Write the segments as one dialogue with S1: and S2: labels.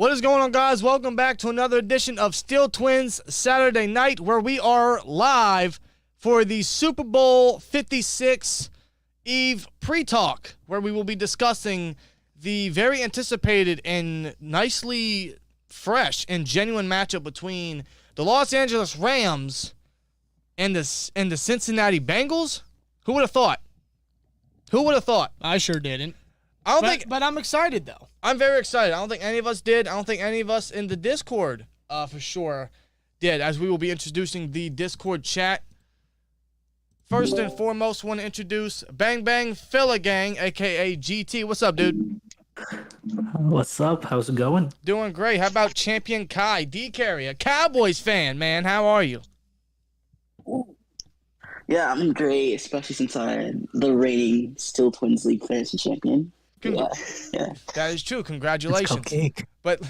S1: What is going on, guys? Welcome back to another edition of SteelTwins Saturday Night, where we are live for the Super Bowl 56 Eve pre-talk, where we will be discussing the very anticipated and nicely fresh and genuine matchup between the Los Angeles Rams and the Cincinnati Bengals. Who would have thought? Who would have thought?
S2: I sure didn't.
S1: But
S2: I'm excited, though.
S1: I'm very excited. I don't think any of us did. I don't think any of us in the Discord for sure did, as we will be introducing the Discord chat. First and foremost, want to introduce Bang Bang Filla Gang, a.k.a. GT. What's up, dude?
S3: What's up? How's it going?
S1: Doing great. How about Champion Kai, D-Carry, a Cowboys fan, man? How are you?
S4: Yeah, I'm great, especially since I'm the reigning SteelTwins League fantasy champion. Yeah.
S1: That is true. Congratulations.
S3: Cupcake.
S1: But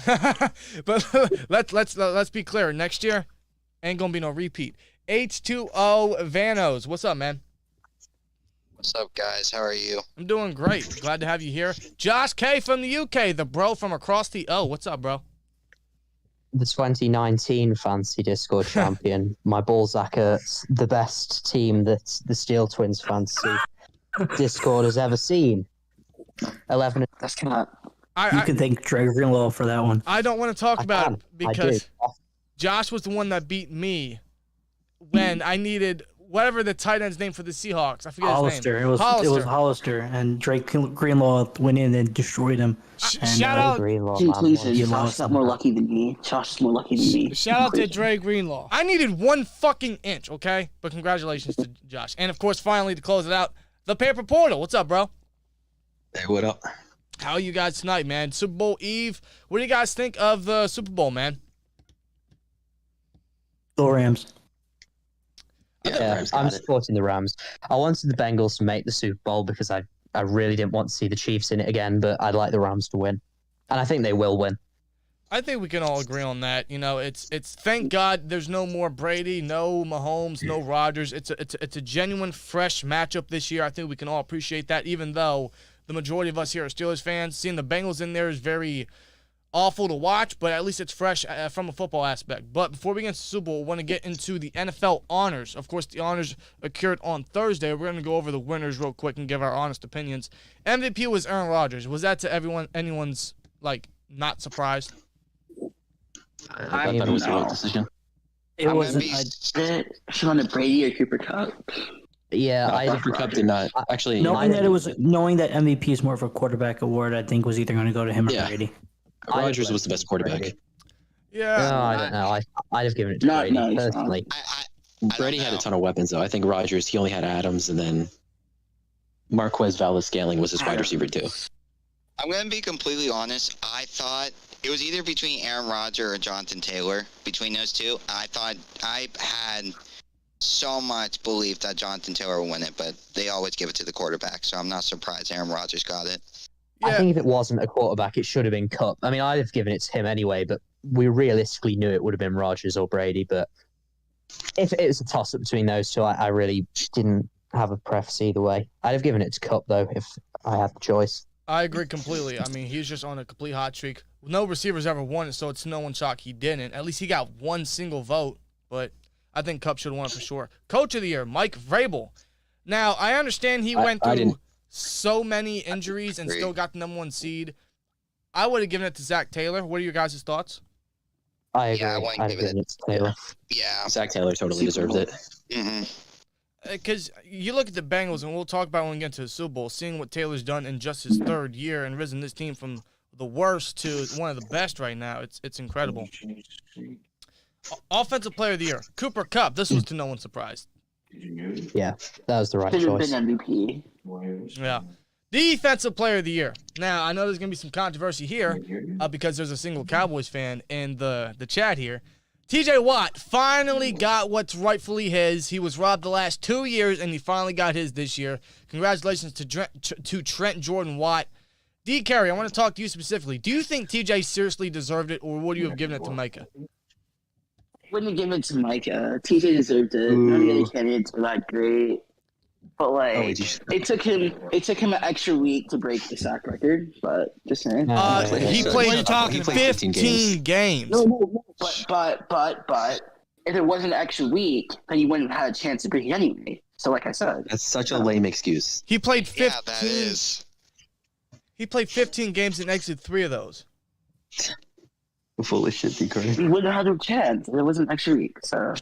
S1: let's be clear. Next year ain't gonna be no repeat. H2O Vanos, what's up, man?
S5: What's up, guys? How are you?
S1: I'm doing great. Glad to have you here. Josh K from the UK, the bro from across the O. What's up, bro?
S6: The 2019 Fantasy Discord champion. My Balzac hurts. The best team that the SteelTwins Fantasy Discord has ever seen. 11.
S4: That's kind
S3: You can thank Drake Greenlaw for that one.
S1: I don't want to talk about it because
S6: I
S1: Josh was the one that beat me when I needed whatever the tight end's name for the Seahawks. I forget
S3: Hollister.
S1: his name.
S3: It was Hollister, and Drake Greenlaw went in and destroyed him.
S1: Shout out.
S6: Greenlaw,
S4: of conclusive.
S3: You
S4: Josh
S3: lost
S4: is not more lucky than me. Josh is more lucky than me.
S2: Shout out to Dre Greenlaw.
S1: I needed 1 fucking inch, okay? But congratulations to Josh. And, of course, finally, to close it out, the Paper Portal. What's up, bro?
S5: Hey, what up?
S1: How are you guys tonight, man? Super Bowl Eve. What do you guys think of the Super Bowl, man?
S3: The Rams.
S6: Yeah, I'm supporting the Rams. I wanted the Bengals to make the Super Bowl because I really didn't want to see the Chiefs in it again, but I'd like the Rams to win. And I think they will win.
S1: I think we can all agree on that. You know, it's thank God there's no more Brady, no Mahomes, no Rodgers. It's a genuine, fresh matchup this year. I think we can all appreciate that, even though the majority of us here are Steelers fans. Seeing the Bengals in there is very awful to watch, but at least it's fresh from a football aspect. But before we get into the Super Bowl, we want to get into the NFL honors. Of course, the honors occurred on Thursday. We're going to go over the winners real quick and give our honest opinions. MVP was Aaron Rodgers. Was that to anyone's, not surprised?
S5: I thought it was a right decision.
S3: It wasn't.
S4: Sean Brady or Cooper Cup?
S6: Yeah,
S5: Cooper Cup did not. Actually,
S3: Knowing that MVP is more of a quarterback award, I think was either going to go to him or Brady.
S5: Rodgers was the best quarterback.
S1: Yeah.
S6: No, I don't know. I'd have given it to Brady, personally.
S5: Brady had a ton of weapons, though. I think Rodgers, he only had Adams, and then Marquez Valdes-Scantling was his wide receiver, too.
S7: I'm going to be completely honest. I thought it was either between Aaron Rodgers or Jonathan Taylor. Between those two, I had so much belief that Jonathan Taylor would win it, but they always give it to the quarterback, so I'm not surprised Aaron Rodgers got it.
S1: Yeah.
S6: I think if it wasn't a quarterback, it should have been Cup. I mean, I'd have given it to him anyway, but we realistically knew it would have been Rodgers or Brady. But if it was a toss-up between those two, I really didn't have a preference either way. I'd have given it to Cup, though, if I had the choice.
S1: I agree completely. I mean, he's just on a complete hot streak. No receivers ever won it, so it's no one shock he didn't. At least he got one single vote, but I think Cup should have won it for sure. Coach of the Year, Mike Vrabel. Now, I understand he went through so many injuries and still got the #1 seed. I would have given it to Zach Taylor. What are your guys' thoughts?
S6: I agree.
S7: Yeah, I wouldn't
S6: I'd
S7: give
S6: have given it to Taylor.
S7: Yeah.
S5: Zach Taylor totally deserved it.
S7: Mm-hmm.
S1: Because you look at the Bengals, and we'll talk about when we get to the Super Bowl, seeing what Taylor's done in just his 3rd year and risen this team from the worst to one of the best right now. It's incredible. Offensive Player of the Year, Cooper Kupp. This was to no one's surprise.
S6: Yeah, that was the right
S4: Could have
S6: choice.
S4: been MVP.
S1: Yeah. Defensive Player of the Year. Now, I know there's going to be some controversy here because there's a single Cowboys fan in the chat here. TJ Watt finally got what's rightfully his. He was robbed the last 2 years, and he finally got his this year. Congratulations to Trent Jordan Watt. D. Carey, I want to talk to you specifically. Do you think TJ seriously deserved it, or would you have given it to Micah?
S4: Wouldn't have given it to Micah. TJ deserved it. None of the other candidates were that great. But like,
S5: wait, you should-
S4: it took him an extra week to break the sack record. But just saying.
S1: He
S2: What are you
S1: played
S2: talking
S5: He played
S2: about?
S1: 15 games.
S4: No. But if it wasn't an extra week, then he wouldn't have had a chance to break it anyway. So like I said,
S5: That's such a lame excuse.
S1: He played 15.
S7: Yeah, that is.
S1: He played 15 games and exited 3 of those.
S5: Full of shit, Corey.
S4: he wouldn't have had a chance. It wasn't an extra week, so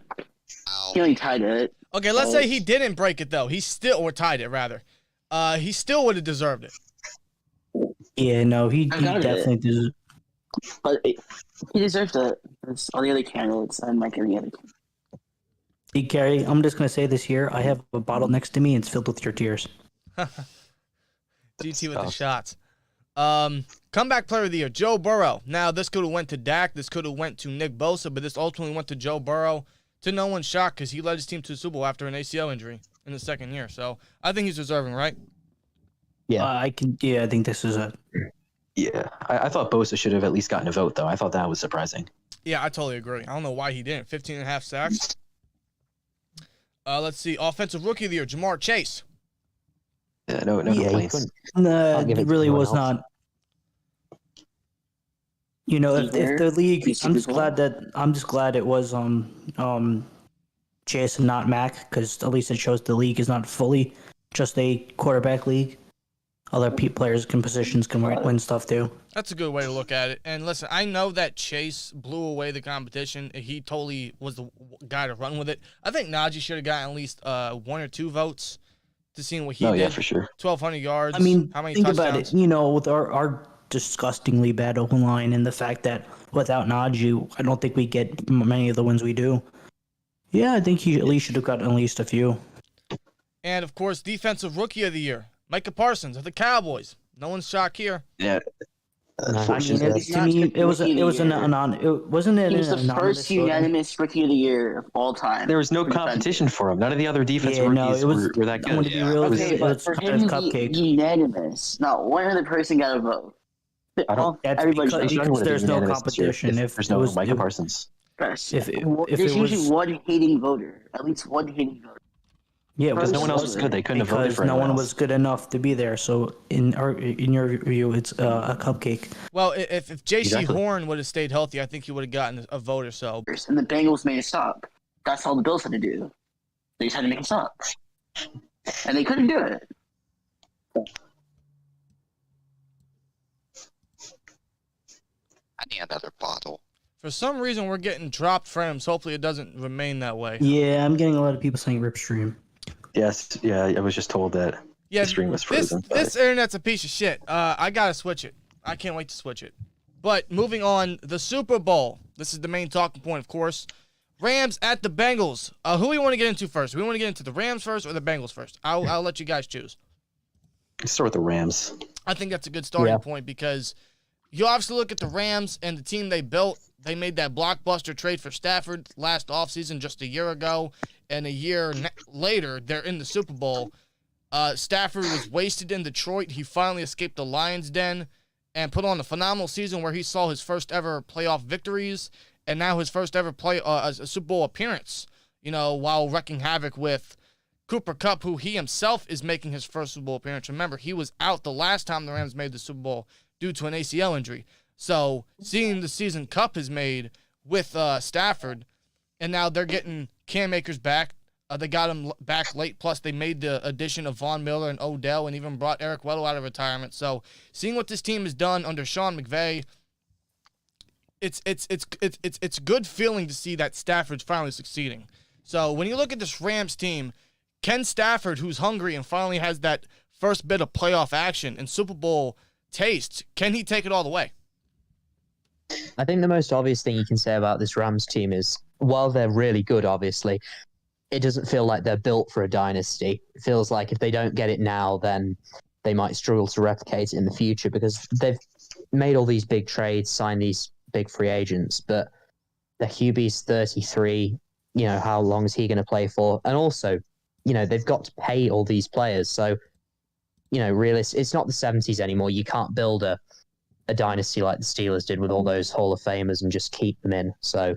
S7: Ow.
S4: he only tied it.
S1: Okay, let's say he didn't break it though. He still or tied it rather. He still would have deserved it.
S3: Yeah, no, he
S4: I got it.
S3: definitely deserves.
S4: But he deserved it. As all the other candidates and like any other.
S3: See, Gary, I'm just gonna say this here. I have a bottle next to me. And it's filled with your tears.
S1: GT with the
S5: tough.
S1: shots. Comeback player of the year, Joe Burrow. Now this could have went to Dak. This could have went to Nick Bosa, but this ultimately went to Joe Burrow. To no one's shock because he led his team to the Super Bowl after an ACL injury in the second year. So I think he's deserving, right?
S6: Yeah.
S3: I think this is a.
S5: Yeah, I thought Bosa should have at least gotten a vote, though. I thought that was surprising.
S1: Yeah, I totally agree. I don't know why he didn't. 15 and a half sacks. Let's see. Offensive rookie of the year, Jamar Chase.
S5: Yeah, no
S3: Yeah, he
S5: complaints.
S3: couldn't-
S6: I'll
S3: No,
S6: give it
S3: it
S6: to
S3: really
S6: someone
S3: was
S6: else.
S3: not. You know, if the league,
S4: He's
S3: I'm just
S4: Super Bowl.
S3: glad it was Chase and not Mac, because at least it shows the league is not fully just a quarterback league. Other players can positions can win stuff too.
S1: That's a good way to look at it. And listen, I know that Chase blew away the competition. He totally was the guy to run with it. I think Najee should have gotten at least 1 or 2 votes to see what he
S5: Oh,
S1: did.
S5: yeah, for sure.
S1: 1,200 yards.
S3: I mean,
S1: how many
S3: think
S1: touchdowns?
S3: about it. You know, with our disgustingly bad open line and the fact that without Najee, I don't think we get many of the wins we do. Yeah, I think he at least should have gotten at least a few.
S1: And, of course, defensive rookie of the year, Micah Parsons of the Cowboys. No one's shocked here.
S5: Yeah.
S3: I mean,
S5: Unfortunately.
S4: He's
S3: to
S4: not
S3: me,
S4: picked
S3: it was
S4: rookie of the
S3: an
S4: year.
S3: wasn't it
S4: He was
S3: an
S4: the
S3: anonymous
S4: first
S3: voting?
S4: unanimous rookie of the year of all time.
S5: There was no
S4: for defense.
S5: competition for him. None of the other defensive
S3: Yeah, no,
S5: rookies
S3: it was.
S5: were that
S3: I'm
S5: good.
S3: going to be real.
S4: Okay,
S3: It
S4: but
S3: was
S4: for
S3: kind
S4: him,
S3: of cupcake.
S4: unanimous. Not one other person got a vote.
S5: I don't-
S3: That's
S4: Everybody
S3: because,
S4: got a
S3: because
S4: vote.
S3: there's no competition. If
S5: there's
S3: it
S5: no
S3: was,
S5: Micah
S3: if,
S5: Parsons.
S4: Yes.
S3: if it
S4: There's
S3: was,
S4: usually one hating voter. At least one hating voter.
S3: yeah,
S5: Because no
S3: because
S5: one else was good. They couldn't have voted
S3: because
S5: for
S3: no
S5: anyone
S3: one
S5: else.
S3: was good enough to be there. So in your view, it's a cupcake.
S1: Well, if J.C.
S5: Exactly.
S1: Horn would have stayed healthy, I think he would have gotten a vote or so.
S4: And the Bengals made a stop. That's all the Bills had to do. They just had to make a stop. And they couldn't do it.
S7: I need another bottle.
S1: For some reason, we're getting dropped frames. Hopefully, it doesn't remain that way.
S3: Yeah, I'm getting a lot of people saying rip stream.
S5: Yes, yeah, I was just told that
S1: Yeah,
S5: the stream was frozen.
S1: this internet's a piece of shit. I gotta switch it. I can't wait to switch it. But moving on, the Super Bowl. This is the main talking point, of course. Rams at the Bengals. Who we want to get into first? We want to get into the Rams first or the Bengals first? I'll let you guys choose.
S5: Let's start with the Rams.
S1: I think that's a good starting point because you obviously look at the Rams and the team they built. They made that blockbuster trade for Stafford last offseason just a year ago, and a year later, they're in the Super Bowl. Stafford was wasted in Detroit. He finally escaped the Lions' den and put on a phenomenal season where he saw his first ever playoff victories and now his first ever a Super Bowl appearance, you know, while wreaking havoc with Cooper Kupp, who he himself is making his first Super Bowl appearance. Remember, he was out the last time the Rams made the Super Bowl due to an ACL injury. So seeing the season Kupp has made with Stafford, and now they're getting Cam Akers back. They got him back late. Plus, they made the addition of Von Miller and Odell, and even brought Eric Weddle out of retirement. So, seeing what this team has done under Sean McVay, it's good feeling to see that Stafford's finally succeeding. So, when you look at this Rams team, Ken Stafford, who's hungry and finally has that first bit of playoff action and Super Bowl taste, can he take it all the way?
S6: I think the most obvious thing you can say about this Rams team is, while they're really good, obviously, it doesn't feel like they're built for a dynasty. It feels like if they don't get it now, then they might struggle to replicate it in the future because they've made all these big trades, signed these big free agents, but the QB's 33. You know, how long is he going to play for? And also, you know, they've got to pay all these players. So, you know, it's not the 70s anymore. You can't build a dynasty like the Steelers did with all those Hall of Famers and just keep them in. So,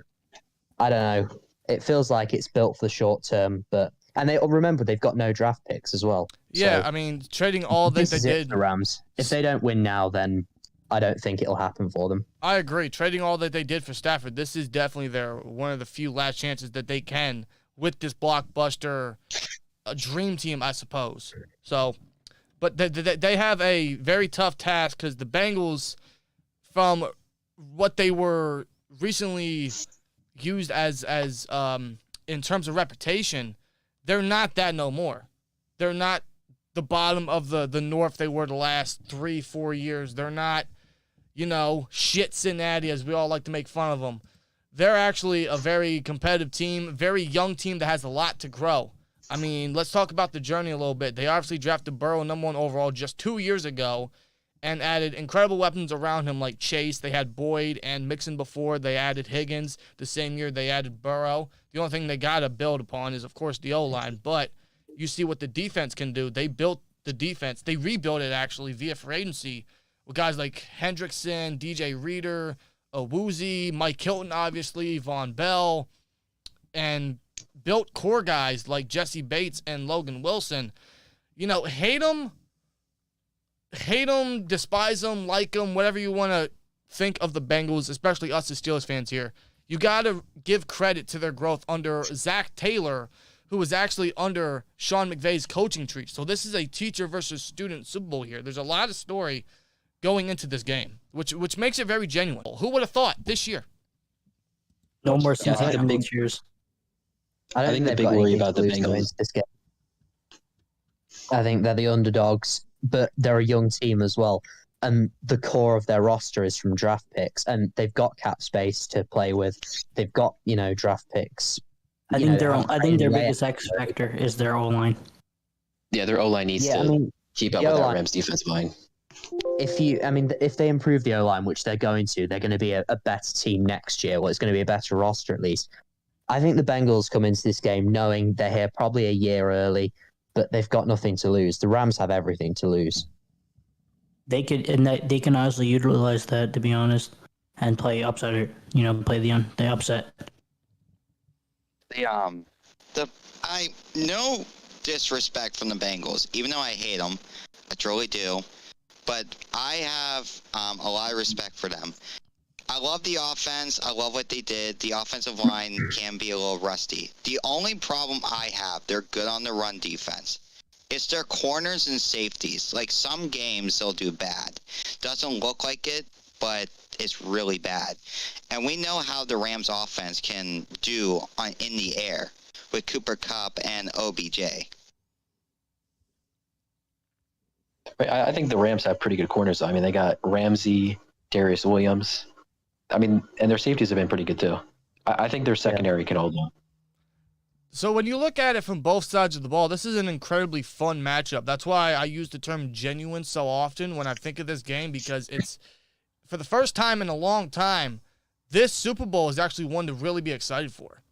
S6: I don't know. It feels like it's built for the short term, but And remember, they've got no draft picks as well.
S1: Yeah,
S6: So
S1: I mean, trading all that
S6: this
S1: they
S6: is it
S1: did.
S6: for the Rams. If they don't win now, then I don't think it'll happen for them.
S1: I agree. Trading all that they did for Stafford, this is definitely one of the few last chances that they can with this blockbuster dream team, I suppose. So, but they have a very tough task because the Bengals, from what they were recently used as in terms of reputation, they're not that no more. They're not the bottom of the North they were the last 3-4 years. They're not, shit Cincinnati, as we all like to make fun of them. They're actually a very competitive team, very young team that has a lot to grow. I mean, let's talk about the journey a little bit. They obviously drafted Burrow #1 overall just 2 years ago and added incredible weapons around him like Chase. They had Boyd and Mixon before. They added Higgins the same year they added Burrow. The only thing they got to build upon is, of course, the O-line. But you see what the defense can do. They built the defense. They rebuilt it, actually, via free agency with guys like Hendrickson, DJ Reader, Woozy, Mike Hilton, obviously, Von Bell, and built core guys like Jesse Bates and Logan Wilson. Hate them, despise them, like them, whatever you want to think of the Bengals, especially us as Steelers fans here. You got to give credit to their growth under Zach Taylor, who was actually under Sean McVay's coaching tree. So this is a teacher versus student Super Bowl here. There's a lot of story going into this game, which makes it very genuine. Who would have thought this year?
S3: No more
S5: Yeah, I think
S3: Cincinnati
S5: the
S3: cheers.
S6: I
S5: think the
S6: they've
S5: big
S6: got
S5: worry
S6: anything
S5: about
S6: to
S5: the
S6: lose going
S5: Bengals-
S6: into this game. I think they're the underdogs, but they're a young team as well. And the core of their roster is from draft picks, and they've got cap space to play with. They've got, draft picks.
S3: I think their biggest X factor is their O line.
S5: Yeah, their O-line needs to keep up
S6: the
S5: with that
S6: O-line-
S5: Rams defensive line.
S6: If they improve the O-line, which they're going to, they're going to be a better team next year. Well, it's going to be a better roster at least. I think the Bengals come into this game knowing they're here probably a year early, but they've got nothing to lose. The Rams have everything to lose.
S3: They can honestly utilize that, to be honest, and play upset. Play the upset.
S7: I no disrespect from the Bengals, even though I hate them, I truly do. But I have a lot of respect for them. I love the offense. I love what they did. The offensive line can be a little rusty. The only problem I have, they're good on the run defense. It's their corners and safeties. Like, some games they'll do bad. Doesn't look like it, but it's really bad. And we know how the Rams offense can do in the air with Cooper Kupp and OBJ.
S5: I think the Rams have pretty good corners, though. I mean, they got Ramsey, Darius Williams. I mean, and their safeties have been pretty good, too. I think their secondary can hold them.
S1: So when you look at it from both sides of the ball, this is an incredibly fun matchup. That's why I use the term genuine so often when I think of this game, because it's, for the first time in a long time, this Super Bowl is actually one to really be excited for.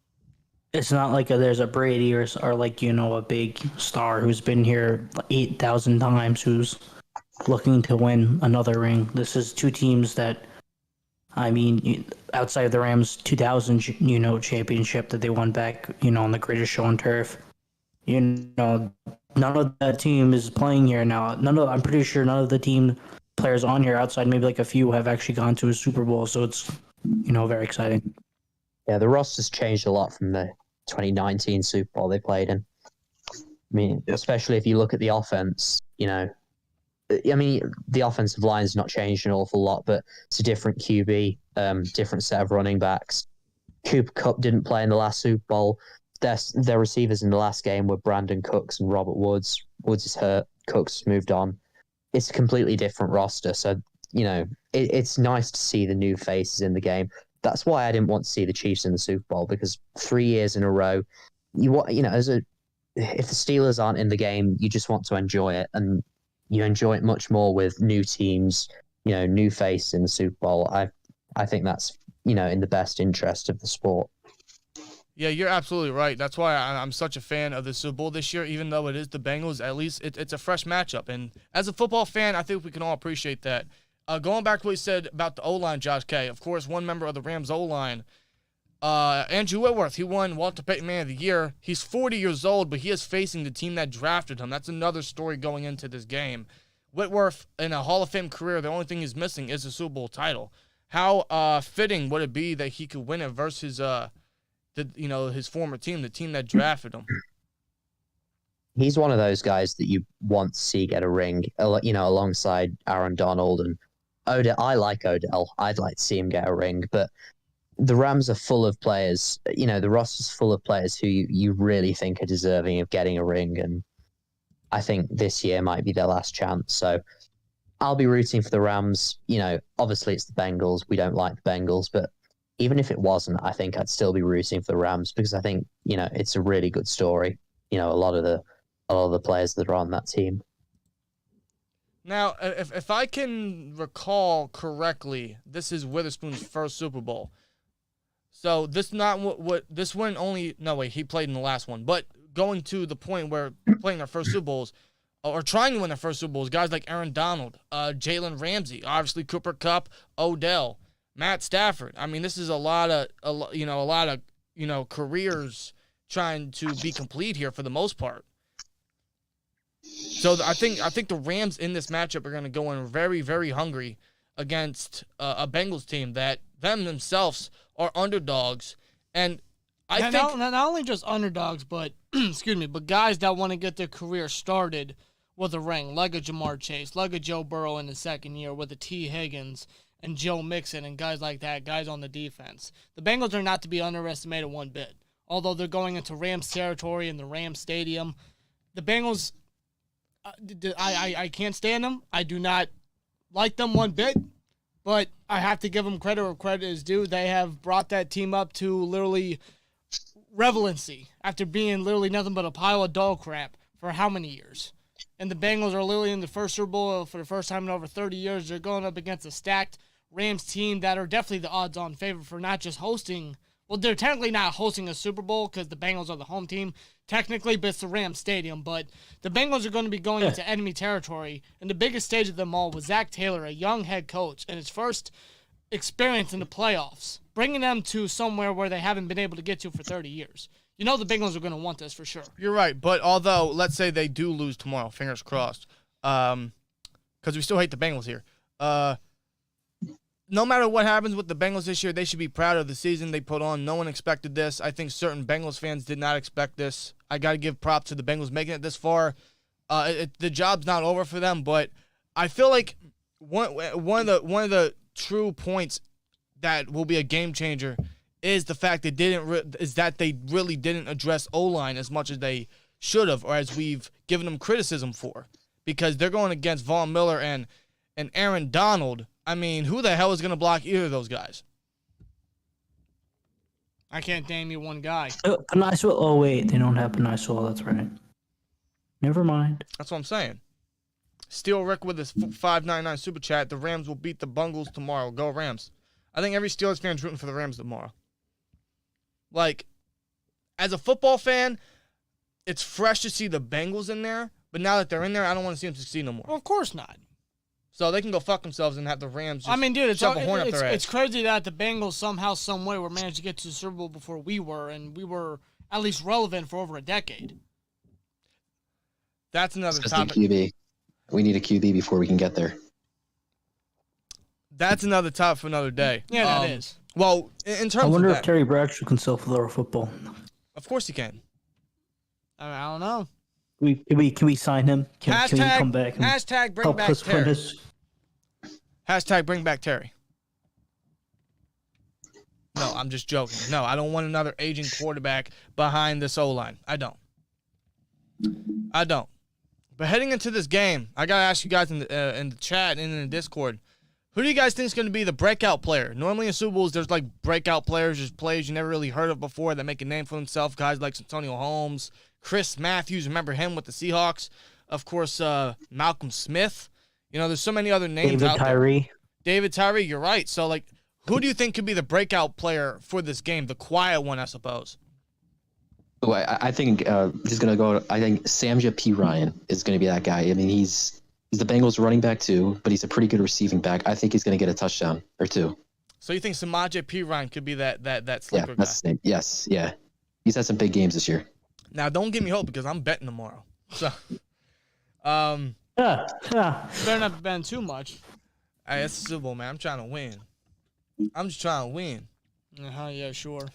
S3: It's not like there's a Brady or like, a big star who's been here 8,000 times who's looking to win another ring. This is two teams that, outside of the Rams 2000, championship that they won back, on the greatest show on turf, none of that team is playing here now. I'm pretty sure none of the team players on here outside maybe like a few have actually gone to a Super Bowl. So it's, very exciting.
S6: Yeah, the roster's changed a lot from the 2019 Super Bowl they played in. Especially if you look at the offense, the offensive line's not changed an awful lot, but it's a different QB, different set of running backs. Cooper Kupp didn't play in the last Super Bowl. Their receivers in the last game were Brandon Cooks and Robert Woods. Woods is hurt. Cooks has moved on. It's a completely different roster. So, it's nice to see the new faces in the game. That's why I didn't want to see the Chiefs in the Super Bowl, because 3 years in a row, if the Steelers aren't in the game, you just want to enjoy it, and you enjoy it much more with new teams, new face in the Super Bowl. I think that's, in the best interest of the sport.
S1: Yeah, you're absolutely right. That's why I'm such a fan of the Super Bowl this year, even though it is the Bengals. At least it's a fresh matchup. And as a football fan, I think we can all appreciate that. Going back to what you said about the O-line, Josh K., of course, one member of the Rams O-line, Andrew Whitworth, he won Walter Payton Man of the Year. He's 40 years old, but he is facing the team that drafted him. That's another story going into this game. Whitworth, in a Hall of Fame career, the only thing he's missing is a Super Bowl title. How fitting would it be that he could win it versus his former team, the team that drafted him?
S6: He's one of those guys that you want to see get a ring, alongside Aaron Donald and Odell. I like Odell. I'd like to see him get a ring, but the Rams are full of players. The roster's full of players who you really think are deserving of getting a ring, and I think this year might be their last chance. So I'll be rooting for the Rams. Obviously it's the Bengals. We don't like the Bengals, but even if it wasn't, I think I'd still be rooting for the Rams because I think, it's a really good story. A lot of the players that are on that team.
S1: Now, if I can recall correctly, this is Witherspoon's first Super Bowl. So this not what this one only. No, wait, he played in the last one. But going to the point where playing their first Super Bowls, or trying to win their first Super Bowls, guys like Aaron Donald, Jalen Ramsey, obviously Cooper Kupp, Odell, Matt Stafford. I mean, this is a lot of careers trying to be complete here for the most part. So I think the Rams in this matchup are going to go in very, very hungry against a Bengals team that themselves are underdogs, and I think
S2: not only just underdogs, but but guys that want to get their career started with a ring, like a Jamar Chase, like a Joe Burrow in the second year, with a T. Higgins and Joe Mixon and guys like that, guys on the defense. The Bengals are not to be underestimated one bit. Although they're going into Rams territory in the Rams Stadium, the Bengals, I can't stand them. I do not like them one bit, but I have to give them credit where credit is due. They have brought that team up to literally relevancy after being literally nothing but a pile of dog crap for how many years? And the Bengals are literally in the first Super Bowl for the first time in over 30 years. They're going up against a stacked Rams team that are definitely the odds-on favorite for not just hosting. Well, they're technically not hosting a Super Bowl because the Bengals are the home team, technically, but it's the Rams Stadium. But the Bengals are going to be going into enemy territory, and the biggest stage of them all was Zach Taylor, a young head coach, and his first experience in the playoffs, bringing them to somewhere where they haven't been able to get to for 30 years. The Bengals are going to want this for sure.
S1: You're right, but although, let's say they do lose tomorrow, fingers crossed, because we still hate the Bengals here. No matter what happens with the Bengals this year, they should be proud of the season they put on. No one expected this. I think certain Bengals fans did not expect this. I got to give props to the Bengals making it this far. The job's not over for them, but I feel like one of the true points that will be a game changer is the fact that they really didn't address O-line as much as they should have, or as we've given them criticism for, because they're going against Von Miller and Aaron Donald. I mean, who the hell is going to block either of those guys?
S2: I can't name you one guy.
S3: Peniswell. Oh wait, they don't have Peniswell. That's right. Never mind.
S1: That's what I'm saying. Steel Rick with his 599 super chat. The Rams will beat the Bengals tomorrow. Go Rams. I think every Steelers fan's rooting for the Rams tomorrow. Like, as a football fan, it's fresh to see the Bengals in there, but now that they're in there, I don't want to see them succeed no more.
S2: Well, of course not.
S1: So they can go fuck themselves and have the Rams just
S2: dude,
S1: shove a horn up their ass.
S2: It's crazy that the Bengals somehow, some way, were managed to get to the Super Bowl before we were, and we were at least relevant for over a decade.
S1: That's another
S5: It's
S1: topic.
S5: just a QB. We need a QB before we can get there.
S1: That's another topic for another day.
S2: Yeah, that is.
S1: Well, in terms
S3: I wonder
S1: of
S3: if
S1: that,
S3: Terry Bradshaw can still throw a football.
S1: of course he can.
S2: I don't know.
S3: Can we sign him? Can he come back and
S1: Hashtag bring
S3: help
S1: back
S3: us win
S1: Terry.
S3: this?
S1: Hashtag bring back Terry. No, I'm just joking. No, I don't want another aging quarterback behind this O-line. I don't. But heading into this game, I got to ask you guys in the chat and in the Discord, who do you guys think is going to be the breakout player? Normally in Super Bowls, there's like breakout players, there's players you never really heard of before that make a name for themselves. Guys like Antonio Holmes, Chris Matthews, remember him with the Seahawks. Of course, Malcolm Smith. There's so many other names
S3: David
S1: out
S3: Tyree.
S1: there. David Tyree, you're right. So, like, who do you think could be the breakout player for this game? The quiet one, I suppose.
S5: Oh, I think he's going to go. I think Samja P. Ryan is going to be that guy. I mean, he's the Bengals running back too, but he's a pretty good receiving back. I think he's going to get a touchdown or two.
S1: So you think Samaje Perine could be that sleeper
S5: Yeah,
S1: guy?
S5: that's his name. Yes, yeah. He's had some big games this year.
S1: Now, don't give me hope because I'm betting tomorrow. So,
S3: Yeah.
S2: Better not bet too much.
S1: hey, it's the Super Bowl, man. I'm trying to win. I'm just trying to win.
S2: Yeah, sure.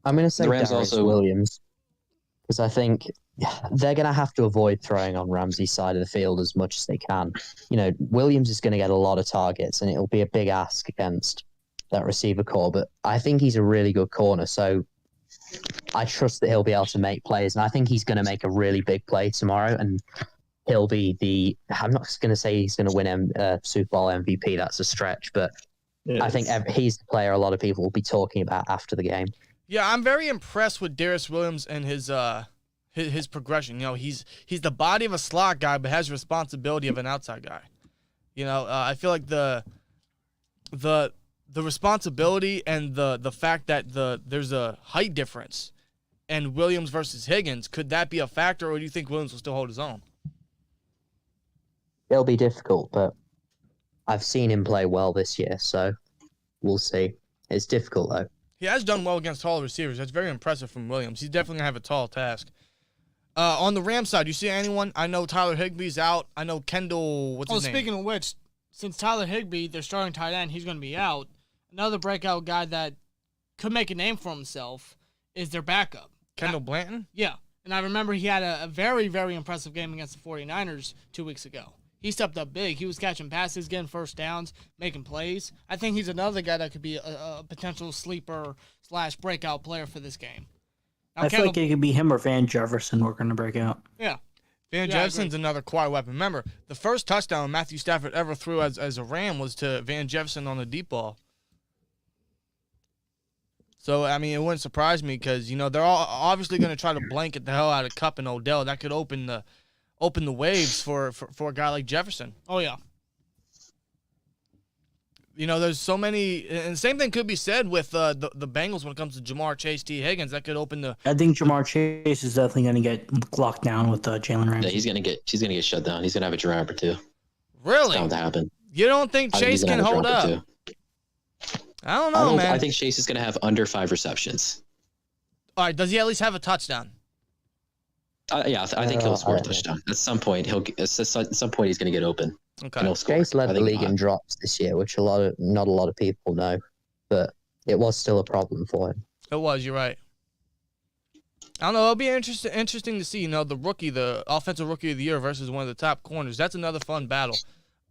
S6: I'm going to say
S5: The Rams
S6: Darius
S5: also-
S6: Williams because I think they're going to have to avoid throwing on Ramsey's side of the field as much as they can. You know, Williams is going to get a lot of targets, and it'll be a big ask against that receiver core. But I think he's a really good corner, so I trust that he'll be able to make plays, and I think he's going to make a really big play tomorrow, and he'll be the. I'm not going to say he's going to win Super Bowl MVP. That's a stretch, but I think he's the player a lot of people will be talking about after the game.
S1: Yeah, I'm very impressed with Darius Williams and his progression. You know, he's the body of a slot guy, but has responsibility of an outside guy. You know, I feel like the responsibility and the fact that there's a height difference, and Williams versus Higgins, could that be a factor, or do you think Williams will still hold his own?
S6: It'll be difficult, but I've seen him play well this year, so we'll see. It's difficult though.
S1: He has done well against tall receivers. That's very impressive from Williams. He's definitely gonna have a tall task. On the Rams side, you see anyone? I know Tyler Higbee's out. I know Kendall. What's his name?
S2: Speaking of which, since Tyler Higbee, their starting tight end, he's going to be out. Another breakout guy that could make a name for himself is their backup.
S1: Kendall Blanton?
S2: Yeah. And I remember he had a very, very impressive game against the 49ers 2 weeks ago. He stepped up big. He was catching passes, getting first downs, making plays. I think he's another guy that could be a potential sleeper / breakout player for this game. Now,
S3: I feel like it could be him or Van Jefferson we're going to break out.
S2: Yeah.
S1: Van
S2: Yeah, I
S1: Jefferson's another quiet weapon. Remember, the first touchdown Matthew Stafford ever threw as a Ram was to Van Jefferson on the deep ball. So, I mean, it wouldn't surprise me because, you know, they're all obviously going to try to blanket the hell out of Kupp and Odell. That could open the waves for a guy like Jefferson.
S2: Oh, yeah.
S1: You know, there's so many, and the same thing could be said with the Bengals when it comes to Jamar Chase, T. Higgins. That could open the.
S3: I think Jamar Chase is definitely going to get locked down with Jalen Ramsey.
S5: Yeah, he's gonna get shut down. He's gonna have a drop or two.
S1: Really?
S5: It's bound to happen.
S1: You don't think
S5: I think
S1: Chase
S5: he's gonna
S1: can
S5: have a
S1: hold
S5: drop or
S1: up?
S5: two.
S1: I don't know, man.
S5: I think Chase is gonna have under 5 receptions.
S1: All right, does he at least have a touchdown?
S5: Yeah, I think he'll score a
S6: yeah.
S5: touchdown. At some point, at some point he's gonna get open.
S1: Okay.
S5: And he'll score.
S6: Chase led
S5: I
S6: the
S5: think-
S6: league in drops this year, which not a lot of people know, but it was still a problem for him.
S1: It was. You're right. I don't know. It'll be interesting to see. You know, the offensive rookie of the year versus one of the top corners. That's another fun battle.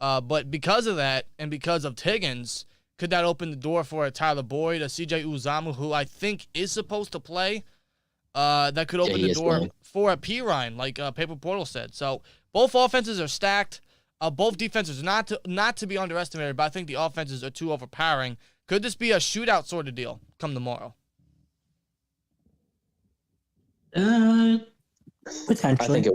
S1: But because of that, and because of Higgins, could that open the door for a Tyler Boyd, a C.J. Uzomah, who I think is supposed to play? That could open
S5: he
S1: the
S5: is
S1: door
S5: playing.
S1: for a Perine, like Paper Portal said. So both offenses are stacked. Both defenses not to be underestimated, but I think the offenses are too overpowering. Could this be a shootout sort of deal come tomorrow?
S3: Potentially.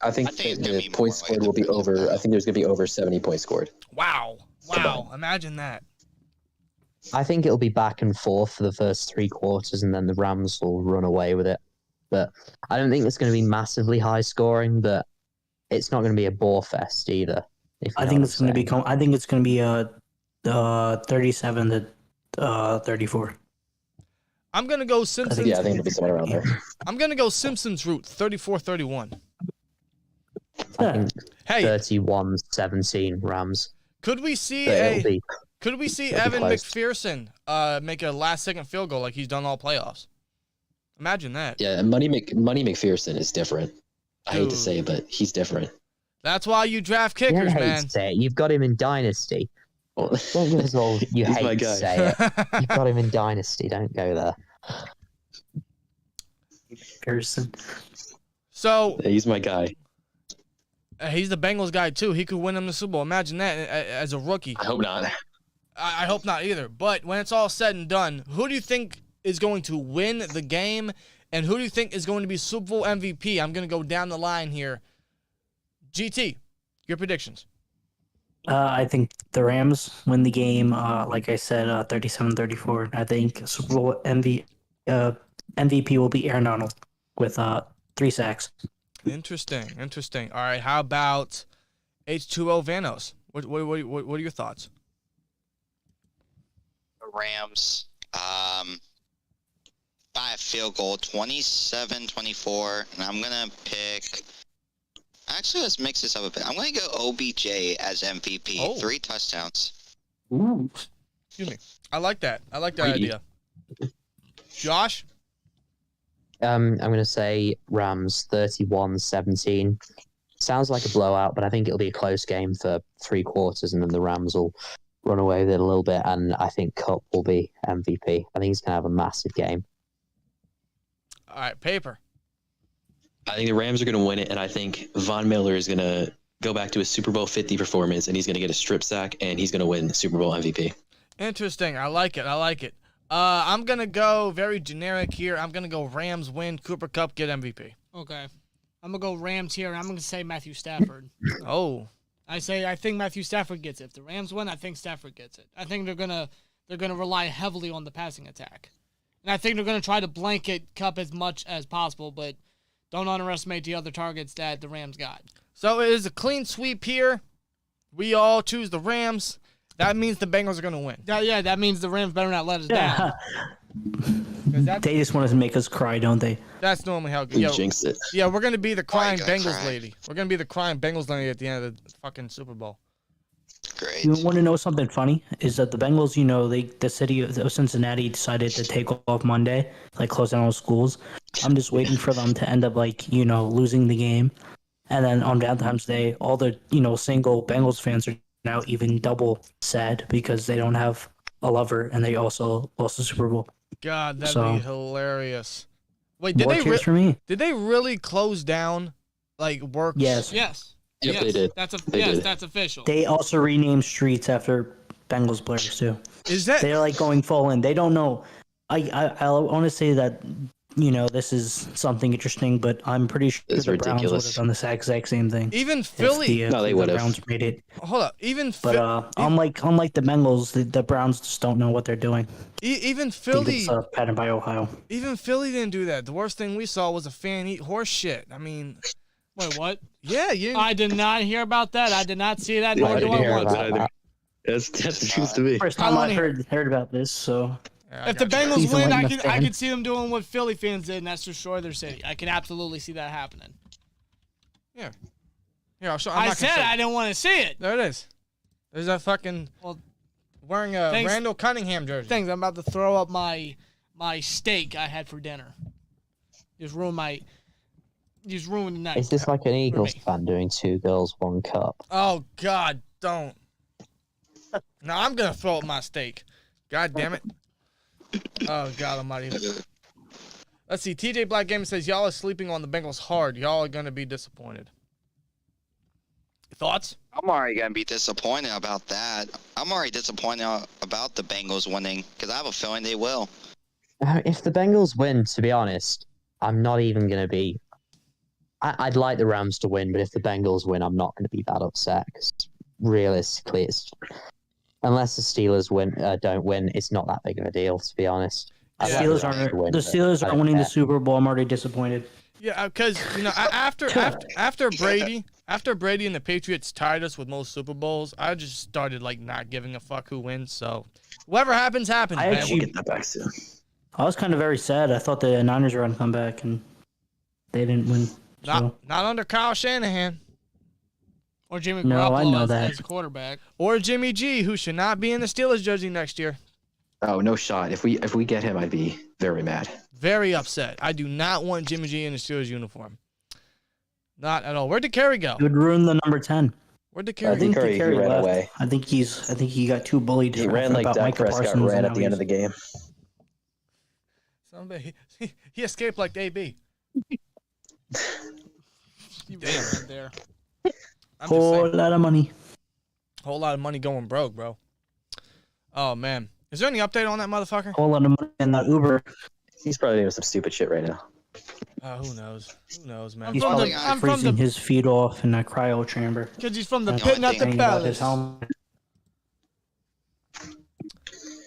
S5: I think
S7: it's gonna be
S5: the points
S7: more
S5: scored
S7: like
S5: will be
S7: the
S5: over. I think there's gonna be over 70 points scored.
S1: Wow. Imagine that.
S6: I think it'll be back and forth for the first 3 quarters, and then the Rams will run away with it. But I don't think it's going to be massively high scoring, but it's not going to be a bore fest either.
S3: I think it's going to be. I think it's going to be 37 to 34.
S1: I'm going to go Simpsons.
S5: Yeah, I think it'll be somewhere around there.
S1: I'm going to go Simpsons route, 34-31.
S6: I think
S1: Hey,
S6: 31-17 Rams.
S1: could we see
S6: But it'll be it'll be
S1: Evan
S6: close.
S1: McPherson make a last-second field goal like he's done all playoffs? Imagine that.
S5: Yeah, and Money McPherson is different. I hate
S1: Dude.
S5: to say it, but he's different.
S1: That's why you draft
S6: You don't
S1: kickers,
S6: hate
S1: man.
S6: to say it. You've got him in Dynasty.
S5: Well,
S6: Don't give us all you
S5: He's my
S6: hate to
S5: guy.
S6: say it. You've got him in Dynasty. Don't go there.
S3: Pearson.
S1: So
S5: he's my guy.
S1: he's the Bengals guy too. He could win them the Super Bowl. Imagine that as a rookie.
S5: I hope not.
S1: I hope not either. But when it's all said and done, who do you think is going to win the game, and who do you think is going to be Super Bowl MVP? I'm going to go down the line here. GT, your predictions.
S3: I think the Rams win the game. Like I said, 37-34. I think Super Bowl MVP will be Aaron Donald with 3 sacks.
S1: Interesting. All right, how about H2O Vanos? What are your thoughts?
S7: Rams by a field goal, 27-24, and I'm going to pick... Actually, let's mix this up a bit. I'm going to go OBJ as MVP. 3 touchdowns.
S3: Ooh.
S1: Excuse me. I like that. I like that idea. Josh?
S6: I'm going to say Rams 31-17. Sounds like a blowout, but I think it'll be a close game for 3 quarters, and then the Rams will run away with it a little bit, and I think Cup will be MVP. I think he's going to have a massive game.
S1: All right, Paper.
S5: I think the Rams are going to win it, and I think Von Miller is going to go back to his Super Bowl 50 performance, and he's going to get a strip sack, and he's going to win the Super Bowl MVP.
S1: Interesting. I like it. I like it. I'm going to go very generic here. I'm going to go Rams win, Cooper Kupp get MVP.
S2: Okay. I'm going to go Rams here, and I'm going to say Matthew Stafford.
S1: Oh.
S2: I think Matthew Stafford gets it. If the Rams win, I think Stafford gets it. I think they're gonna rely heavily on the passing attack, and I think they're gonna try to blanket Kupp as much as possible. But don't underestimate the other targets that the Rams got.
S1: So it is a clean sweep here. We all choose the Rams. That means the Bengals are gonna win.
S2: Yeah, that means the Rams better not let us down.
S3: They just want to make us cry, don't they?
S1: That's normally how.
S5: You jinxed it.
S1: Yeah, we're gonna be the crying
S7: gotta
S1: Bengals
S7: cry?
S1: lady. We're gonna be the crying Bengals lady at the end of the fucking Super Bowl.
S7: Great.
S3: You want to know something funny? Is that the Bengals, the city of Cincinnati decided to take off Monday, like close down all schools. I'm just waiting for them to end up losing the game. And then on Valentine's Day, all the, single Bengals fans are now even double sad because they don't have a lover and they also lost the Super Bowl.
S1: God, that'd
S3: So-
S1: be hilarious. Wait, did
S3: More
S1: they
S3: cheers for me.
S1: did they really close down work?
S3: Yes.
S2: Yes.
S5: Yep,
S2: yes.
S5: they did. They did.
S2: That's official.
S3: They also renamed streets after Bengals players too.
S1: Is that
S3: They're going full in. They don't know. I want to say that this is something interesting, but I'm pretty sure
S5: It's
S3: the Browns would
S5: ridiculous.
S3: have done the exact same thing.
S1: even
S3: if
S1: Philly?
S5: No, they
S3: the
S5: would've.
S3: Browns made it.
S1: Hold up, even
S3: But unlike the Bengals, the Browns just don't know what they're doing.
S1: even
S3: I think
S1: Philly,
S3: it's patterned by Ohio.
S1: even Philly didn't do that. The worst thing we saw was a fan eat horse shit. I mean,
S2: Wait, what?
S1: yeah, you.
S2: I did not hear about that. I did not see that.
S5: Yeah,
S2: Nor
S5: I
S2: do
S5: didn't
S2: I
S5: hear
S2: want
S5: about
S2: to.
S5: that. That's the seems to be.
S3: First
S2: I
S3: time
S2: don't
S3: I
S2: wanna
S3: heard about this, so
S1: I
S2: If the
S1: got you.
S2: Bengals
S3: Please
S2: win,
S3: enlighten
S2: I
S3: us,
S2: could
S3: Dan.
S2: see them doing what Philly fans did, and that's destroy their city. I can absolutely see that happening.
S1: Here, I'll show.
S2: I said I didn't want to see it.
S1: There it is. There's a fucking wearing a
S2: Thanks.
S1: Randall Cunningham jersey.
S2: Things I'm about to throw up my steak I had for dinner. Just ruined the night.
S6: Is this like an Eagles
S2: me.
S6: fan doing 2 girls, 1 cup?
S1: Oh God, don't. No, I'm gonna throw up my steak. God damn it. Oh God Almighty. Let's see. TJ Black Gamer says y'all are sleeping on the Bengals hard. Y'all are gonna be disappointed. Thoughts?
S7: I'm already going to be disappointed about that. I'm already disappointed about the Bengals winning because I have a feeling they will.
S6: If the Bengals win, to be honest, I'm not even going to be... I'd like the Rams to win, but if the Bengals win, I'm not going to be that upset because realistically, unless the Steelers don't win, it's not that big of a deal, to be honest. I'd like
S3: Steelers
S6: the Rams to win,
S3: the
S6: but
S3: Steelers
S6: I
S3: aren't
S6: don't
S3: winning the
S6: care.
S3: Super Bowl. I'm already disappointed.
S1: Yeah, because after Brady and the Patriots tied us with most Super Bowls, I just started not giving a fuck who wins. So whatever happens, happens.
S3: I
S1: Man.
S3: actually-
S5: We'll get that back soon.
S3: I was kind of very sad. I thought the Niners were going to come back, and they didn't win. So.
S1: Not under Kyle Shanahan
S2: Or Jimmy
S3: No, I
S2: Garoppolo
S3: know
S2: as,
S3: that.
S2: as a quarterback.
S1: or Jimmy G, who should not be in the Steelers jersey next year.
S5: Oh, no shot. If we get him, I'd be very mad.
S1: Very upset. I do not want Jimmy G in the Steelers uniform. Not at all. Where'd the carry go?
S3: It would ruin the number 10.
S1: Where'd the
S3: I
S1: carry
S3: think
S1: go?
S5: Curry,
S3: the carry
S5: he ran
S3: left.
S5: away.
S3: I think he got too bullied.
S5: He ran like
S3: about
S5: Dak
S3: Micah
S5: Prescott
S3: Parsons,
S5: ran
S3: and
S5: at the
S3: now
S5: end of the game.
S1: Somebody, he escaped like AB.
S2: You right there.
S1: I'm just
S3: Whole
S1: saying.
S3: lot of money.
S1: Whole lot of money going broke, bro. Oh, man. Is there any update on that motherfucker?
S3: Whole lot of money in that Uber.
S5: He's probably doing some stupid shit right now.
S1: Who knows? Who knows, man?
S3: He's
S2: from
S3: probably
S2: the- I'm from
S3: freezing
S2: the-
S3: his feet off in that cryo chamber.
S2: Because he's from the
S3: That's
S2: pit, not the
S3: hanging out his
S2: palace.
S3: helmet.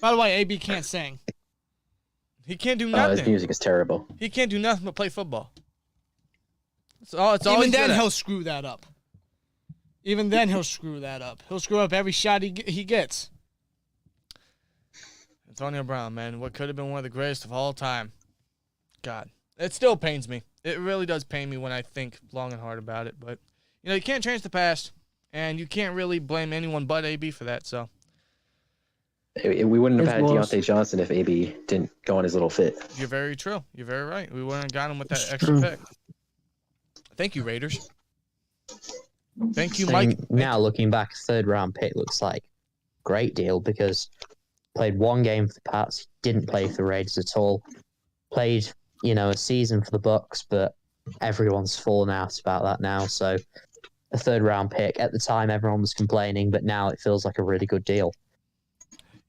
S2: By the way, AB can't sing.
S1: He can't do
S5: His
S1: nothing.
S5: music is terrible.
S1: He can't do nothing but play football. It's all
S2: Even
S1: he's
S2: then,
S1: good at.
S2: he'll screw that up. He'll screw up every shot he gets.
S1: Antonio Brown, man, what could have been one of the greatest of all time. God, it still pains me. It really does pain me when I think long and hard about it. But, you can't change the past, and you can't really blame anyone but AB for that, so.
S5: We wouldn't have
S3: His
S5: had
S3: loss.
S5: Deontay Johnson if AB didn't go on his little fit.
S1: You're very true. You're very right. We wouldn't have got him with that
S3: It's
S1: extra
S3: true.
S1: pick. Thank you, Raiders. Thank you,
S6: I
S1: Mike.
S6: mean, now looking back, a 3rd round pick looks like a great deal because played 1 game for the Pats, didn't play for the Raiders at all. Played, a season for the Bucks, but everyone's fallen out about that now. So a 3rd round pick. At the time, everyone was complaining, but now it feels like a really good deal.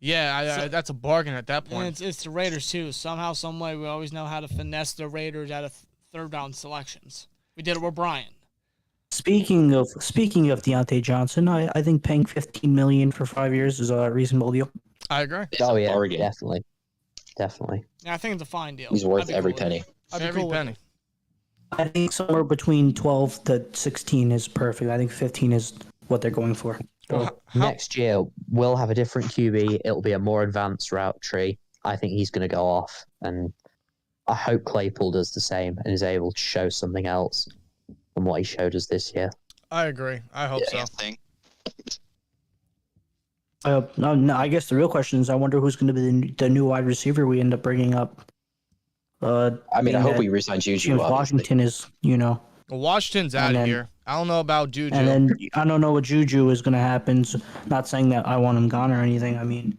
S1: Yeah, that's a bargain at that point.
S2: And it's the Raiders, too. Somehow, some way, we always know how to finesse the Raiders out of 3rd round selections. We did it with Brian.
S3: Speaking of Deontay Johnson, I think paying $15 million for 5 years is a reasonable deal.
S1: I agree.
S6: Oh yeah,
S5: bargain.
S6: definitely.
S2: Yeah, I think it's a fine deal.
S5: He's worth
S2: I'd be
S5: every
S2: cool with
S5: penny.
S2: it. I'd be
S1: Every
S2: cool with
S1: penny.
S2: it.
S3: I think somewhere between 12 to 16 is perfect. I think 15 is what they're going for.
S1: Well,
S6: Next year, we'll have a different QB. It'll be a more advanced route tree. I think he's going to go off, and I hope Claypool does the same and is able to show something else than what he showed us this year.
S1: I agree. I hope so.
S7: Thing.
S3: No, I guess the real question is, I wonder who's going to be the new wide receiver we end up bringing up.
S5: I
S3: being
S5: hope
S3: that
S5: we resign Juju.
S3: James
S5: Obviously.
S3: Washington is,
S1: Well, Washington's out
S3: And
S1: of
S3: then-
S1: here. I don't know about Juju.
S3: and then I don't know what Juju is going to happen. So, not saying that I want him gone or anything. I mean,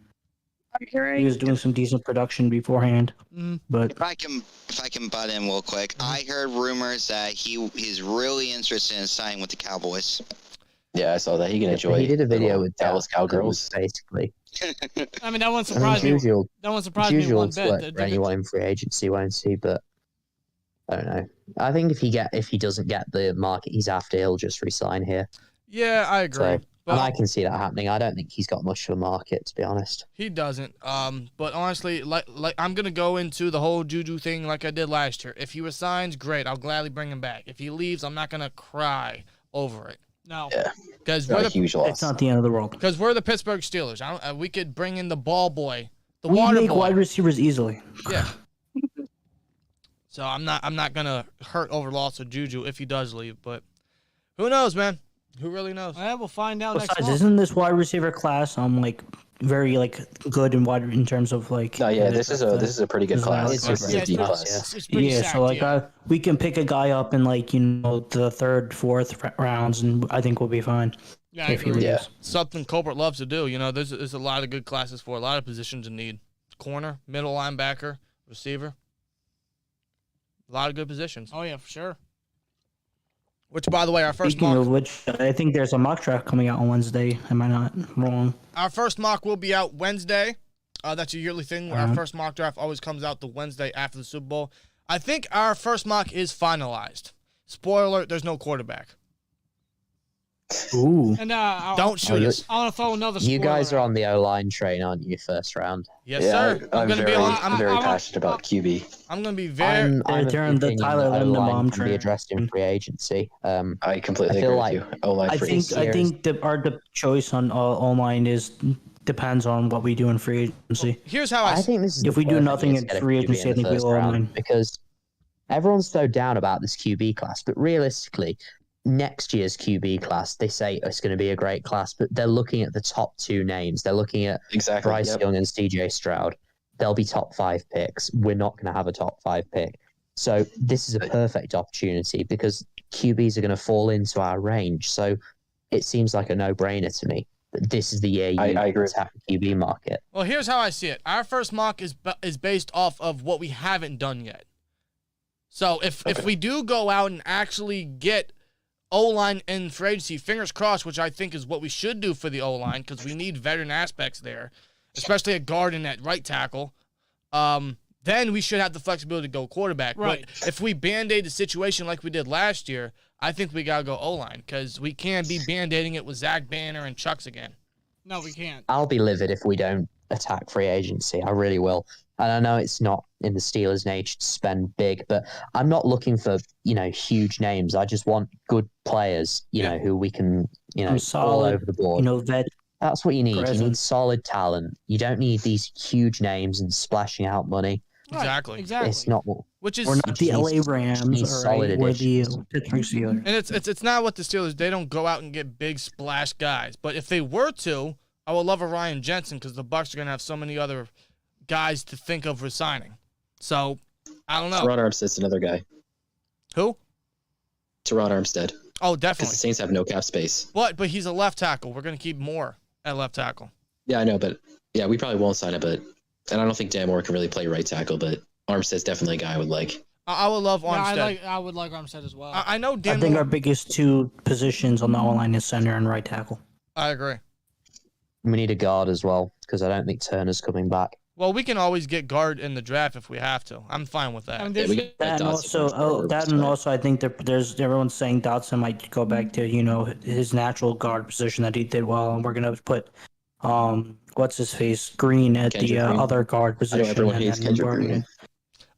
S3: he was doing some decent production beforehand, but
S7: If I can butt in real quick, I heard rumors that he's really interested in signing with the Cowboys.
S5: Yeah, I saw that. He can enjoy.
S6: He did a video
S5: little
S6: with
S5: Dallas Cowgirls.
S6: basically.
S2: I mean, that wouldn't
S6: I mean,
S2: surprise me.
S6: Juju,
S2: That wouldn't surprise me
S6: Juju
S2: one
S6: will
S2: bit.
S6: select for anyone in free agency, won't he? But I don't know. I think if he doesn't get the market he's after, he'll just resign here.
S1: Yeah, I agree.
S6: So,
S1: But
S6: and I can see that happening. I don't think he's got much of a market, to be honest.
S1: he doesn't. But honestly, like I'm gonna go into the whole Juju thing like I did last year. If he resigns, great. I'll gladly bring him back. If he leaves, I'm not gonna cry over it.
S2: No.
S5: Yeah,
S1: Because
S5: not
S1: we're
S5: a huge loss.
S3: it's not the end of the world.
S1: the Pittsburgh Steelers. We could bring in the ball boy, the
S3: We
S1: water
S3: make
S1: boy.
S3: wide receivers easily.
S1: Yeah. So I'm not gonna hurt over loss of Juju if he does leave, but who knows, man? Who really knows?
S2: Yeah, we'll find out next
S3: Besides,
S2: month.
S3: isn't this wide receiver class very good and wide in terms of
S5: No, yeah, this is a pretty good
S3: This is
S5: class.
S3: a-
S5: It's
S6: it's
S5: a
S6: a
S5: D
S6: class,
S5: class.
S2: It's pretty
S3: Yeah,
S2: stacked,
S3: so
S2: yeah.
S3: we can pick a guy up in the third, fourth rounds, and I think we'll be fine
S2: Yeah, I
S3: if he
S2: agree.
S3: leaves.
S5: Yeah.
S1: Something Colbert loves to do. There's a lot of good classes for a lot of positions in need. Corner, middle linebacker, receiver. A lot of good positions.
S2: Oh yeah, for sure.
S1: Which, by the way, our first
S3: Speaking
S1: mock,
S3: of which, I think there's a mock draft coming out on Wednesday. Am I not wrong?
S1: will be out Wednesday. That's a yearly thing. Our
S3: Uh-huh.
S1: first mock draft always comes out the Wednesday after the Super Bowl. I think our first mock is finalized. Spoiler alert, there's no quarterback.
S3: Ooh.
S2: And
S1: Don't shoot us.
S2: I want to throw another.
S6: You guys
S2: spoiler
S6: are
S2: out.
S6: on the O-line train, aren't you, first round?
S1: Yes,
S5: Yeah,
S1: sir.
S5: I'm
S1: gonna
S5: very,
S1: be on.
S5: I'm very
S2: I want-
S5: passionate about QB.
S1: I'm gonna be very.
S6: I'm
S3: They're
S6: of
S3: the
S6: opinion
S3: Tyler
S6: that
S3: Linderbaum
S6: O-line can
S3: train.
S6: be addressed in free agency.
S5: I completely
S6: I
S5: agree
S6: feel
S5: with
S6: like-
S5: you. O-line
S3: I
S5: free.
S3: think the choice on O-line depends on what we do in free agency.
S1: Here's how I.
S6: I think this is
S3: If
S6: the
S3: we do
S6: perfect
S3: nothing
S6: year
S3: in
S6: to get a
S3: free
S6: QB
S3: agency,
S6: in
S3: I
S6: the
S3: think we
S6: first
S3: will
S6: round
S3: win.
S6: because everyone's so down about this QB class, but realistically, next year's QB class, they say it's going to be a great class, but they're looking at the top 2 names. They're looking at
S5: Exactly.
S6: Bryce
S5: Yep.
S6: Young and CJ Stroud. They'll be top 5 picks. We're not going to have a top 5 pick. So this is a perfect opportunity because QBs are going to fall into our range. So it seems like a no-brainer to me that this is the year you
S5: I agree.
S6: attack the QB market.
S1: Well, here's how I see it. Our first mock is based off of what we haven't done yet. So if we do go out and actually get O-line in free agency, fingers crossed, which I think is what we should do for the O-line because we need veteran aspects there, especially at guard and at right tackle. Then we should have the flexibility to go quarterback.
S2: Right.
S1: But if we Band-Aid the situation like we did last year, I think we got to go O-line because we can't be Band-Aiding it with Zach Banner and Chucks again.
S2: No, we can't.
S6: I'll be livid if we don't attack free agency. I really will. And I know it's not in the Steelers' nature to spend big, but I'm not looking for, huge names. I just want good players, who we can, all
S3: solid,
S6: over the board.
S3: Vet
S6: That's what you need. You
S3: Present.
S6: need solid talent. You don't need these huge names and splashing out money.
S1: Exactly.
S2: Exactly.
S6: It's not what.
S1: Which is
S3: We're not the LA Rams,
S6: He's
S3: all
S6: solid
S3: right? We're the
S6: additions.
S3: Pittsburgh Steelers.
S1: and it's not what the Steelers. They don't go out and get big splash guys. But if they were to, I would love a Ryan Jensen because the Bucs are gonna have so many other guys to think of resigning. So I don't know.
S5: Teron Armstead's another guy.
S1: Who?
S5: Teron Armstead.
S1: Oh,
S5: Because
S1: definitely.
S5: the Saints have no cap space.
S1: But he's a left tackle. We're gonna keep Moore at left tackle.
S5: Yeah, I know, but yeah, we probably won't sign it. But and I don't think Dan Moore can really play right tackle, but Armstead's definitely a guy I would like.
S1: I would love Armstead.
S2: I would like Armstead as well.
S1: I know Dan
S3: I think
S1: Moore.
S3: our biggest two positions on the O-line is center and right tackle.
S1: I agree.
S6: We need a guard as well because I don't think Turner's coming back.
S1: Well, we can always get guard in the draft if we have to. I'm fine with that.
S2: I mean,
S5: Yeah,
S2: there's,
S5: we got
S3: That and
S5: Dotson
S3: also,
S5: for
S3: that and also, I think there's everyone's saying Dotson might go back to his natural guard position that he did well, and we're gonna put what's his face Green at
S5: Kendrick
S3: the
S5: Green.
S3: other guard position.
S5: everyone
S3: and
S5: hates
S3: then
S5: Kendrick
S3: we're-
S5: Green.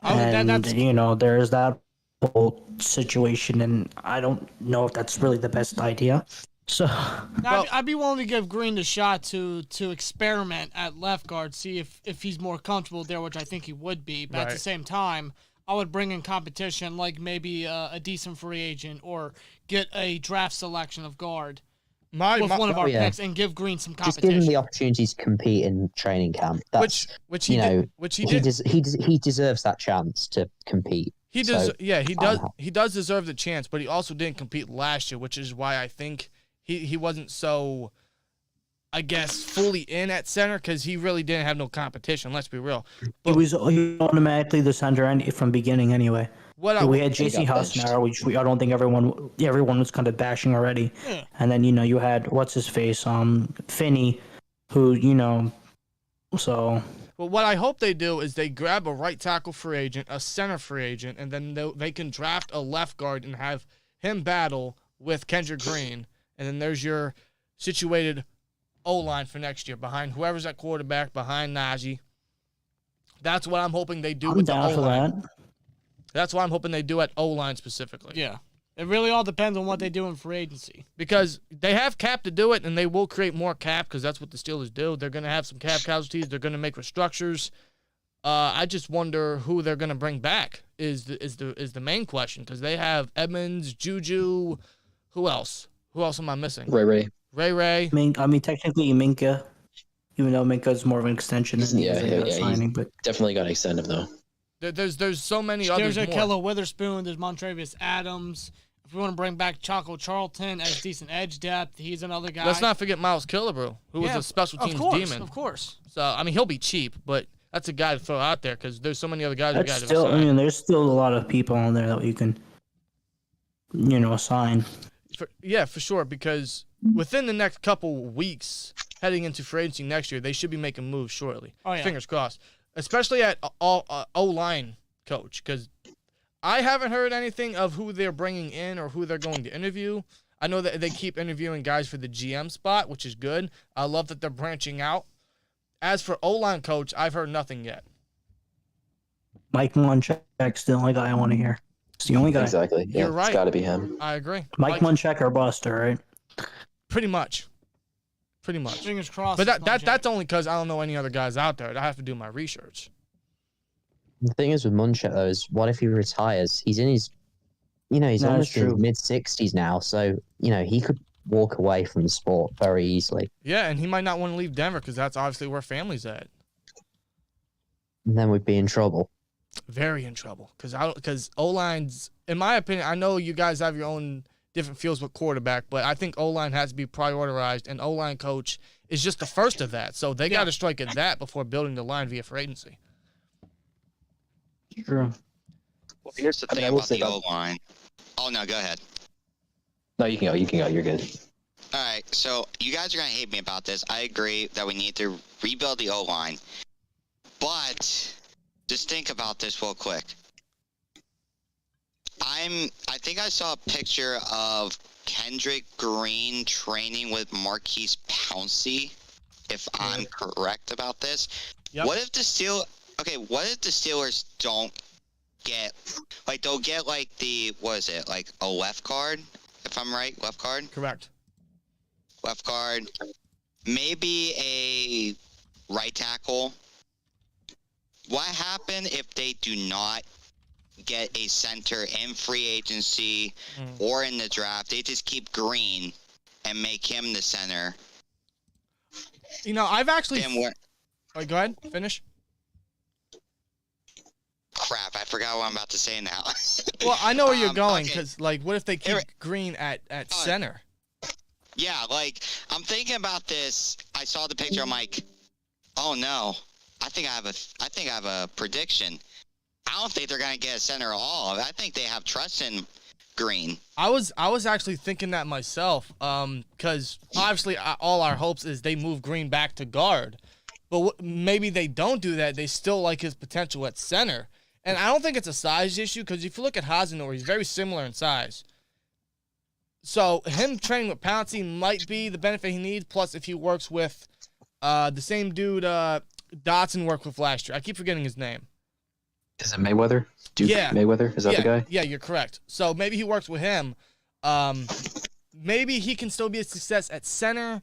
S3: And
S2: that's
S3: there's that whole situation, and I don't know if that's really the best idea. So
S2: I'd be willing to give Green the shot to experiment at left guard, see if he's more comfortable there, which I think he would be. But at the
S1: Right.
S2: same time, I would bring in competition, like maybe a decent free agent or get a draft selection of guard with one of our
S6: yeah.
S2: picks and give Green some
S6: Just give him
S2: competition.
S6: the opportunity to compete in training camp. That's
S1: which he
S6: you
S1: did,
S6: know,
S1: which
S6: he
S1: did.
S6: he deserves that chance to compete.
S1: He does.
S6: So,
S1: Yeah, he does.
S6: I'm-
S1: He does deserve the chance, but he also didn't compete last year, which is why I think he wasn't so, I guess, fully in at center because he really didn't have no competition. Let's be real.
S3: he was automatically the center from beginning anyway.
S1: What I
S3: We had
S5: He
S3: JC
S5: got benched.
S3: Hassenauer, which I don't think everyone was kind of bashing already.
S2: Yeah.
S3: And then you had what's his face, Finney, who so
S1: But what I hope they do is they grab a right tackle free agent, a center free agent, and then they can draft a left guard and have him battle with Kendrick Green, and then there's your situated O-line for next year behind whoever's at quarterback, behind Najee. That's what I'm hoping they do
S3: I'm
S1: with the
S3: down for
S1: O-line.
S3: that.
S1: That's what I'm hoping they do at O-line specifically.
S2: Yeah. It really all depends on what they do in free agency.
S1: Because they have cap to do it, and they will create more cap because that's what the Steelers do. They're going to have some cap casualties. They're going to make restructures. I just wonder who they're going to bring back is the main question because they have Edmonds, Juju. Who else? Who else am I missing?
S5: Ray.
S1: Ray.
S3: I mean, technically Minka, even though Minka is more of an extension than
S5: Yeah,
S3: he's
S5: yeah,
S3: signing, but
S5: Definitely got to extend him though.
S1: There's so many others
S2: There's
S1: more.
S2: Akella Witherspoon. There's Montravius Adams. If we want to bring back Choco Charlton as decent edge depth, he's another guy.
S1: Let's not forget Miles Killebrew, who was
S2: Yeah,
S1: a special teams
S2: of course,
S1: demon.
S2: Of course.
S1: So, I mean, he'll be cheap, but that's a guy to throw out there because there's so many other guys.
S3: that's still. I mean, there's still a lot of people on there that you can, assign.
S1: For sure, because within the next couple weeks, heading into free agency next year, they should be making moves shortly.
S2: Oh, yeah.
S1: Fingers crossed. Especially at O-line coach, because I haven't heard anything of who they're bringing in or who they're going to interview. I know that they keep interviewing guys for the GM spot, which is good. I love that they're branching out. As for O-line coach, I've heard nothing yet.
S3: Mike Munchak's the only guy I want to hear. It's the only guy.
S5: Exactly. Yeah,
S1: You're right.
S5: It's got to be him.
S1: I agree.
S3: Mike Munchak or bust, all right?
S1: Pretty much.
S2: Fingers crossed.
S1: But
S2: it's Munchak.
S1: that's only because I don't know any other guys out there. I have to do my research.
S6: The thing is with Munchak though is what if he retires? He's in his, he's
S3: No, that's
S6: almost in his
S3: true.
S6: mid-60s now, so he could walk away from the sport very easily,
S1: Yeah, and he might not want to leave Denver because that's obviously where family's at.
S6: and then we'd be in trouble.
S1: Very in trouble because O-line's, in my opinion, I know you guys have your own different feels with quarterback, but I think O-line has to be prioritized, and O-line coach is just the first of that. So they got to strike at that before building the line via free agency.
S3: True.
S7: Well, here's the
S5: I mean,
S7: thing
S5: I will
S7: about
S5: say
S7: the
S5: that-
S7: O-line. Oh, no, go ahead.
S5: No, you can go. You can go. You're good.
S7: All right, so you guys are going to hate me about this. I agree that we need to rebuild the O-line. But just think about this real quick. I think I saw a picture of Kendrick Green training with Marquise Pouncey, if I'm correct about this.
S1: Yep.
S7: What if the Steelers don't get, they'll get a left guard, if I'm right, left guard?
S1: Correct.
S7: Left guard, maybe a right tackle. What happened if they do not get a center in free agency or in the draft? They just keep Green and make him the center.
S1: You know, I've actually.
S7: Then what?
S1: Wait, go ahead. Finish.
S7: Crap! I forgot what I'm about to say now.
S1: Well, I know where you're going
S7: okay.
S1: because, like, what if they keep Green at center?
S7: Yeah, like I'm thinking about this. I saw the picture. I'm like, oh no! I think I have a prediction. I don't think they're gonna get a center at all. I think they have trust in Green.
S1: I was actually thinking that myself, because obviously all our hopes is they move Green back to guard, but maybe they don't do that. They still like his potential at center, and I don't think it's a size issue because if you look at Hasenauer, he's very similar in size. So him training with Pouncey might be the benefit he needs. Plus, if he works with the same dude Dotson worked with last year, I keep forgetting his name.
S5: Is it Mayweather? Duke
S1: Yeah.
S5: Mayweather? Is that the guy?
S1: Yeah, you're correct. So maybe he works with him. Maybe he can still be a success at center,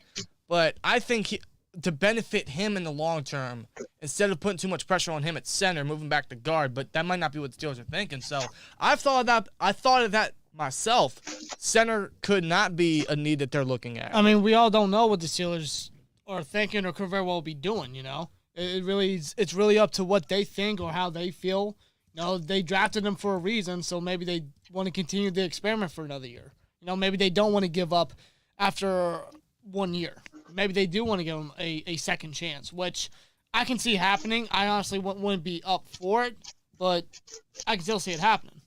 S1: but I think to benefit him in the long term, instead of putting too much pressure on him at center, moving back to guard, but that might not be what the Steelers are thinking. So I thought of that myself. Center could not be a need that they're looking at.
S2: I mean, we all don't know what the Steelers are thinking or could very well be doing, you know? It's really up to what they think or how they feel. You know, they drafted him for a reason, so maybe they want to continue the experiment for another year. You know, maybe they don't want to give up after 1 year. Maybe they do want to give him a second chance, which I can see happening. I honestly wouldn't be up for it, but I can still see it happening.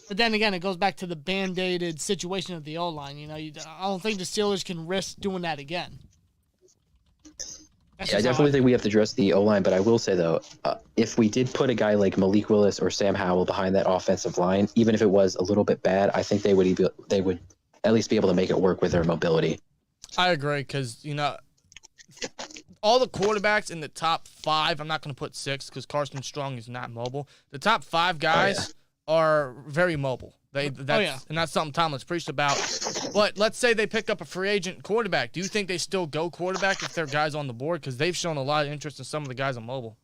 S2: But then again, it goes back to the band-aided situation of the O-line. You know, I don't think the Steelers can risk doing that again.
S5: Yeah, I definitely think we have to address the O-line, but I will say, though, if we did put a guy like Malik Willis or Sam Howell behind that offensive line, even if it was a little bit bad, I think they would at least be able to make it work with their mobility.
S1: I agree because, you know, all the quarterbacks in the top 5, I'm not going to put 6 because Carson Strong is not mobile. The top 5 guys are very mobile. And that's something Tomlin's preached about. But let's say they pick up a free agent quarterback. Do you think they still go quarterback if their guys on the board? Because they've shown a lot of interest in some of the guys on mobile.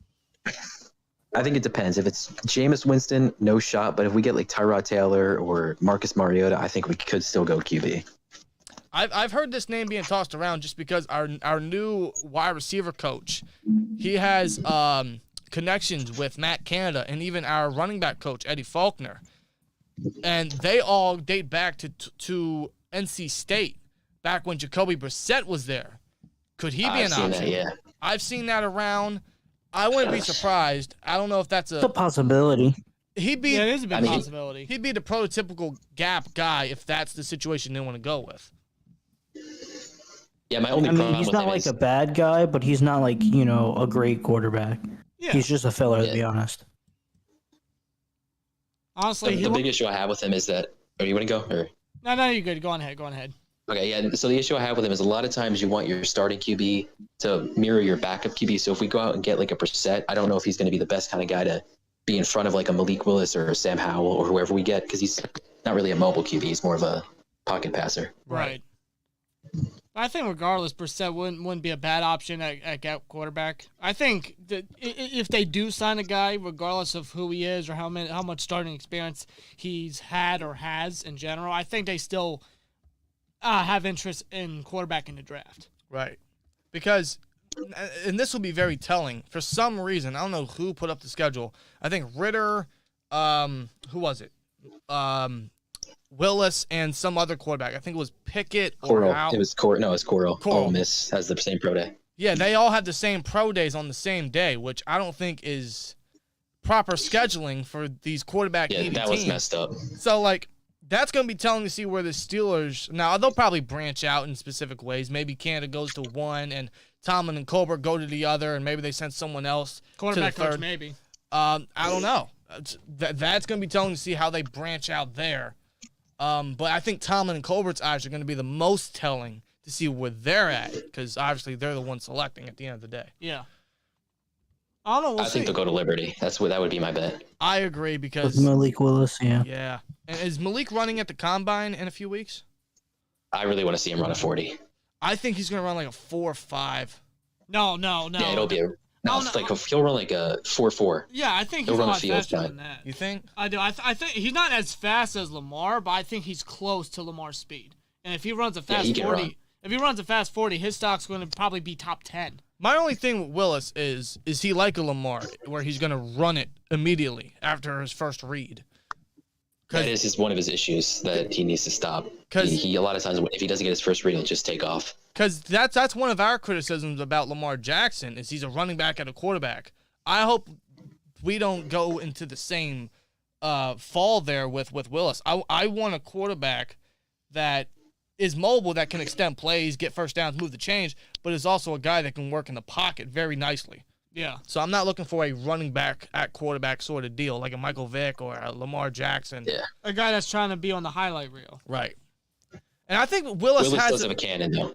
S5: I think it depends. If it's Jameis Winston, no shot. But if we get like Tyrod Taylor or Marcus Mariota, I think we could still go QB.
S1: I've heard this name being tossed around just because our new wide receiver coach, he has connections with Matt Canada and even our running back coach, Eddie Faulkner. And they all date back to NC State, back when Jacoby Brissett was there. Could he be an option?
S5: That, yeah.
S1: I've seen that around. I wouldn't be surprised. I don't know if that's
S3: It's a possibility.
S1: He'd be.
S2: Yeah, it is a big possibility.
S1: He'd be the prototypical gap guy if that's the situation they want to go with.
S5: Yeah, my only
S3: I mean,
S5: problem
S3: he's
S5: with
S3: not
S5: him
S3: like
S5: is,
S3: a bad guy, but he's not like, you know, a great quarterback.
S2: Yeah.
S3: He's just a filler, to be honest.
S2: Honestly,
S5: the big issue I have with him is that. Oh, you want to go? Or?
S2: No, you're good. Go on ahead.
S5: Okay, yeah. So the issue I have with him is a lot of times you want your starting QB to mirror your backup QB. So if we go out and get like a Brissett, I don't know if he's going to be the best kind of guy to be in front of like a Malik Willis or a Sam Howell or whoever we get, because he's not really a mobile QB. He's more of a pocket passer.
S2: Right. I think regardless, Brissett wouldn't be a bad option at quarterback. I think that if they do sign a guy, regardless of who he is or how much starting experience he's had or has in general, I think they still have interest in quarterback in the draft.
S1: Right. Because, and this will be very telling, for some reason, I don't know who put up the schedule. I think Ritter, who was it? Willis and some other quarterback. I think it was Pickett or
S5: Coral. It was Coral. No, it's Coral.
S1: Coral.
S5: Ole Miss has the same pro day.
S1: Yeah, they all have the same pro days on the same day, which I don't think is proper scheduling for these quarterback
S5: Yeah, that
S1: teams.
S5: was messed up.
S1: So, like, that's going to be telling to see where the Steelers... Now, they'll probably branch out in specific ways. Maybe Canada goes to one, and Tomlin and Colbert go to the other, and maybe they send someone else
S2: Quarterback
S1: to the third.
S2: coach, maybe.
S1: I don't know. That's going to be telling to see how they branch out there. But I think Tomlin and Colbert's eyes are going to be the most telling to see where they're at, because obviously they're the ones selecting at the end of the day.
S2: Yeah. I don't know. We'll
S5: I think
S2: see.
S5: they'll go to Liberty. That would be my bet.
S1: I agree because
S3: With Malik Willis, yeah.
S1: yeah. And is Malik running at the combine in a few weeks?
S5: I really want to see him run a 40.
S1: I think he's gonna run like a 4.5.
S2: No.
S5: Yeah, it'll be he'll run like a 4.4.
S2: Yeah, I think
S5: He'll
S2: he's a
S5: run a
S2: lot
S5: field
S2: faster
S5: time.
S2: than that.
S1: You think?
S2: I do. I think he's not as fast as Lamar, but I think he's close to Lamar's speed. And if he runs a fast
S5: he can
S2: 40,
S5: run.
S2: if he runs a fast 40, his stock's going to probably be top 10.
S1: My only thing with Willis is he like a Lamar, where he's gonna run it immediately after his first read?
S5: That is one of his issues that he needs to stop. He a lot of times if he doesn't get his first read, he'll just take off.
S1: Because that's one of our criticisms about Lamar Jackson is he's a running back and a quarterback. I hope we don't go into the same fall there with Willis. I want a quarterback that is mobile, that can extend plays, get first downs, move the chains, but is also a guy that can work in the pocket very nicely.
S2: Yeah.
S1: So I'm not looking for a running back at quarterback sort of deal, like a Michael Vick or a Lamar Jackson.
S5: Yeah.
S2: A guy that's trying to be on the highlight reel.
S1: Right. And I think Willis
S5: does have a cannon, though.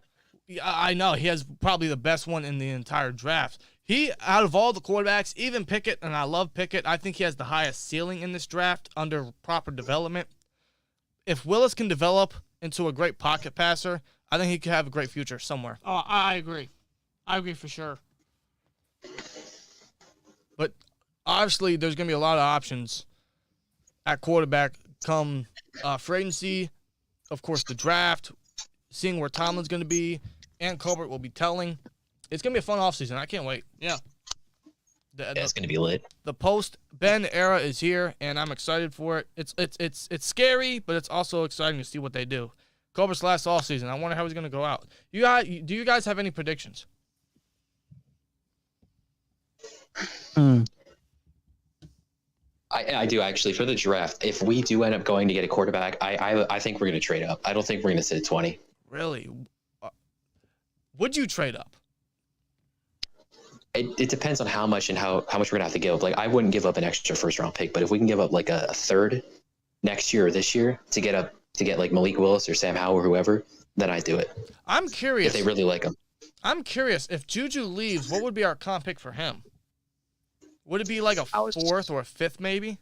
S1: I know. He has probably the best one in the entire draft. He, out of all the quarterbacks, even Pickett, and I love Pickett, I think he has the highest ceiling in this draft under proper development. If Willis can develop into a great pocket passer, I think he could have a great future somewhere.
S2: Oh, I agree. I agree for sure.
S1: But obviously, there's going to be a lot of options at quarterback come free agency, of course, the draft, seeing where Tomlin's going to be, and Colbert will be telling. It's going to be a fun offseason. I can't wait.
S2: Yeah.
S5: It's going to be lit.
S1: The post-Ben era is here, and I'm excited for it. It's scary, but it's also exciting to see what they do. Colbert's last offseason. I wonder how he's going to go out. Do you guys have any predictions?
S5: I do, actually. For the draft, if we do end up going to get a quarterback, I think we're going to trade up. I don't think we're going to sit at 20.
S1: Really? Would you trade up?
S5: It depends on how much we're going to have to give up. Like, I wouldn't give up an extra first-round pick, but if we can give up like a third next year or this year to get like Malik Willis or Sam Howell or whoever, then I'd do it.
S1: I'm curious.
S5: If they really like him.
S1: I'm curious. If Juju leaves, what would be our comp pick for him? Would it be like a fourth or a fifth, maybe?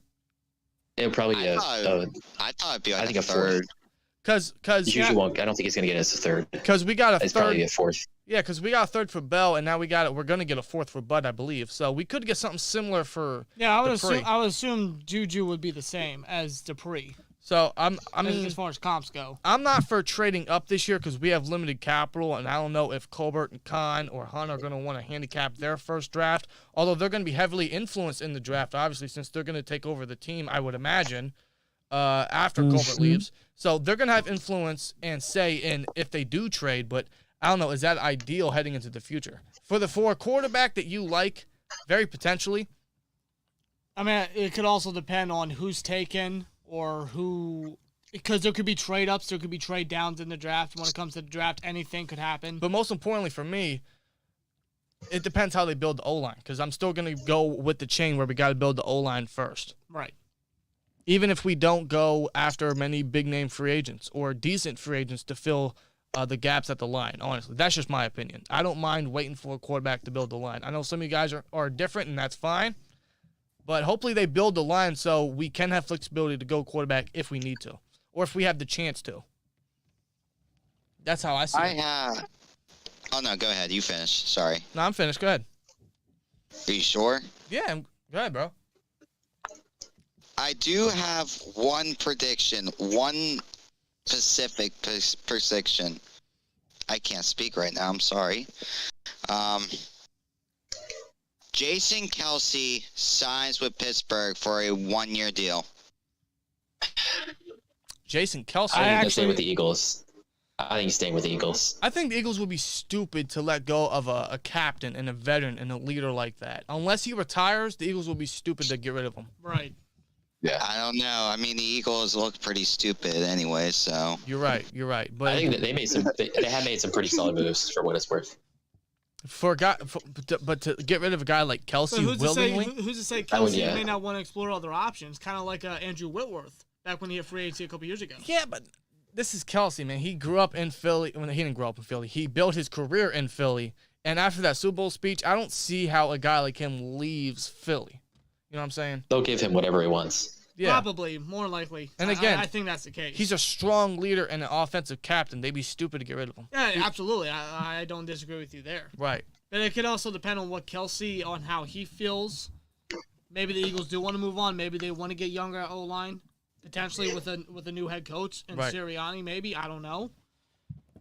S5: It would probably be
S7: I thought it'd be like a third.
S1: Because
S5: Juju won't. I don't think he's going to get us a third.
S1: Because we got a
S5: It's
S1: third.
S5: probably a fourth.
S1: Yeah, because we got a third for Bell, and now we're going to get a fourth for Bud, I believe. So we could get something similar for
S2: Yeah,
S1: Dupree.
S2: I would assume Juju would be the same as Dupree.
S1: So I mean,
S2: as far as comps go,
S1: I'm not for trading up this year because we have limited capital, and I don't know if Colbert and Kahn or Hunt are going to want to handicap their first draft. Although they're going to be heavily influenced in the draft, obviously, since they're going to take over the team, I would imagine, after Colbert leaves. So they're going to have influence and say in if they do trade. But I don't know, is that ideal heading into the future for a quarterback that you like, very potentially?
S2: I mean, it could also depend on who's taken. Or who, because there could be trade ups, there could be trade downs in the draft. When it comes to the draft, anything could happen.
S1: But most importantly for me, it depends how they build the O-line. Because I'm still going to go with the chain where we got to build the O-line first.
S2: Right.
S1: Even if we don't go after many big-name free agents or decent free agents to fill the gaps at the line, honestly. That's just my opinion. I don't mind waiting for a quarterback to build the line. I know some of you guys are different, and that's fine. But hopefully they build the line so we can have flexibility to go quarterback if we need to, or if we have the chance to. That's how I see it.
S7: Oh, no, go ahead. You finish. Sorry.
S1: No, I'm finished. Go ahead.
S7: Are you sure?
S1: Yeah, go ahead, bro.
S7: I do have one prediction, one specific prediction. I can't speak right now. I'm sorry. Jason Kelce signs with Pittsburgh for a 1-year deal.
S1: Jason Kelce.
S5: I think he's going to stay with the Eagles. I think he's staying with the Eagles.
S1: I think the Eagles would be stupid to let go of a captain and a veteran and a leader like that. Unless he retires, the Eagles will be stupid to get rid of him.
S2: Right.
S5: Yeah.
S7: I don't know. I mean, the Eagles look pretty stupid anyway, so.
S1: You're right. But
S5: I think that they have made some pretty solid moves for what it's worth.
S1: But to get rid of a guy like Kelce willingly,
S2: who's to say Kelce may not want to explore other options? Kind of like Andrew Whitworth back when he hit free agency a couple years ago.
S1: Yeah, but this is Kelce, man. He grew up in Philly. Well, he didn't grow up in Philly. He built his career in Philly, and after that Super Bowl speech, I don't see how a guy like him leaves Philly. You know what I'm saying?
S5: They'll give him whatever he wants.
S1: Yeah.
S2: Probably, more likely.
S1: And again,
S2: I think that's the case.
S1: He's a strong leader and an offensive captain. They'd be stupid to get rid of him.
S2: Yeah, absolutely. I don't disagree with you there.
S1: Right.
S2: But it could also depend on what Kelsey, on how he feels. Maybe the Eagles do want to move on. Maybe they want to get younger at O-line, potentially with a new head coach and
S1: Right.
S2: Sirianni. Maybe, I don't know.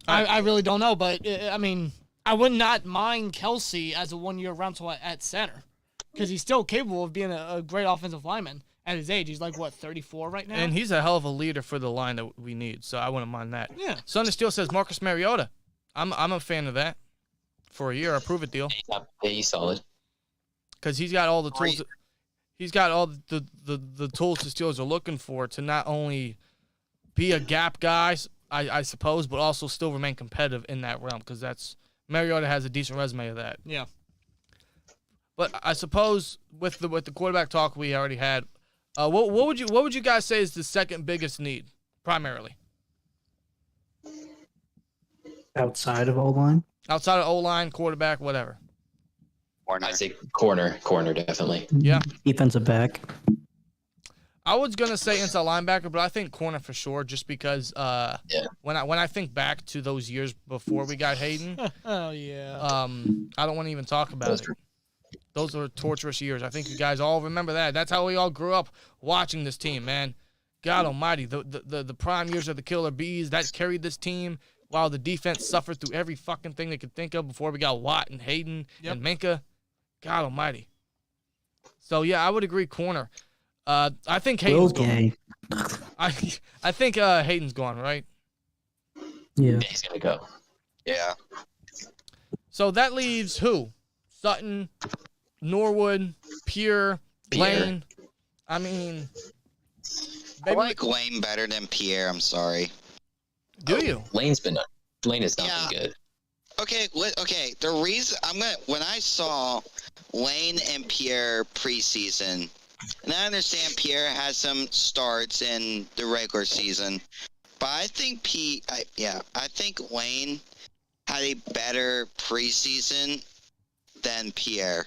S2: I really don't know, but I mean, I would not mind Kelsey as a one-year rental at center because he's still capable of being a great offensive lineman at his age. He's like, what, 34 right now?
S1: And he's a hell of a leader for the line that we need, so I wouldn't mind that.
S2: Yeah.
S1: Son of Steel says Marcus Mariota. I'm a fan of that. For a year, a prove it deal.
S5: Yeah, he's solid.
S1: Because he's got all the tools. He's got all the tools the Steelers are looking for to not only be a gap guy, I suppose, but also still remain competitive in that realm. Because Mariota has a decent resume of that.
S2: Yeah.
S1: But I suppose with the quarterback talk we already had, what would you guys say is the second biggest need primarily
S3: Outside of O-line?
S1: outside of O-line, quarterback, whatever?
S5: I'd say corner definitely.
S1: Yeah.
S3: Defensive back.
S1: I was gonna say inside linebacker, but I think corner for sure, just because when I think back to those years before we got Hayden,
S2: Oh, yeah.
S1: I don't want to even talk about it. Those were torturous years. I think you guys all remember that. That's how we all grew up watching this team, man. God Almighty, the prime years of the Killer Bees that carried this team, while the defense suffered through every fucking thing they could think of before we got Watt and Hayden and Minka. God Almighty. So yeah, I would agree corner. I think Hayden's gone. I think Hayden's gone, right?
S3: Yeah.
S5: He's gonna go.
S7: Yeah.
S1: So that leaves who? Sutton, Norwood, Pierre, Lane. I mean,
S7: I like Lane better than Pierre. I'm sorry.
S1: Do you?
S5: Lane has not been good.
S7: Okay. Okay. The reason when I saw Lane and Pierre preseason, and I understand Pierre has some starts in the regular season, but I think I think Lane had a better preseason than Pierre.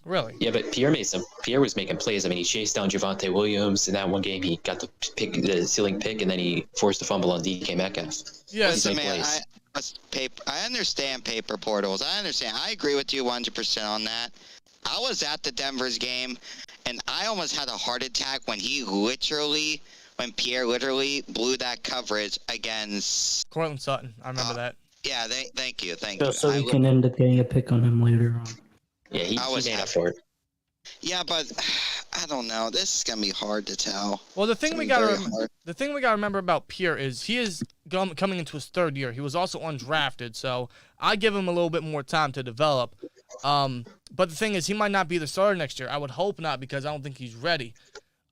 S1: Really?
S5: Yeah, but Pierre was making plays. I mean, he chased down Javonte
S1: Mm-hmm.
S5: Williams in that one game. He got the ceiling pick, and then he forced a fumble on DK Metcalf.
S1: Yeah.
S7: Listen, man, I understand paper portals. I understand. I agree with you 100% on that. I was at the Denver's game, and I almost had a heart attack when Pierre literally blew that coverage against
S1: Cortland Sutton. I remember that.
S7: Yeah, thank you.
S3: So you can end up getting a pick on him later on.
S5: Yeah, he made up for it.
S7: Yeah, but I don't know. This is gonna be hard to tell.
S1: Well, the thing we gotta remember about Pierre is he is coming into his third year. He was also undrafted, so I give him a little bit more time to develop. But the thing is, he might not be the starter next year. I would hope not, because I don't think he's ready.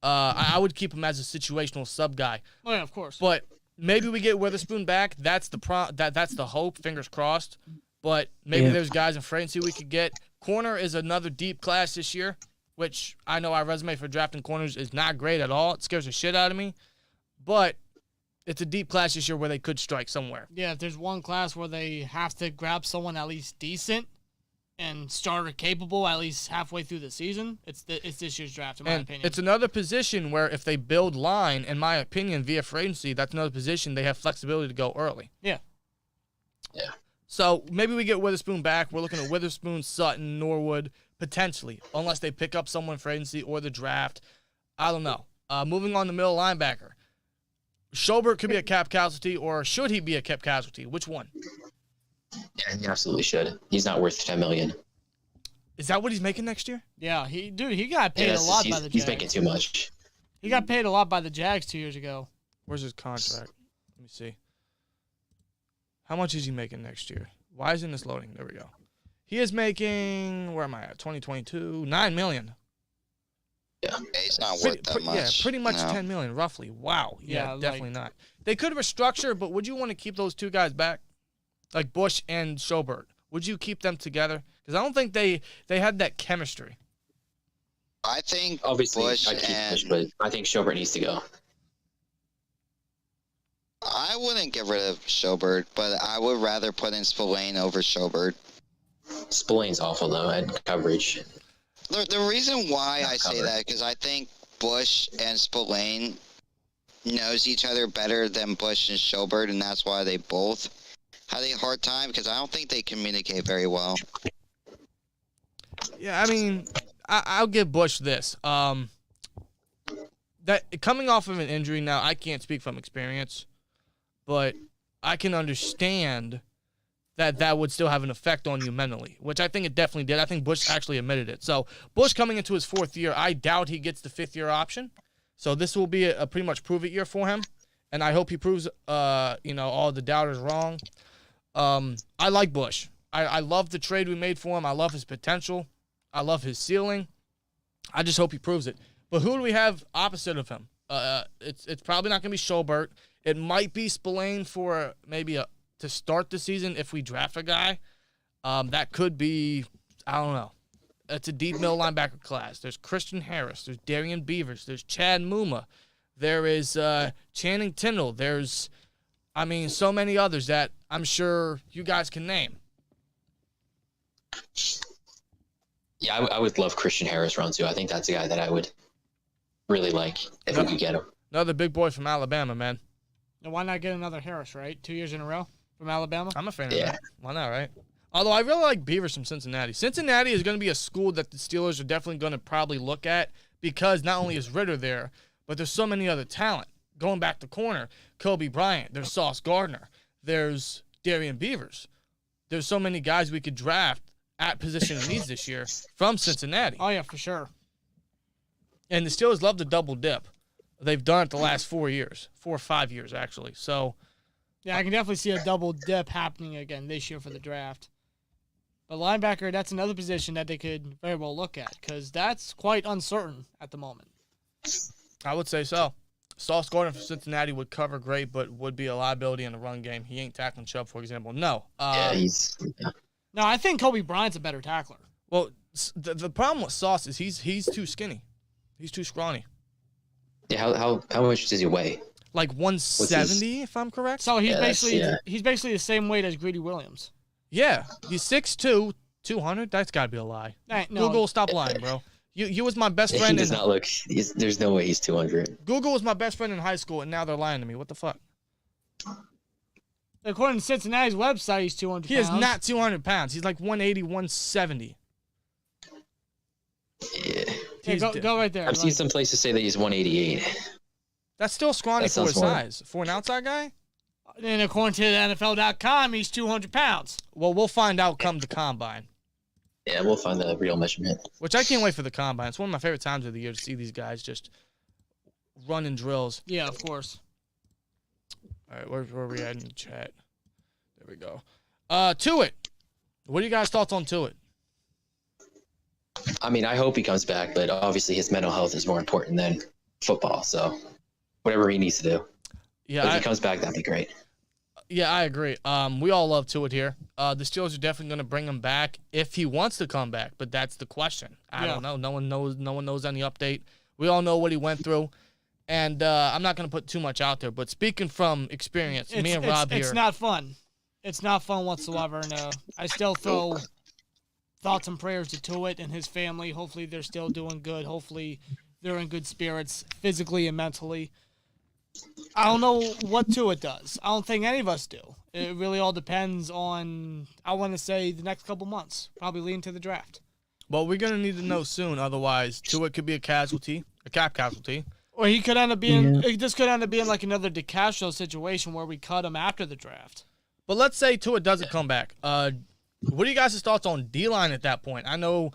S1: I would keep him as a situational sub guy.
S2: Oh, yeah, of course.
S1: But maybe we get Witherspoon back. That's the hope. Fingers crossed. But maybe there's guys in free agency we could get. Corner is another deep class this year, which I know our resume for drafting corners is not great at all. It scares the shit out of me. But it's a deep class this year where they could strike somewhere.
S2: Yeah, if there's one class where they have to grab someone at least decent and starter capable at least halfway through the season, it's this year's draft, in my opinion.
S1: It's another position where if they build line, in my opinion, via free agency, that's another position they have flexibility to go early.
S2: Yeah.
S5: Yeah.
S1: So maybe we get Witherspoon back. We're looking at Witherspoon, Sutton, Norwood, potentially, unless they pick up someone for agency or the draft. I don't know. Moving on to middle linebacker. Schobert could be a cap casualty, or should he be a cap casualty? Which one?
S5: Yeah, he absolutely should. He's not worth $10 million.
S1: Is that what he's making next year?
S2: Yeah, he got paid a lot by the Jags.
S5: He's making too much.
S2: He got paid a lot by the Jags 2 years ago.
S1: Where's his contract? Let me see. How much is he making next year? Why isn't this loading? There we go. He is making, where am I at? 2022, $9 million.
S7: Yeah, he's not worth that much.
S1: Yeah, pretty much
S7: no.
S1: $10 million, roughly. Wow. Yeah,
S2: Yeah,
S1: definitely not. They could restructure, but would you want to keep those two guys back? Like Bush and Schobert. Would you keep them together? Because I don't think they had that chemistry.
S7: I think
S5: Obviously,
S7: Bush
S5: I'd keep
S7: and
S5: Bush, but I think Schobert needs to go.
S7: I wouldn't get rid of Schobert, but I would rather put in Spillane over Schobert.
S5: Spillane's awful, though, at coverage.
S7: The reason why I say that, because I think Bush and Spillane knows each other better than Bush and Schobert, and that's why they both had a hard time, because I don't think they communicate very well.
S1: Yeah, I mean, I'll give Bush this. That coming off of an injury now, I can't speak from experience, but I can understand that would still have an effect on you mentally, which I think it definitely did. I think Bush actually admitted it. So Bush coming into his 4th year, I doubt he gets the 5th-year option. So this will be a pretty much prove-it year for him, and I hope he proves all the doubters wrong. I like Bush. I love the trade we made for him. I love his potential. I love his ceiling. I just hope he proves it. But who do we have opposite of him? It's probably not going to be Schobert. It might be Spillane for maybe to start the season if we draft a guy. That could be, I don't know. It's a deep middle linebacker class. There's Christian Harris. There's Darian Beavers. There's Chad Muma. There is Channing Tindall. There's, so many others that I'm sure you guys can name.
S5: Yeah, I would love Christian Harris round 2. I think that's a guy that I would really like if we could get him.
S1: Another big boy from Alabama, man.
S2: Now, why not get another Harris, right? 2 years in a row from Alabama?
S1: I'm a fan of that. Why not, right? Although I really like Beavers from Cincinnati. Cincinnati is going to be a school that the Steelers are definitely going to probably look at because not only is Ritter there, but there's so many other talent. Going back to corner, Kobe Bryant, there's Sauce Gardner, there's Darian Beavers. There's so many guys we could draft at position of needs this year from Cincinnati.
S2: Oh, yeah, for sure.
S1: And the Steelers love to double dip. They've done it the last 4 years, 4 or 5 years, actually. So,
S2: yeah, I can definitely see a double dip happening again this year for the draft. But linebacker, that's another position that they could very well look at because that's quite uncertain at the moment.
S1: I would say so. Sauce Gardner for Cincinnati would cover great, but would be a liability in the run game. He ain't tackling Chubb, for example. No.
S2: No, I think Kobe Bryant's a better tackler.
S1: Well, the problem with Sauce is he's too skinny. He's too scrawny.
S5: Yeah, how much does he weigh?
S1: Like 170, if I'm correct.
S2: So he's basically the same weight as Greedy Williams.
S1: Yeah, he's 6'2", 200. That's got to be a lie.
S2: No.
S1: Google, stop lying, bro. You was my best friend.
S5: He does not look. There's no way he's 200.
S1: Google was my best friend in high school, and now they're lying to me. What the fuck?
S2: According to Cincinnati's website, he's 200 pounds.
S1: He is not 200 pounds. He's like 180, 170.
S5: Yeah.
S2: Go right there.
S5: I've seen some places say that he's 188.
S1: That's still scrawny for his size. For an outside guy?
S2: And according to NFL.com, he's 200 pounds.
S1: Well, we'll find out come the combine.
S5: Yeah, we'll find the real measurement.
S1: Which I can't wait for the combine. It's one of my favorite times of the year to see these guys just running drills.
S2: Yeah, of course.
S1: All right, where are we at in the chat? There we go. Tuitt. What are you guys' thoughts on Tuitt?
S5: I hope he comes back, but obviously his mental health is more important than football. So whatever he needs to do. Yeah, but if he comes back, that'd be great.
S1: Yeah, I agree. We all love Tuitt here. The Steelers are definitely going to bring him back if he wants to come back, but that's the question. I don't know. No one knows any update. We all know what he went through, and I'm not going to put too much out there. But speaking from experience, me and Rob here,
S2: it's not fun. It's not fun whatsoever. And I still throw thoughts and prayers to Tuitt and his family. Hopefully they're still doing good. Hopefully they're in good spirits, physically and mentally. I don't know what Tuitt does. I don't think any of us do. It really all depends on, I want to say, the next couple months. Probably leading to the draft.
S1: Well, we're going to need to know soon. Otherwise, Tuitt could be a cap casualty.
S2: Or he could end up being, this could end up being like another DeCastro situation where we cut him after the draft.
S1: But let's say Tuitt doesn't come back. What are you guys' thoughts on D-line at that point? I know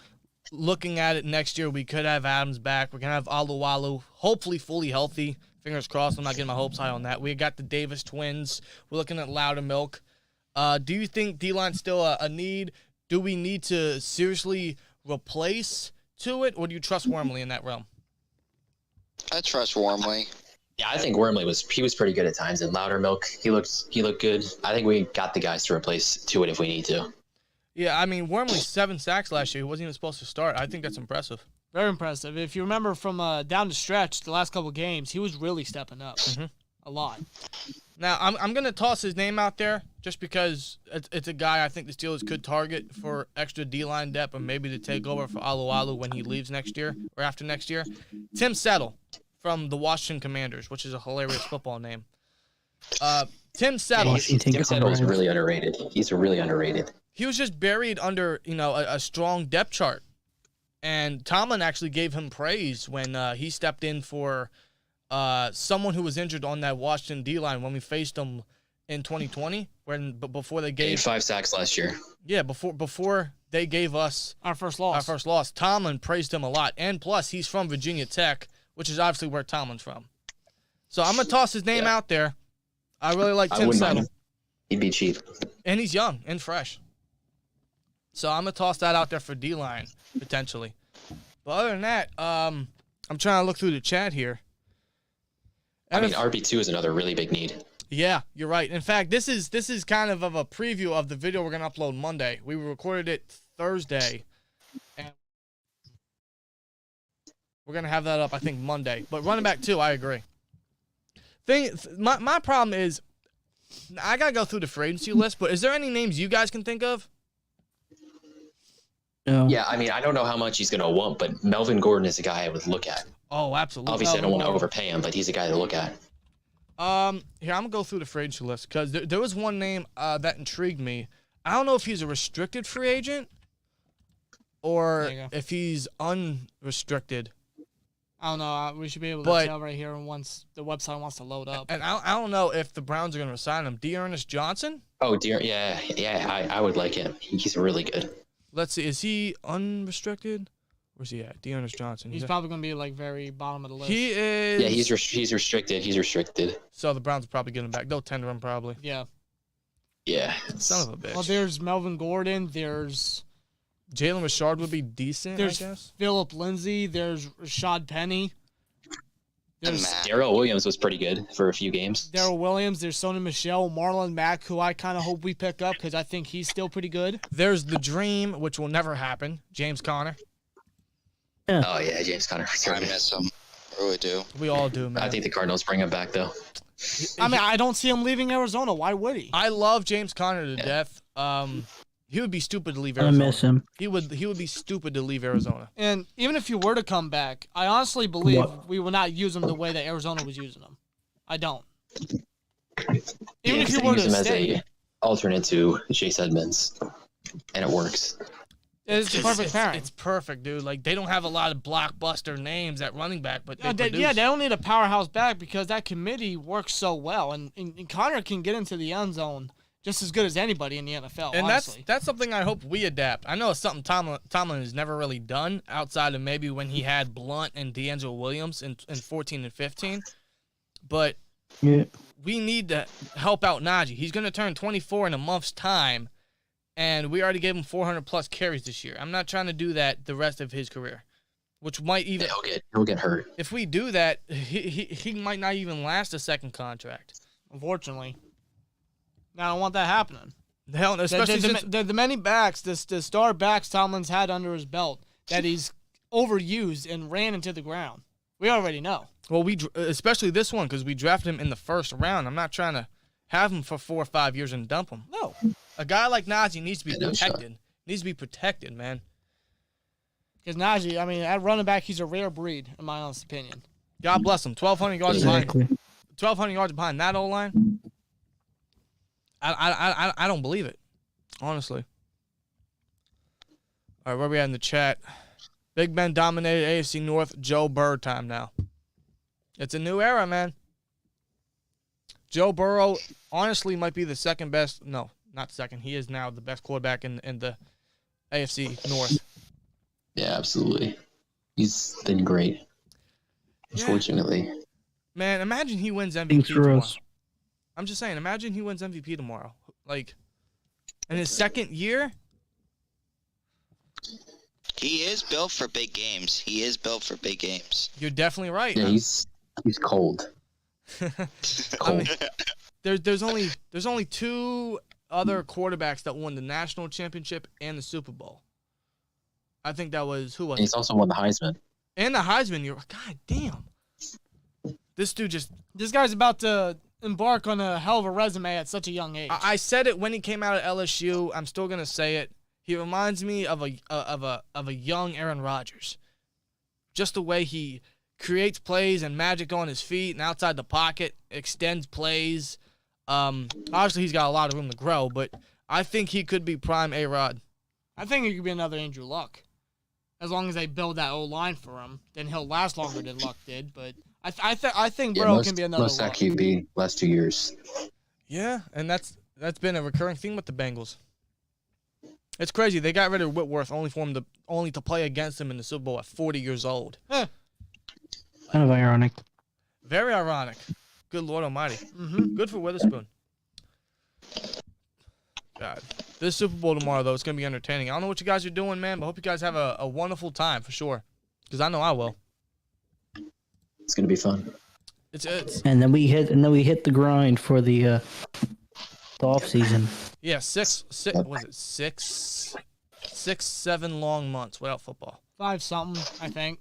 S1: looking at it next year, we could have Adams back. We're going to have Alualu, hopefully fully healthy. Fingers crossed. I'm not getting my hopes high on that. We got the Davis twins. We're looking at Loudermilk. Do you think D-line's still a need? Do we need to seriously replace Tuitt, or do you trust Wormley in that realm?
S7: I trust Wormley.
S5: Yeah, I think Wormley was pretty good at times. And Loudermilk, he looked good. I think we got the guys to replace Tuitt if we need to.
S1: Yeah, Wormley 7 sacks last year. He wasn't even supposed to start. I think that's impressive.
S2: Very impressive. If you remember from down the stretch, the last couple of games, he was really stepping up a lot.
S1: Now, I'm going to toss his name out there. just because it's a guy I think the Steelers could target for extra D-line depth or maybe to take over for Alualu when he leaves next year or after next year. Tim Settle from the Washington Commanders, which is a hilarious football name. Tim Settle.
S5: Tim Settle is really underrated. He's really underrated.
S1: He was just buried under, a strong depth chart. And Tomlin actually gave him praise when he stepped in for someone who was injured on that Washington D-line when we faced them in 2020, before they gave
S5: 5 sacks last year.
S1: Yeah, before they gave us
S2: Our first loss.
S1: Tomlin praised him a lot, and plus he's from Virginia Tech, which is obviously where Tomlin's from. So I'm gonna toss his name out there. I really like Tim Settle.
S5: He'd be cheap,
S1: and he's young and fresh. So I'm gonna toss that out there for D-line potentially. But other than that, I'm trying to look through the chat here.
S5: I mean, RB2 is another really big need.
S1: Yeah, you're right. In fact, this is kind of a preview of the video we're going to upload Monday. We recorded it Thursday, and we're going to have that up, I think, Monday. But running back too, I agree. My problem is, I got to go through the free agency list, but is there any names you guys can think of?
S3: No.
S5: Yeah, I mean, I don't know how much he's going to want, but Melvin Gordon is a guy I would look at.
S1: Oh, absolutely.
S5: Obviously, I don't want to overpay him, but he's a guy to look at.
S1: Here, I'm going to go through the free agency list because there was one name that intrigued me. I don't know if he's a restricted free agent or if he's unrestricted.
S2: I don't know. We should be able to tell right here once the website wants to load up.
S1: And I don't know if the Browns are going to resign him. D'Ernest Johnson?
S5: Oh, yeah, I would like him. He's really good.
S1: Let's see. Is he unrestricted? Where's he at? D'Ernest Johnson.
S2: He's probably going to be like very bottom of the list.
S1: He is.
S5: Yeah, he's restricted. He's restricted.
S1: So the Browns will probably get him back. They'll tender him probably.
S2: Yeah.
S5: Yeah.
S1: Son of a bitch.
S2: Well, there's Melvin Gordon. There's
S1: Jalen Richard would be decent,
S2: There's
S1: I guess.
S2: Phillip Lindsay. There's Rashad Penny. There's
S5: Darrell Williams was pretty good for a few games.
S2: Darrell Williams. There's Sony Michel. Marlon Mack, who I kind of hope we pick up because I think he's still pretty good.
S1: There's the dream, which will never happen. James Conner.
S3: Yeah.
S5: Oh, yeah, James Conner.
S7: I miss him. I really do.
S1: We all do, man.
S5: I think the Cardinals bring him back, though.
S2: I mean, I don't see him leaving Arizona. Why would he?
S1: I love James Conner to death. He would be stupid to leave
S3: I
S1: Arizona.
S3: miss him.
S1: He would be stupid to leave Arizona.
S2: And even if he were to come back, I honestly believe we will not use him the way that Arizona was using him. I don't. Even if he were
S5: use
S2: to
S5: him as
S2: stay,
S5: a alternate to Chase Edmonds, and it works.
S2: it's the perfect pairing.
S1: It's perfect, dude. Like, they don't have a lot of blockbuster names at running back, but they produce.
S2: they don't need a powerhouse back because that committee works so well, and Connor can get into the end zone just as good as anybody in the NFL.
S1: And
S2: honestly.
S1: that's something I hope we adapt. I know it's something Tomlin has never really done outside of maybe when he had Blunt and D'Angelo Williams in 14 and 15. But we need to help out Najee. He's going to turn 24 in a month's time, and we already gave him 400-plus carries this year. I'm not trying to do that the rest of his career, which might even
S5: he'll get hurt.
S1: If we do that, he might not even last a second contract.
S2: Unfortunately. I don't want that happening.
S1: Hell, especially
S2: the many backs, the star backs Tomlin's had under his belt that he's overused and ran into the ground. We already know.
S1: Well, especially this one because we drafted him in the first round. I'm not trying to have him for 4 or 5 years and dump him. No, a guy like Najee needs to be protected. Needs to be protected, man.
S2: Because Najee, I mean, at running back, he's a rare breed, in my honest opinion.
S1: God bless him. 1,200 yards behind. 1,200 yards behind that O-line. I don't believe it, honestly. All right, where we at in the chat? Big Ben dominated AFC North. Joe Burrow time now. It's a new era, man. Joe Burrow, honestly, might be the second best. No, not second. He is now the best quarterback in the AFC North.
S5: Yeah, absolutely. He's been great. Unfortunately.
S1: Man, imagine he wins MVP tomorrow. I'm just saying, imagine he wins MVP tomorrow. Like, in his second year.
S7: He is built for big games.
S1: You're definitely right.
S5: Yeah, he's cold.
S1: I mean, there's only 2 other quarterbacks that won the national championship and the Super Bowl. I think that was who was.
S5: And he's also won the Heisman.
S1: And the Heisman, God damn. This dude just.
S2: This guy's about to embark on a hell of a resume at such a young age.
S1: I said it when he came out of LSU. I'm still gonna say it. He reminds me of a young Aaron Rodgers. Just the way he creates plays and magic on his feet and outside the pocket, extends plays. Obviously, he's got a lot of room to grow, but I think he could be prime A-Rod.
S2: I think he could be another Andrew Luck. As long as they build that O-line for him, then he'll last longer than Luck did. But I think Burrow can be another
S5: most
S2: Luck.
S5: QB last 2 years.
S1: Yeah, and that's been a recurring theme with the Bengals. It's crazy. They got rid of Whitworth only to play against him in the Super Bowl at 40 years old.
S2: Eh.
S3: Kind of ironic.
S1: Very ironic. Good Lord Almighty. Good for Witherspoon. God. This Super Bowl tomorrow, though, it's going to be entertaining. I don't know what you guys are doing, man, but I hope you guys have a wonderful time for sure. Because I know I will.
S5: It's going to be fun.
S1: It's
S3: And then we hit the grind for the off season.
S1: yeah, six, was it 7 long months without football.
S2: 5 something, I think.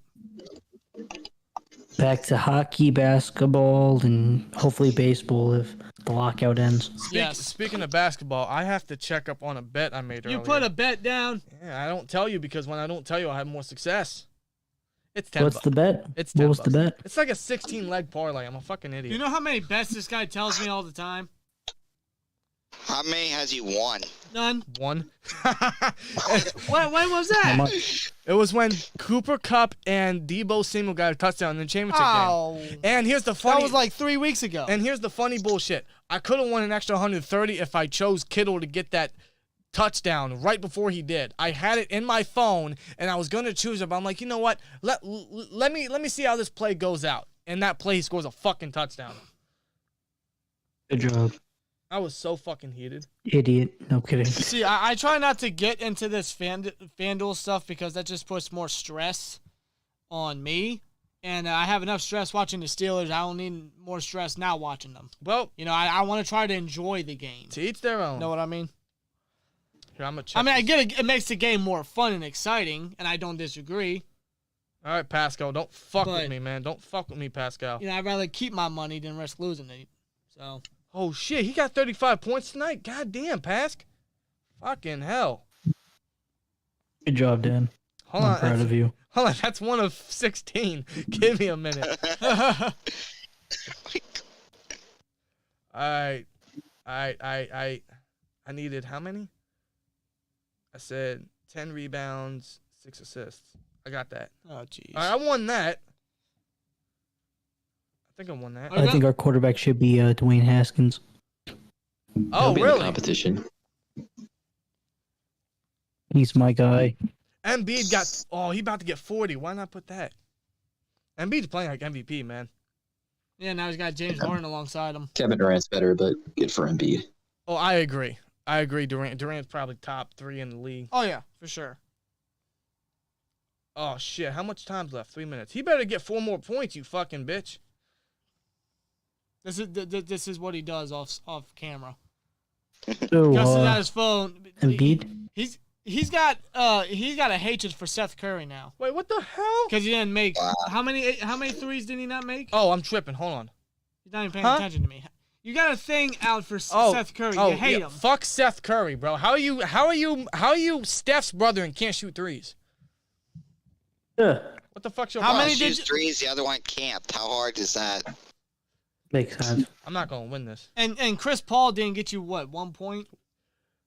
S3: Back to hockey, basketball, and hopefully baseball if the lockout ends.
S2: Yes.
S1: Speaking of basketball, I have to check up on a bet I made earlier.
S2: You put a bet down.
S1: Yeah, I don't tell you because when I don't tell you, I have more success. It's 10
S3: What's
S1: bucks.
S3: the bet?
S1: It's 10
S3: What was the
S1: bucks.
S3: bet?
S1: It's like a 16-leg parlay. I'm a fucking idiot.
S2: You know how many bets this guy tells me all the time?
S7: How many has he won?
S2: None.
S1: One.
S2: When was that?
S3: How much?
S1: It was when Cooper Kupp and Debo Samuel got a touchdown in the championship game. And here's the funny.
S2: That was like 3 weeks ago.
S1: And here's the funny bullshit. I could have won an extra 130 if I chose Kittle to get that touchdown right before he did. I had it in my phone and I was gonna choose it, but I'm like, you know what? Let me see how this play goes out. And that play he scores a fucking touchdown.
S3: Good job.
S1: I was so fucking heated.
S3: Idiot. No kidding.
S2: See, I try not to get into this FanDuel stuff because that just puts more stress on me. And I have enough stress watching the Steelers. I don't need more stress now watching them.
S1: Well,
S2: You know, I want to try to enjoy the game.
S1: to each their own.
S2: Know what I mean?
S1: Here, I'm gonna check.
S2: I mean, I get it makes the game more fun and exciting, and I don't disagree.
S1: All right, Pascal, don't fuck
S2: But-
S1: with me, man. Don't fuck with me, Pascal.
S2: You know, I'd rather keep my money than risk losing it. So,
S1: Oh shit, he got 35 points tonight. God damn, Pask. Fucking hell.
S3: Good job, Dan.
S1: Hold
S3: I'm
S1: on.
S3: proud of you.
S1: Hold on, that's one of 16. Give me a minute. All right. I needed how many? I said 10 rebounds, 6 assists. I got that.
S2: oh jeez.
S1: All right, I won that. I think I won that.
S2: Okay.
S3: I think our quarterback should be Dwayne Haskins.
S1: Oh,
S5: He'll be in the
S1: really?
S5: competition.
S3: He's my guy.
S1: Embiid got. Oh, he about to get 40. Why not put that? Embiid's playing like MVP, man.
S2: Yeah, now he's got James Harden alongside him.
S5: Kevin Durant's better, but good for Embiid.
S1: Oh, I agree. Durant's probably top 3 in the league.
S2: Oh yeah, for sure.
S1: Oh shit! How much time's left? 3 minutes. He better get 4 more points, you fucking bitch.
S2: This is what he does off camera.
S3: So,
S2: Gus is at his phone.
S3: Embiid?
S2: He's got a hatred for Seth Curry now
S1: Wait, what the hell?
S2: because he didn't make how many threes did he not make?
S1: Oh, I'm tripping. Hold on.
S2: He's not even paying
S1: Huh?
S2: attention to me. You got a thing out for
S1: Oh,
S2: Seth Curry.
S1: Oh,
S2: You hate
S1: yeah,
S2: him.
S1: Fuck Seth Curry, bro. How are you Steph's brother and can't shoot threes?
S3: Yeah,
S1: What the fuck's your
S2: How
S1: problem?
S2: many did
S7: Shoots
S2: you-
S7: threes, the other one can't. How hard is that?
S3: makes sense.
S1: I'm not gonna win this.
S2: And Chris Paul didn't get you what 1 point?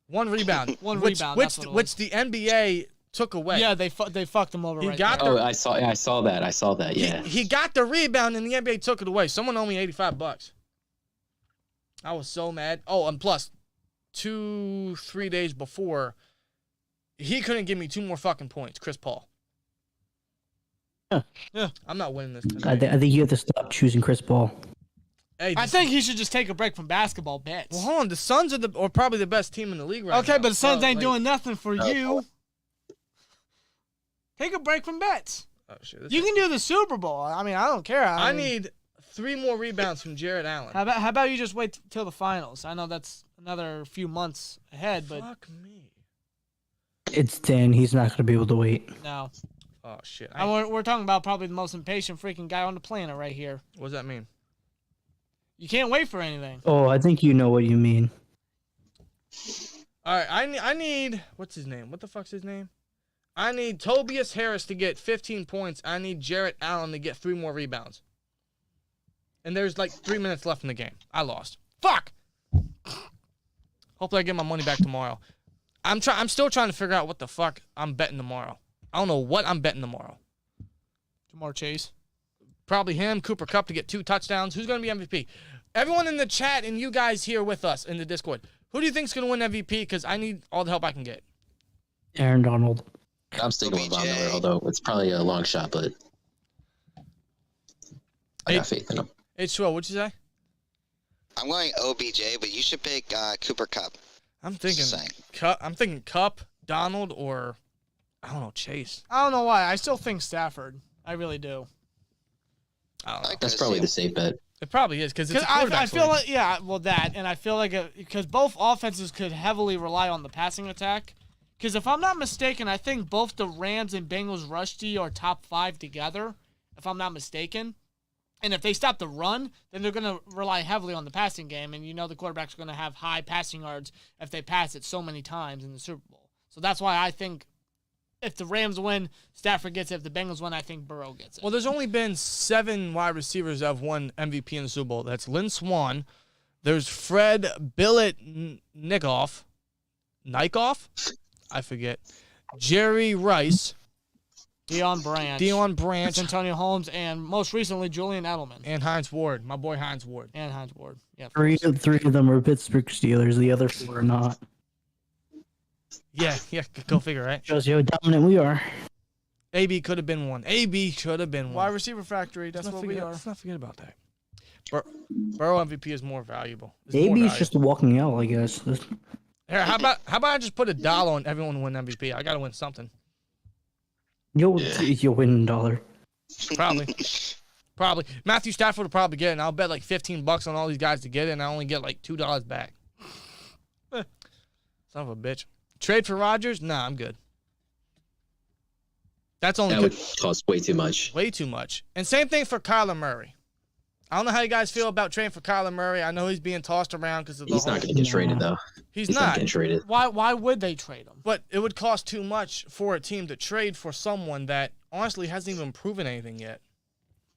S1: 1 rebound.
S2: One
S1: which,
S2: rebound,
S1: Which,
S2: that's what it
S1: which
S2: was.
S1: the NBA took away.
S2: Yeah, they fucked him over.
S1: He
S2: right
S1: got
S2: there.
S5: Oh, I saw that. Yeah.
S1: He got the rebound and the NBA took it away. Someone owed me $85. I was so mad. Oh, and plus, 2-3 days before, he couldn't give me 2 more fucking points. Chris Paul.
S2: Yeah.
S1: I'm not winning this
S3: I
S1: tonight.
S3: think you have to stop choosing Chris Paul.
S1: Hey,
S2: I think he should just take a break from basketball bets.
S1: Well, hold on. The Suns are probably the best team in the league right now.
S2: Okay, but the Suns
S1: Bro,
S2: ain't
S1: like-
S2: doing nothing for you. Take a break from bets.
S1: Oh, shit.
S2: You can do the Super Bowl. I mean, I don't care.
S1: I
S2: mean,
S1: need 3 more rebounds from Jared Allen.
S2: How about you just wait till the finals? I know that's another few months ahead, but
S1: Fuck me.
S3: It's Dan. He's not going to be able to wait.
S2: no.
S1: Oh, shit.
S2: We're talking about probably the most impatient freaking guy on the planet right here.
S1: What does that mean?
S2: You can't wait for anything.
S3: Oh, I think you know what you mean.
S1: All right, I need what's his name? What the fuck's his name? I need Tobias Harris to get 15 points. I need Jarrett Allen to get 3 more rebounds. And there's like 3 minutes left in the game. I lost. Fuck. Hopefully I get my money back tomorrow. I'm still trying to figure out what the fuck I'm betting tomorrow. I don't know what I'm betting tomorrow.
S2: Jamar Chase.
S1: Probably him, Cooper Kupp to get 2 touchdowns. Who's going to be MVP? Everyone in the chat and you guys here with us in the Discord. Who do you think's going to win MVP? Because I need all the help I can get.
S3: Aaron Donald.
S5: I'm sticking with Von Miller, although it's probably a long shot, but I got faith in him.
S1: Hey, Shua, what'd you say?
S7: I'm going OBJ, but you should pick Cooper Kupp.
S1: I'm thinking Kupp, Donald, or I don't know, Chase.
S2: I don't know why. I still think Stafford. I really do.
S1: I don't know.
S5: That's probably the safe bet.
S1: It probably is because it's a
S2: I
S1: quarterback
S2: feel
S1: league.
S2: and I feel like because both offenses could heavily rely on the passing attack. Because if I'm not mistaken, I think both the Rams and Bengals rush D are top 5 together, if I'm not mistaken. And if they stop the run, then they're going to rely heavily on the passing game. And you know the quarterback's going to have high passing yards if they pass it so many times in the Super Bowl. So that's why I think if the Rams win, Stafford gets it. If the Bengals win, I think Burrow gets it.
S1: Well, there's only been 7 wide receivers that have won MVP in the Super Bowl. That's Lynn Swann. There's Fred Nikoff. I forget. Jerry Rice.
S2: Deion Branch.
S1: Branch.
S2: Antonio Holmes, and most recently, Julian Edelman.
S1: And Hines Ward. My boy Hines Ward.
S2: Yeah.
S3: Three of them are Pittsburgh Steelers. The other 4 are not.
S1: Yeah, go figure, right?
S3: Shows you how dominant we are.
S1: AB could have been one.
S2: Wide receiver factory. That's what we are.
S1: Let's not forget about that. Burrow MVP is more valuable.
S3: AB's just walking out, I guess.
S1: Here, how about I just put $1 on everyone to win MVP? I gotta win something.
S3: You'll win $1.
S1: Probably. Matthew Stafford will probably get it, and I'll bet like $15 on all these guys to get it, and I only get like $2 back. Son of a bitch. Trade for Rodgers? Nah, I'm good. That
S5: would cost way too much.
S1: Way too much. And same thing for Kyler Murray. I don't know how you guys feel about trading for Kyler Murray. I know he's being tossed around because of the
S5: He's not going to get traded, though.
S1: He's
S5: not getting traded.
S2: Why would they trade him?
S1: But it would cost too much for a team to trade for someone that honestly hasn't even proven anything yet.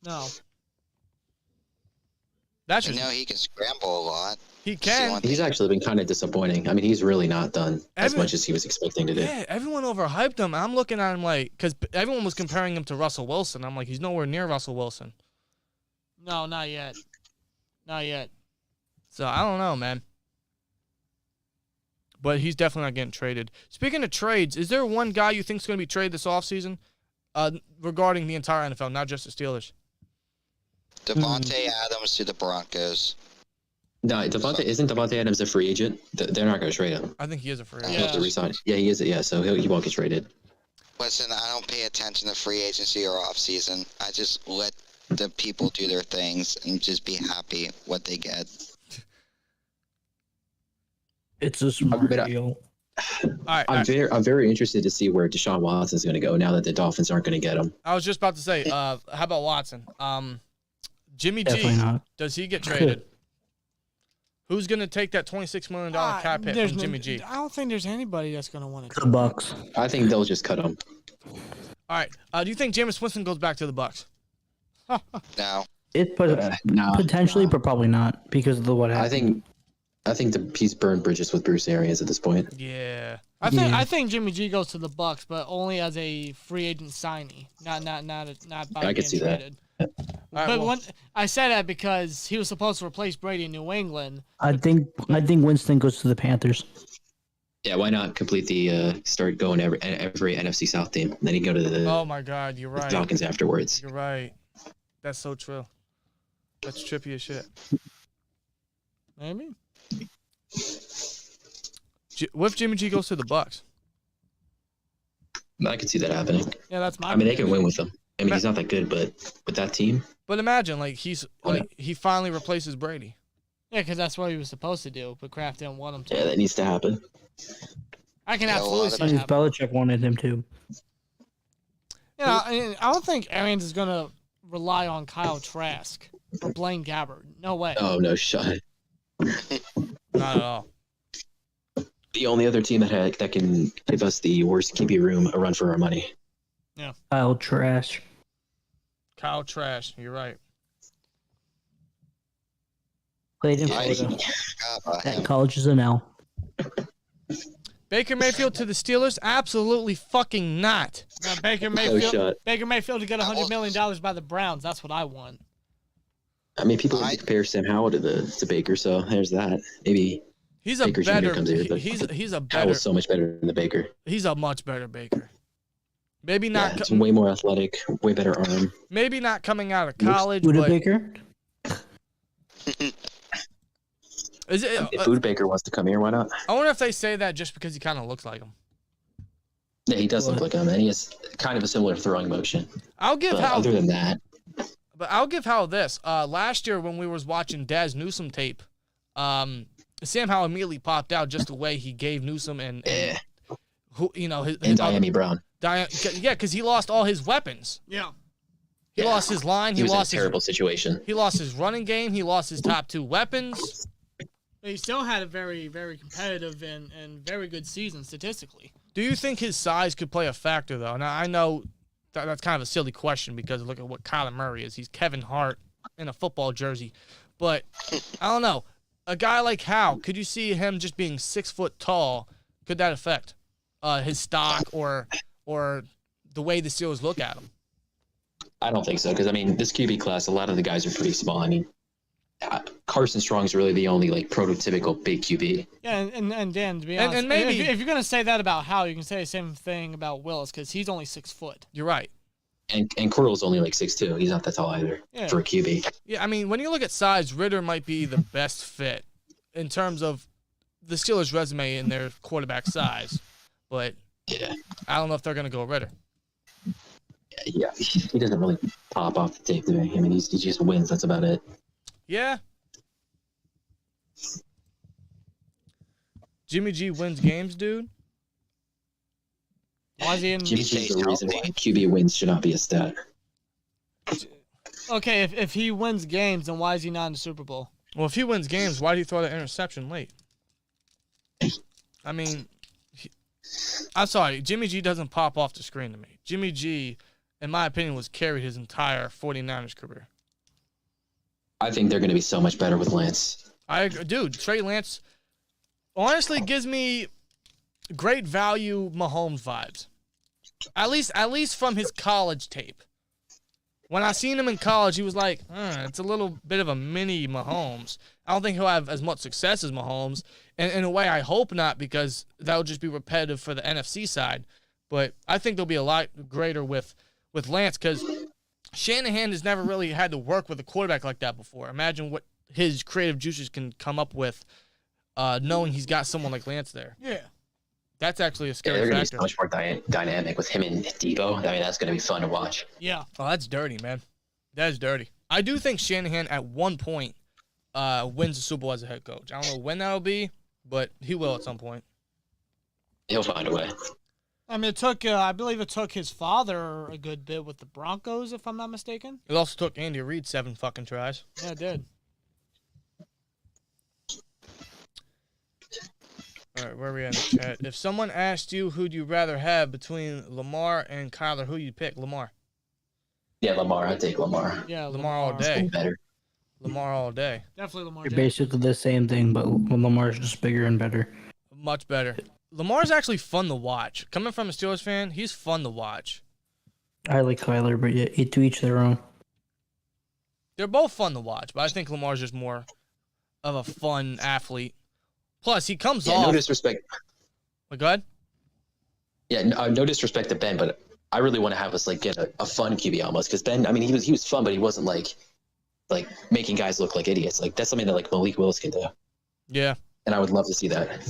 S2: No.
S1: That's just,
S7: I know he can scramble a lot.
S1: He can.
S5: He's actually been kind of disappointing. I mean, he's really not done as much as he was expecting to do.
S1: Yeah, everyone overhyped him. I'm looking at him like, because everyone was comparing him to Russell Wilson. I'm like, he's nowhere near Russell Wilson.
S2: No, not yet. Not yet.
S1: So I don't know, man. But he's definitely not getting traded. Speaking of trades, is there one guy you think is going to be traded this offseason regarding the entire NFL, not just the Steelers?
S7: Devontae Adams to the Broncos.
S5: No, isn't Devontae Adams a free agent? They're not going to trade him.
S1: I think he is a free
S5: I
S1: agent.
S5: hope to resign. Yeah, he is. Yeah, so he won't get traded.
S7: Listen, I don't pay attention to free agency or offseason. I just let the people do their things and just be happy what they get.
S3: It's a smart deal.
S5: I'm very interested to see where Deshaun Watson's going to go now that the Dolphins aren't going to get him.
S1: I was just about to say, how about Watson? Jimmy
S3: Definitely
S1: G,
S3: not.
S1: does he get traded? Who's going to take that $26 million cap hit from Jimmy G?
S2: I don't think there's anybody that's going to want to.
S3: The Bucks.
S5: I think they'll just cut him.
S1: All right. Do you think Jameis Winston goes back to the Bucks?
S7: No.
S3: Potentially, but probably not because of what happened.
S5: I think he's burned bridges with Bruce Arians at this point.
S1: Yeah.
S2: I think Jimmy G goes to the Bucks, but only as a free agent signey, not by
S5: I could
S2: getting
S5: see that.
S2: traded.
S1: Right,
S2: I said that because he was supposed to replace Brady in New England.
S3: I think Winston goes to the Panthers.
S5: Yeah, why not complete the start going every NFC South team? Then he go to the
S1: oh my God, you're right.
S5: Falcons afterwards.
S1: You're right. That's so true. That's trippy as shit.
S2: Maybe.
S1: What if Jimmy G goes to the Bucks?
S5: I could see that happening.
S2: Yeah, that's my.
S5: I mean, they can win with him. I mean, he's not that good, but with that team.
S1: But imagine, he finally replaces Brady.
S2: Yeah, because that's what he was supposed to do, but Kraft didn't want him to.
S5: Yeah, that needs to happen.
S2: I can absolutely see
S3: Because
S2: that.
S3: Belichick wanted him to.
S2: Yeah, I don't think Arians is going to rely on Kyle Trask or Blaine Gabbert. No way.
S5: Oh no, shut.
S1: Not at all.
S5: The only other team that can give us the worst QB room a run for our money.
S3: Kyle Trash.
S1: Kyle Trash. You're right.
S3: Played in
S7: I
S3: Florida.
S7: forgot about
S3: That
S7: him.
S3: college is an L.
S1: Baker Mayfield to the Steelers? Absolutely fucking not.
S2: Now, Baker
S5: No
S2: Mayfield.
S5: shot.
S2: Baker Mayfield to get $100 million by the Browns. That's what I want.
S5: I mean, people compare Sam Howell to Baker, so there's that. Maybe
S1: He's a
S5: Baker Jr.
S1: better.
S5: comes here, but
S1: He's a better.
S5: Howell's so much better than the Baker.
S1: He's a much better Baker. Maybe
S5: Yeah,
S1: not.
S5: it's way more athletic, way better arm.
S1: Maybe not coming out of college,
S3: Buda
S1: but
S3: Baker.
S1: is it?
S5: If Buda Baker wants to come here, why not?
S1: I wonder if they say that just because he kind of looks like him.
S5: Yeah, he does look
S3: What?
S5: like him, and he has kind of a similar throwing motion.
S1: I'll give
S5: But
S1: Howell.
S5: other than that,
S1: But I'll give Howell this. Last year when we was watching Daz Newsome tape, Sam Howell immediately popped out just the way he gave Newsome and who his
S5: and Diami Brown.
S1: yeah, because he lost all his weapons.
S2: Yeah.
S1: He
S5: Yeah.
S1: lost his line.
S5: He
S1: He
S5: was in a
S1: lost
S5: terrible situation.
S1: He lost his running game. He lost his top 2 weapons.
S2: But he still had a very, very competitive and very good season statistically.
S1: Do you think his size could play a factor though? Now I know that's kind of a silly question because look at what Kyler Murray is. He's Kevin Hart in a football jersey, but I don't know. A guy like Howell, could you see him just being 6 foot tall? Could that affect his stock or the way the Steelers look at him?
S5: I don't think so, because I mean, this QB class, a lot of the guys are pretty small. I mean, Carson Strong's really the only like prototypical big QB.
S2: Yeah, and Dan, to be
S1: And-
S2: honest,
S1: and maybe-
S2: if you're gonna say that about Howe, you can say the same thing about Willis because he's only 6 foot.
S1: You're right.
S5: And Cordell's only like 6'2". He's not that tall either
S2: Yeah.
S5: for a QB.
S1: Yeah, I mean, when you look at size, Ritter might be the best fit in terms of the Steelers' resume and their quarterback size, but
S5: Yeah,
S1: I don't know if they're gonna go Ritter.
S5: yeah. He doesn't really pop off the tape to me. I mean, he just wins. That's about it.
S1: Yeah. Jimmy G wins games, dude.
S2: Why is he in?
S5: Jimmy G's the reason why QB wins should not be a stat.
S2: Okay, if he wins games, then why is he not in the Super Bowl?
S1: Well, if he wins games, why do you throw that interception late? I mean, I'm sorry. Jimmy G doesn't pop off the screen to me. Jimmy G, in my opinion, was carried his entire 49ers career.
S5: I think they're going to be so much better with Lance.
S1: I agree. Dude, Trey Lance honestly gives me great value Mahomes vibes. At least from his college tape. When I seen him in college, he was like, it's a little bit of a mini Mahomes. I don't think he'll have as much success as Mahomes. And in a way, I hope not, because that would just be repetitive for the NFC side. But I think they'll be a lot greater with Lance, because Shanahan has never really had to work with a quarterback like that before. Imagine what his creative juices can come up with knowing he's got someone like Lance there.
S2: Yeah.
S1: That's actually a
S5: Yeah,
S1: scary
S5: they're going to be
S1: factor.
S5: so much more dynamic with him and Debo. I mean, that's going to be fun to watch.
S2: Yeah.
S1: Oh, that's dirty, man. That's dirty. I do think Shanahan at one point wins the Super Bowl as a head coach. I don't know when that'll be, but he will at some point.
S5: He'll find a way.
S2: I mean, it took, I believe it took his father a good bit with the Broncos, if I'm not mistaken.
S1: It also took Andy Reid 7 fucking tries.
S2: Yeah, it did.
S1: All right, where are we at in the chat? If someone asked you who'd you rather have between Lamar and Kyler, who you pick? Lamar.
S5: Yeah, Lamar. I'd take Lamar.
S2: Yeah,
S1: Lamar all day.
S5: Better.
S1: Lamar all day.
S2: Definitely Lamar.
S3: You're
S2: Jackson.
S3: basically the same thing, but Lamar's just bigger and better.
S1: Much better. Lamar's actually fun to watch. Coming from a Steelers fan, he's fun to watch.
S3: I like Kyler, but yeah, to each their own.
S1: They're both fun to watch, but I think Lamar's just more of a fun athlete. Plus, he comes
S5: Yeah,
S1: off.
S5: no disrespect.
S1: Wait, go ahead.
S5: Yeah, no disrespect to Ben, but I really want to have us like get a fun QB almost, because Ben, I mean, he was fun, but he wasn't like making guys look like idiots. Like that's something that like Malik Willis can do,
S1: Yeah.
S5: and I would love to see that.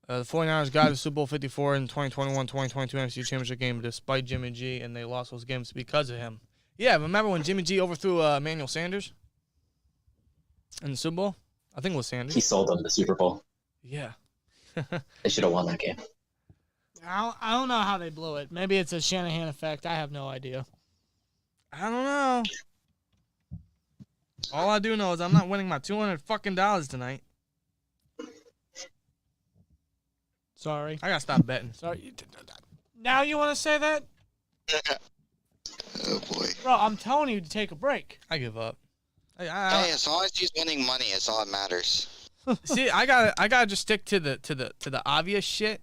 S1: The 49ers got to Super Bowl 54 in 2021-2022 NFC Championship game despite Jimmy G, and they lost those games because of him. Yeah, remember when Jimmy G overthrew Emmanuel Sanders in the Super Bowl? I think it was
S5: He
S1: Sanders.
S5: sold them the Super Bowl.
S1: Yeah.
S5: They should have won that game.
S2: I don't know how they blew it. Maybe it's a Shanahan effect. I have no idea.
S1: I don't know. All I do know is I'm not winning my $200 fucking tonight.
S2: Sorry.
S1: I gotta stop betting.
S2: Sorry. Now you want to say that?
S7: Oh boy.
S2: Bro, I'm telling you to take a break.
S1: I give up.
S7: Hey, as long as he's winning money, it's all that matters.
S1: See, I gotta just stick to the obvious shit,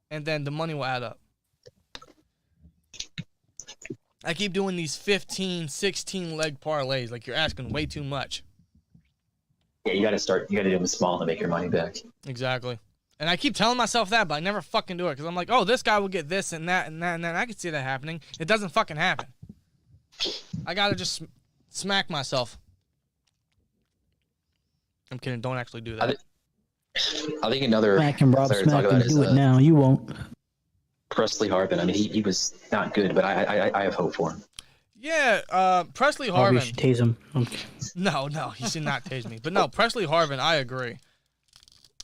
S1: and then the money will add up. I keep doing these 15, 16 leg parlays. Like, you're asking way too much.
S5: Yeah, you got to do them small to make your money back.
S1: Exactly. And I keep telling myself that, but I never fucking do it because I'm like, oh, this guy will get this and that and that and that. And I can see that happening. It doesn't fucking happen. I gotta just smack myself. I'm kidding. Don't actually do that.
S5: I think another
S3: Smack him, Rob.
S5: player to talk
S3: Smack
S5: about
S3: him.
S5: is
S3: Do it now. You won't.
S5: Presley Harvin. I mean, he was not good, but I have hope for him.
S1: Yeah, Presley
S3: Rob, you
S1: Harvin.
S3: should tase him. Okay.
S1: No, he should not tase me. But no, Presley Harvin, I agree.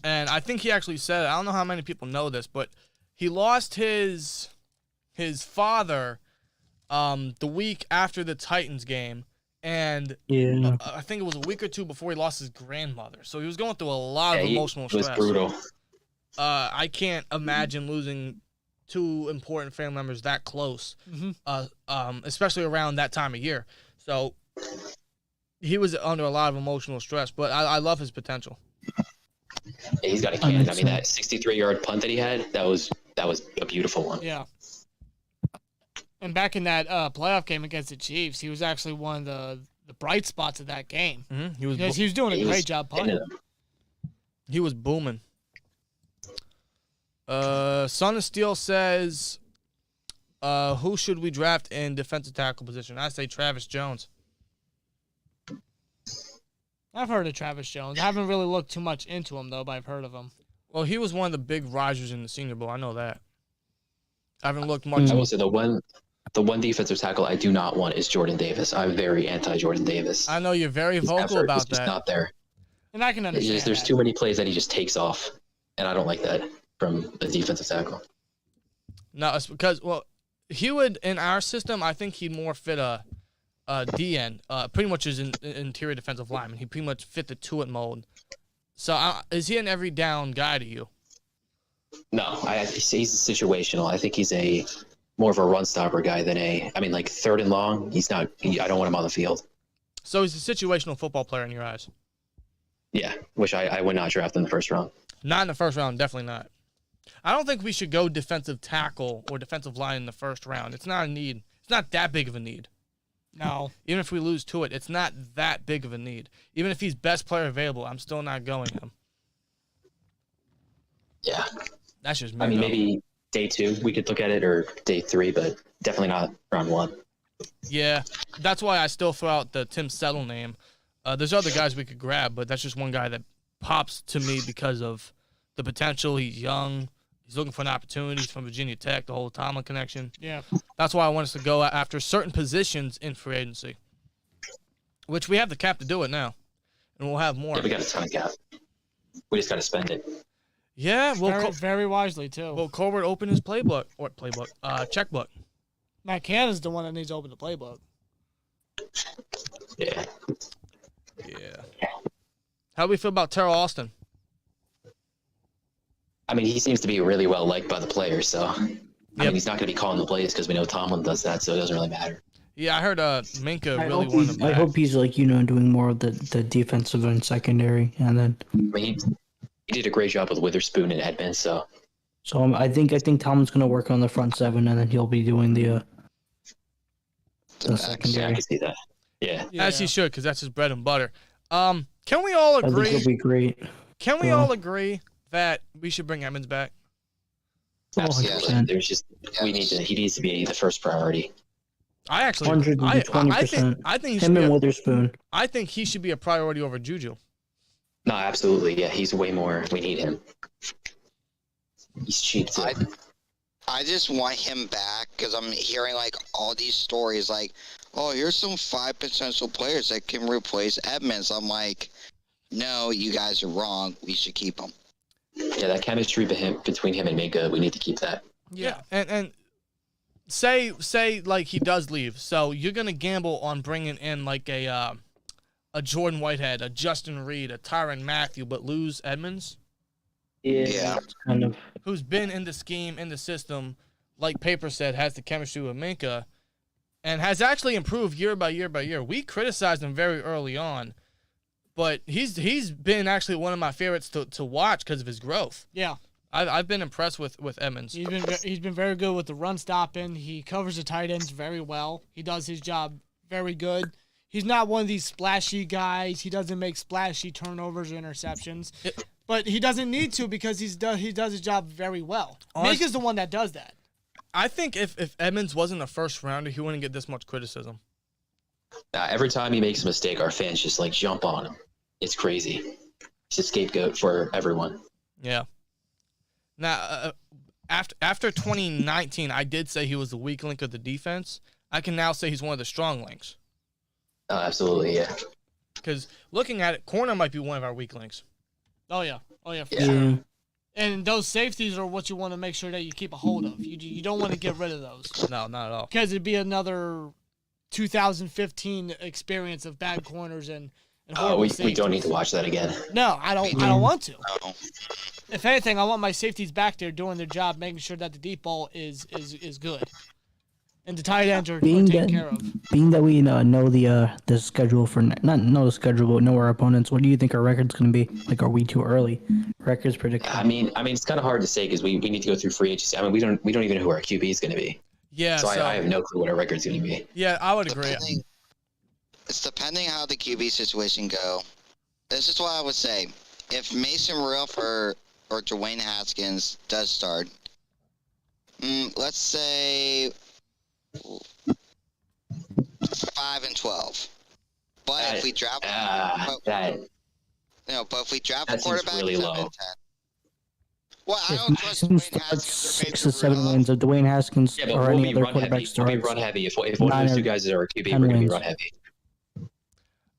S1: And I think he actually said it. I don't know how many people know this, but he lost his father the week after the Titans game. And
S3: Yeah.
S1: I think it was a week or two before he lost his grandmother. So he was going through a lot of emotional
S5: It was
S1: stress.
S5: brutal.
S1: I can't imagine losing two important family members that close, especially around that time of year. So he was under a lot of emotional stress, but I love his potential.
S5: Yeah, he's got a cannon. I mean, that 63-yard punt that he had, that was a beautiful one.
S2: Yeah. And back in that playoff game against the Chiefs, he was actually one of the bright spots of that game.
S1: Mm-hmm.
S2: Because he was doing a great job punting.
S1: He was booming. Son of Steel says, who should we draft in defensive tackle position? I say Travis Jones.
S2: I've heard of Travis Jones. I haven't really looked too much into him, though, but I've heard of him.
S1: Well, he was one of the big risers in the Senior Bowl. I know that. I haven't looked much.
S5: I will say the one defensive tackle I do not want is Jordan Davis. I'm very anti-Jordan Davis.
S1: I know you're very
S5: His
S1: vocal
S5: effort
S1: about
S5: is just
S1: that.
S5: not there.
S2: And I can understand
S5: There's
S2: that.
S5: too many plays that he just takes off, and I don't like that from a defensive tackle.
S1: No, it's because, well, he would, in our system, I think he'd more fit a DN, pretty much as an interior defensive lineman. He pretty much fit the Tuitt mold. So is he an every down guy to you?
S5: No, he's situational. I think he's more of a run stopper guy than like third and long. He's not. I don't want him on the field.
S1: So he's a situational football player in your eyes?
S5: Yeah, which I would not draft in the first round.
S1: Not in the first round, definitely not. I don't think we should go defensive tackle or defensive line in the first round. It's not a need. It's not that big of a need.
S2: No.
S1: Even if we lose to it, it's not that big of a need. Even if he's best player available, I'm still not going him.
S5: Yeah.
S1: That's just me.
S5: I mean,
S1: though.
S5: maybe day 2 we could look at it, or day 3, but definitely not round 1.
S1: Yeah, that's why I still throw out the Tim Settle name. There's other guys we could grab, but that's just one guy that pops to me because of the potential. He's young. He's looking for an opportunity. He's from Virginia Tech, the whole Tomlin connection.
S2: Yeah.
S1: That's why I want us to go after certain positions in free agency, which we have the cap to do it now, and we'll have more.
S5: Yeah, we got a ton of cap. We just got to spend it.
S1: Yeah,
S2: Very wisely, too.
S1: will Colbert open his checkbook?
S2: Matt Canada's the one that needs to open the playbook.
S5: Yeah.
S1: Yeah. How do we feel about Terrell Austin?
S5: I mean, he seems to be really well liked by the players, so I mean, he's not going to be calling the plays because we know Tomlin does that, so it doesn't really matter.
S1: Yeah, I heard Minka really wanted him back.
S3: I hope he's doing more of the defensive and secondary, and then.
S5: I mean, he did a great job with Witherspoon and Edmonds, so.
S3: So I think Tomlin's gonna work on the front seven, and then he'll be doing the
S5: Yeah, I
S3: secondary.
S5: can see that. Yeah.
S1: As he should, because that's his bread and butter. Can we all
S3: I think
S1: agree?
S3: he'll be great.
S1: Can we
S3: Yeah.
S1: all agree that we should bring Edmonds back?
S5: Absolutely.
S3: 100%.
S5: There's just he needs to be the first priority.
S1: I actually,
S3: 120%.
S1: I think he should
S3: Him
S1: be
S3: and
S1: a,
S3: Witherspoon.
S1: I think he should be a priority over Juju.
S5: No, absolutely. Yeah, he's way more. We need him. He's cheap too.
S7: I just want him back because I'm hearing like all these stories like, oh, here's some 5 potential players that can replace Edmonds. I'm like, no, you guys are wrong. We should keep him.
S5: Yeah, that chemistry between him and Minka, we need to keep that.
S1: Yeah, and say like he does leave. So you're gonna gamble on bringing in like a Jordan Whitehead, a Justin Reed, a Tyrann Mathieu, but lose Edmonds,
S7: Yeah.
S3: It's kind of.
S1: who's been in the scheme, in the system, like Paper said, has the chemistry with Minka, and has actually improved year by year by year. We criticized him very early on, but he's been actually one of my favorites to watch because of his growth.
S2: Yeah.
S1: I've been impressed with Edmonds.
S2: He's been very good with the run stopping. He covers the tight ends very well. He does his job very good. He's not one of these splashy guys. He doesn't make splashy turnovers or interceptions. But he doesn't need to because he does his job very well. Minka's the one that does that.
S1: I think if Edmonds wasn't a first rounder, he wouldn't get this much criticism.
S5: Every time he makes a mistake, our fans just like jump on him. It's crazy. He's a scapegoat for everyone.
S1: Yeah. Now, after 2019, I did say he was the weak link of the defense. I can now say he's one of the strong links.
S5: Absolutely, yeah.
S1: Because looking at it, corner might be one of our weak links.
S2: Oh, yeah. Oh, yeah, for
S5: Yeah.
S2: sure. And those safeties are what you want to make sure that you keep a hold of. You don't want to get rid of those.
S1: No, not at all.
S2: Because it'd be another 2015 experience of bad corners and horrible
S5: We
S2: safeties.
S5: don't need to watch that again.
S2: No, I don't want to.
S7: No.
S2: If anything, I want my safeties back there doing their job, making sure that the deep ball is good, and the tight ends are taken care of.
S3: Being that we know the schedule for not know the schedule, but know our opponents, what do you think our record's gonna be? Like, are we too early? Records prediction.
S5: I mean, it's kind of hard to say because we need to go through free agency. I mean, we don't even know who our QB is going to be.
S1: Yeah,
S5: So I have no clue what our record's going to be.
S1: Yeah, I would agree.
S7: It's depending how the QB situation go. This is what I would say. If Mason Rudolph or Dwayne Haskins does start, let's say 5-12. But if we draft,
S5: That
S7: but if we draft a
S5: That seems
S7: quarterback,
S5: really
S7: 7-10.
S5: low.
S7: Well, I
S3: If
S7: don't trust
S3: Haskins
S7: Dwayne
S3: starts
S7: Haskins or
S3: 6 to
S7: Mason
S3: 7
S7: Rudolph.
S3: wins, if Dwayne Haskins
S5: yeah, but
S3: or
S5: we'll
S3: any
S5: be
S3: other
S5: run heavy.
S3: quarterback
S5: We'll
S3: starts,
S5: be run heavy. If one of those two guys is our QB, we're going to be
S3: wins.
S5: run heavy.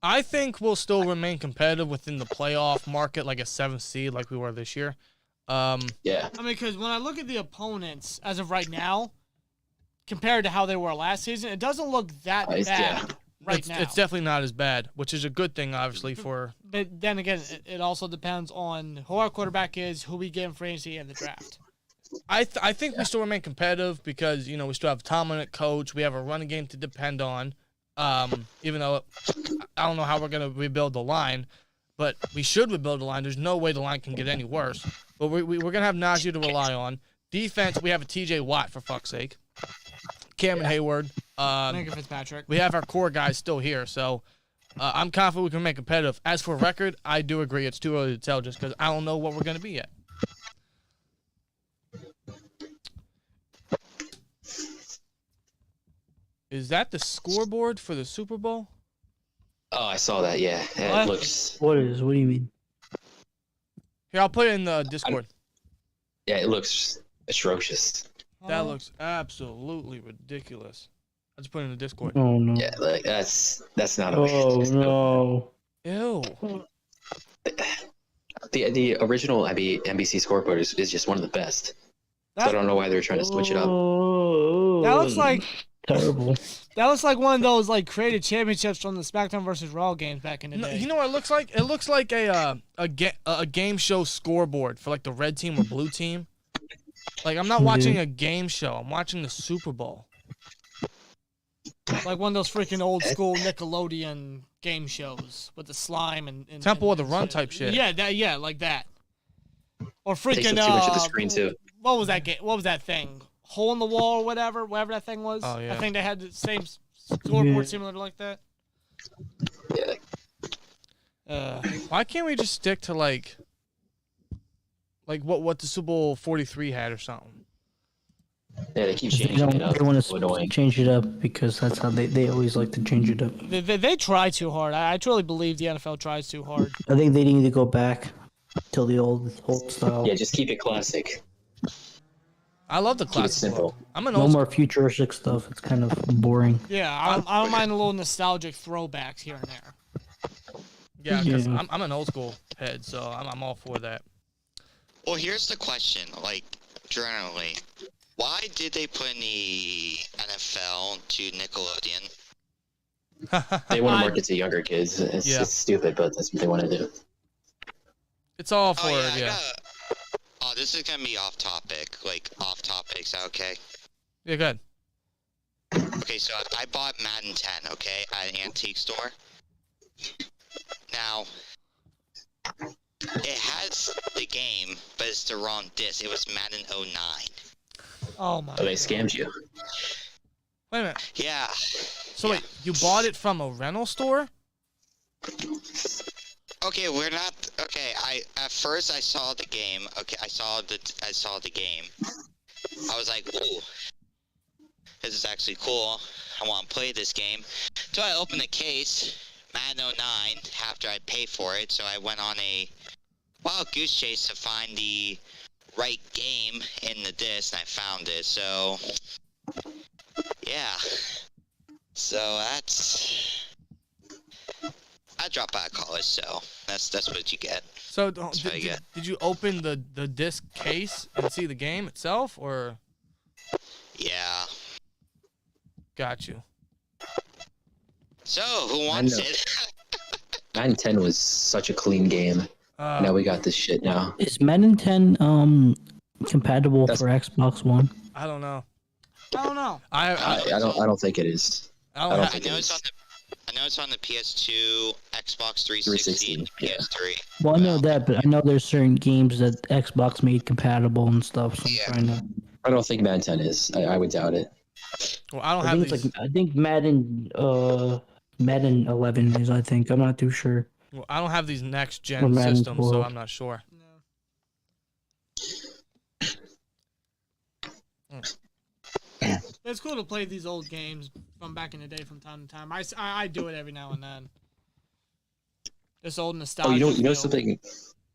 S1: I think we'll still remain competitive within the playoff market, like a 7th seed, like we were this year.
S5: Yeah.
S2: I mean, because when I look at the opponents as of right now, compared to how they were last season, it doesn't look that
S5: It's-
S2: bad
S5: yeah.
S2: right now.
S1: It's definitely not as bad, which is a good thing, obviously, for.
S2: But then again, it also depends on who our quarterback is, who we get in free agency, and the draft.
S1: I think we still remain competitive because we still have Tomlin at coach. We have a running game to depend on. Even though I don't know how we're gonna rebuild the line, but we should rebuild the line. There's no way the line can get any worse. But we're gonna have Najee to rely on. Defense, we have a T.J. Watt for fuck's sake. Cameron Hayward.
S2: Minka Fitzpatrick.
S1: We have our core guys still here, so I'm confident we can remain competitive. As for record, I do agree it's too early to tell just because I don't know what we're gonna be yet. Is that the scoreboard for the Super Bowl?
S5: Oh, I saw that. Yeah.
S2: What?
S5: It looks.
S3: What do you mean?
S1: Here, I'll put it in the Discord.
S5: Yeah, it looks atrocious.
S1: That looks absolutely ridiculous. I just put it in the Discord.
S3: Oh no.
S5: Yeah, like that's not a.
S3: Oh no.
S1: Ew.
S5: The original NBC scoreboard is just one of the best. So I
S2: That,
S5: don't know why they're trying to switch it up.
S3: Oh,
S2: that looks like
S3: terrible.
S2: that looks like one of those like created championships from the SmackDown versus Raw games back in the
S1: No,
S2: day.
S1: you know what it looks like? It looks like a game show scoreboard for like the red team or blue team. Like I'm not watching a game show. I'm watching the Super Bowl.
S2: Like one of those freaking old school Nickelodeon game shows with the slime and
S1: Temple of the
S2: and
S1: Run
S2: shit.
S1: type shit.
S2: Yeah, like that. Or
S5: Takes
S2: freaking
S5: up too much of the screen too.
S2: What was that game? What was that thing? Hole in the wall or whatever that thing was.
S1: Oh, yeah.
S2: I think they had the same scoreboard
S3: Yeah.
S2: similar to like that.
S5: Yeah.
S1: Why can't we just stick to like what the Super Bowl 43 had or something?
S5: Yeah, they keep
S3: They
S5: changing it up.
S3: don't want
S5: It's so annoying.
S3: to change it up because that's how they always like to change it up.
S2: They try too hard. I truly believe the NFL tries too hard.
S3: I think they need to go back till the old style.
S5: Yeah, just keep it classic.
S1: I love the
S5: Keep it
S1: classic
S5: simple.
S1: look. I'm an
S3: No
S1: old
S3: more futuristic stuff. It's kind of boring.
S2: Yeah, I don't mind a little nostalgic throwbacks here and there.
S1: yeah, because
S3: Yeah.
S1: I'm an old school head, so I'm all for that.
S7: Well, here's the question, like, generally. Why did they put in the NFL to Nickelodeon?
S5: They want to market to younger kids. It's stupid, but that's what they want to do.
S1: It's all for
S7: Oh, this is gonna be off topic. Like off topic. Is that okay?
S1: Yeah, good.
S7: Okay, so I bought Madden 10. Okay, at an antique store. Now, it has the game, but it's the wrong disc. It was Madden 09.
S2: Oh my.
S5: Oh, they scammed you.
S1: Wait a minute.
S7: Yeah.
S1: So wait, you bought it from a rental store?
S7: Okay, we're not. Okay, at first I saw the game. Okay, I saw the game. I was like, ooh, this is actually cool. I want to play this game. So I opened the case, Madden 09, after I paid for it. So I went on a wild goose chase to find the right game in the disc, and I found it. So, yeah. So that's. I dropped out of college, so that's what you get.
S1: So did you open the disc case and see the game itself, or?
S7: Yeah.
S1: Got you.
S7: So who wants it?
S5: 9-10 was such a clean game. Now we got this shit now.
S3: Is Madden 10 compatible for Xbox One?
S1: I don't know.
S5: I don't think it is.
S1: I
S7: know it's on the PS2, Xbox 360, and PS3.
S3: Well, I know that, but I know there's certain games that Xbox made compatible and stuff. So
S7: Yeah.
S3: I'm trying to.
S5: I don't think Madden 10 is. I would doubt it.
S1: Well, I don't
S3: I
S1: have
S3: think
S1: these.
S3: it's like I think Madden 11 is. I think I'm not too sure.
S1: Well, I don't have these next
S3: Or
S1: gen
S3: Madden
S1: systems, so
S3: 12.
S1: I'm not sure.
S2: It's cool to play these old games from back in the day from time to time. I do it every now and then. This old nostalgia.
S5: Oh, you know
S2: feel.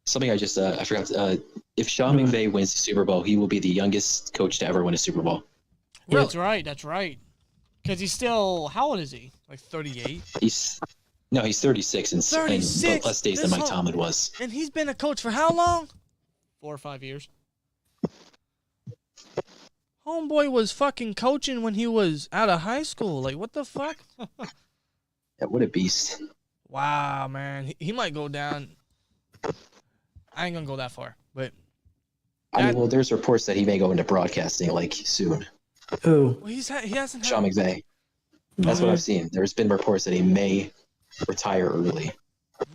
S5: something I just I forgot. If Sean McVay wins the Super Bowl, he will be the youngest coach to ever win a Super Bowl.
S1: Really?
S2: That's right. Because he's still, how old is he?
S1: Like 38.
S5: He's 36 and
S1: 36?
S5: less days than
S1: This
S5: Mike
S1: whole-
S5: Tomlin was.
S1: And he's been a coach for how long?
S2: 4 or 5 years.
S1: Homeboy was fucking coaching when he was out of high school. Like, what the fuck?
S5: Yeah, what a beast.
S1: Wow, man. He might go down. I ain't gonna go that far, but
S5: I mean, well, there's reports that he may go into broadcasting like soon.
S3: Oh,
S1: well, he hasn't had.
S5: Sean McVay. That's what I've seen. There's been reports that he may retire early.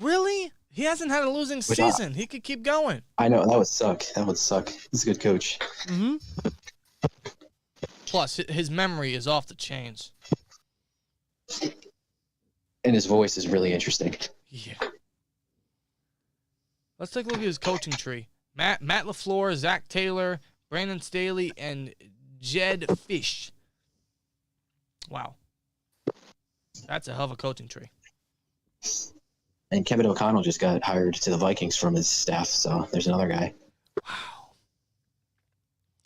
S1: Really? He hasn't had a losing
S5: Which
S1: season. He could keep going.
S5: I know, that would suck. He's a good coach.
S1: Mm-hmm. Plus, his memory is off the chains.
S5: And his voice is really interesting.
S1: Yeah. Let's take a look at his coaching tree. Matt LaFleur, Zach Taylor, Brandon Staley, and Jed Fish. Wow. That's a hell of a coaching tree.
S5: And Kevin O'Connell just got hired to the Vikings from his staff, so there's another guy.
S1: Wow.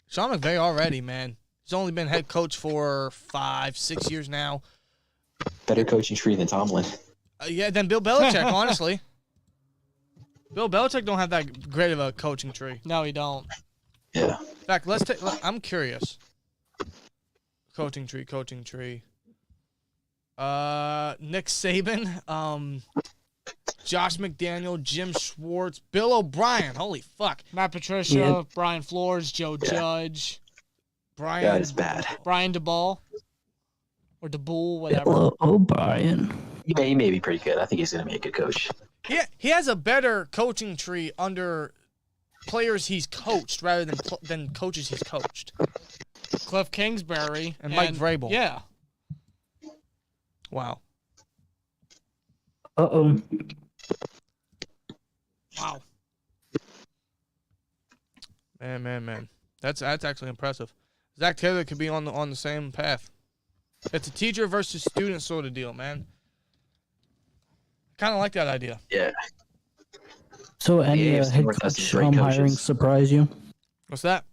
S1: Sean McVay already, man. He's only been head coach for 5-6 years now.
S5: Better coaching tree than Tomlin.
S1: Yeah, than Bill Belichick, honestly. Bill Belichick don't have that great of a coaching tree.
S2: No, he don't.
S5: Yeah.
S1: In fact, I'm curious. Coaching tree. Nick Saban, Josh McDaniel, Jim Schwartz, Bill O'Brien. Holy fuck.
S2: Matt Patricia,
S3: Yeah.
S2: Brian Flores, Joe Judge,
S5: That is bad.
S2: Brian DeBall. Or DeBull, whatever.
S3: Bill O'Brien.
S5: He may be pretty good. I think he's going to be a good coach.
S1: He has a better coaching tree under players he's coached rather than coaches he's coached.
S2: Cliff Kingsbury.
S1: And Mike Vrabel.
S2: Yeah.
S1: Wow.
S3: Uh-oh.
S2: Wow.
S1: Man. That's actually impressive. Zach Taylor could be on the same path. It's a teacher versus student sort of deal, man. Kind of like that idea.
S5: Yeah.
S3: So any
S5: AFC
S3: head
S5: North has some
S3: coach
S5: great
S3: hiring
S5: coaches.
S3: surprise you?
S1: What's that?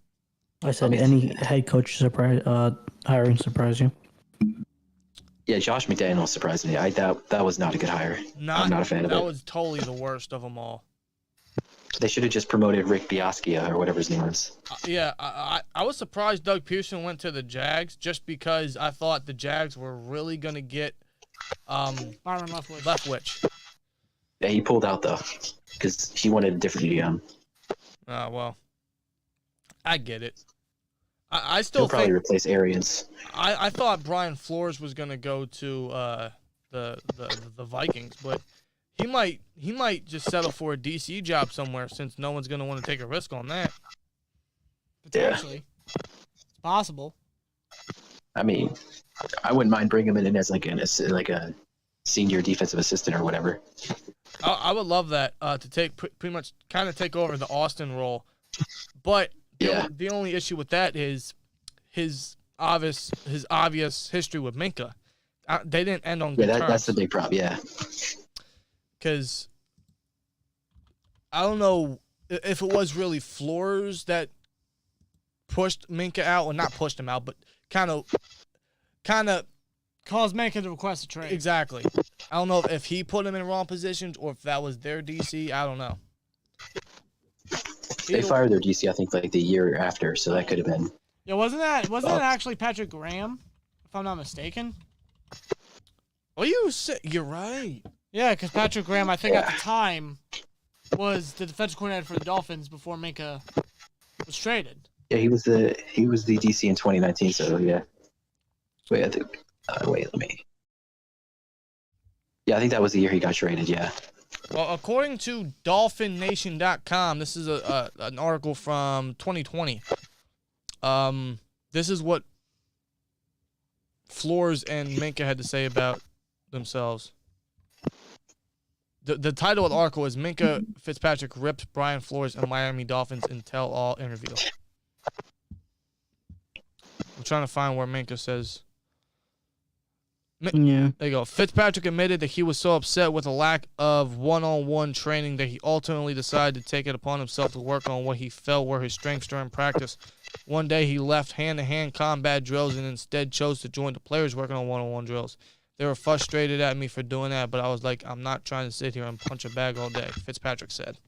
S3: I said any head coach hiring surprise you?
S5: Yeah, Josh McDaniel surprised me. That was not a good hire. I'm not a fan of
S1: That
S5: it.
S1: was totally the worst of them all.
S5: They should have just promoted Rick Biaskia or whatever his name is.
S1: Yeah, I was surprised Doug Pearson went to the Jags just because I thought the Jags were really gonna get
S2: Byron Leftwich.
S1: Leftwich.
S5: Yeah, he pulled out though because he wanted a different GM.
S1: Oh well, I get it. I still
S5: He'll probably
S1: think
S5: replace Arians.
S1: I thought Brian Flores was gonna go to the Vikings, but he might just settle for a DC job somewhere since no one's gonna want to take a risk on that.
S2: Potentially. It's possible.
S5: I mean, I wouldn't mind bringing him in as like a senior defensive assistant or whatever.
S1: I would love that to take pretty much kind of take over the Austin role, but the only issue with that is his obvious history with Minka. They didn't end on good terms.
S5: That's the big problem. Yeah,
S1: because I don't know if it was really Flores that pushed Minka out, or not pushed him out, but kind of
S2: caused Minka to request a trade.
S1: Exactly. I don't know if he put him in wrong positions or if that was their DC. I don't know.
S5: They fired their DC, I think, like the year after, so that could have been.
S2: Yeah, wasn't that actually Patrick Graham, if I'm not mistaken?
S1: Well, you're right.
S2: Yeah, because Patrick Graham, I think at the time, was the defensive coordinator for the Dolphins before Minka was traded.
S5: Yeah, he was the DC in 2019. So yeah. Wait, I think. Let me. Yeah, I think that was the year he got traded. Yeah.
S1: Well, according to DolphinNation.com, this is an article from 2020. This is what Flores and Minka had to say about themselves. The title of the article is Minka Fitzpatrick rips Brian Flores and Miami Dolphins in tell-all interview. I'm trying to find where Minka says.
S3: Yeah.
S1: There you go. Fitzpatrick admitted that he was so upset with a lack of one-on-one training that he ultimately decided to take it upon himself to work on what he felt were his strengths during practice. One day he left hand-to-hand combat drills and instead chose to join the players working on one-on-one drills. They were frustrated at me for doing that, but I was like, I'm not trying to sit here and punch a bag all day, Fitzpatrick said.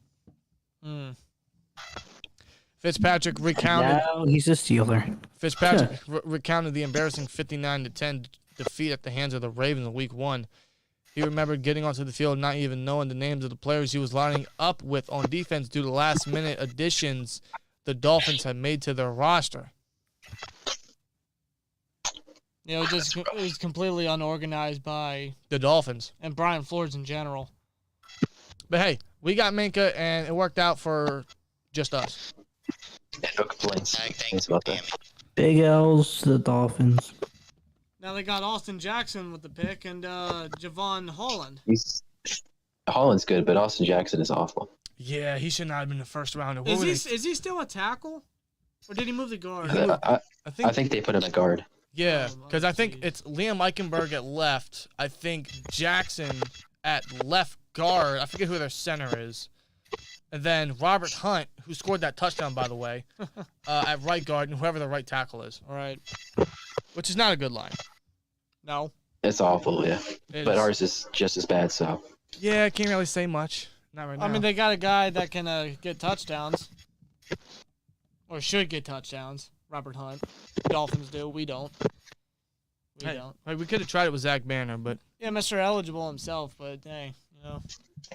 S1: Fitzpatrick recounted.
S3: Now he's a Steeler.
S1: Fitzpatrick recounted the embarrassing 59-10 defeat at the hands of the Ravens in Week 1. He remembered getting onto the field not even knowing the names of the players he was lining up with on defense due to last-minute additions the Dolphins had made to their roster.
S2: You know, it was completely unorganized by
S1: the Dolphins
S2: and Brian Flores in general.
S1: But hey, we got Minka, and it worked out for just us.
S5: No complaints.
S7: Thanks about that.
S3: Big L's to the Dolphins.
S2: Now they got Austin Jackson with the pick and Javon Holland.
S5: Holland's good, but Austin Jackson is awful.
S1: Yeah, he should not have been the first rounder.
S2: Is he still a tackle? Or did he move to guard?
S5: I think they put him at guard.
S1: Yeah, because I think it's Liam Eichenberg at left. I think Jackson at left guard. I forget who their center is. And then Robert Hunt, who scored that touchdown, by the way, at right guard, and whoever the right tackle is.
S2: All right.
S1: Which is not a good line.
S2: No.
S5: It's awful, yeah. But ours is just as bad, so.
S1: Yeah, I can't really say much. Not right now.
S2: I mean, they got a guy that can get touchdowns. Or should get touchdowns. Robert Hunt. Dolphins do. We don't. We don't.
S1: We could have tried it with Zach Banner, but.
S2: Yeah, Mr. Eligible himself, but hey, you know.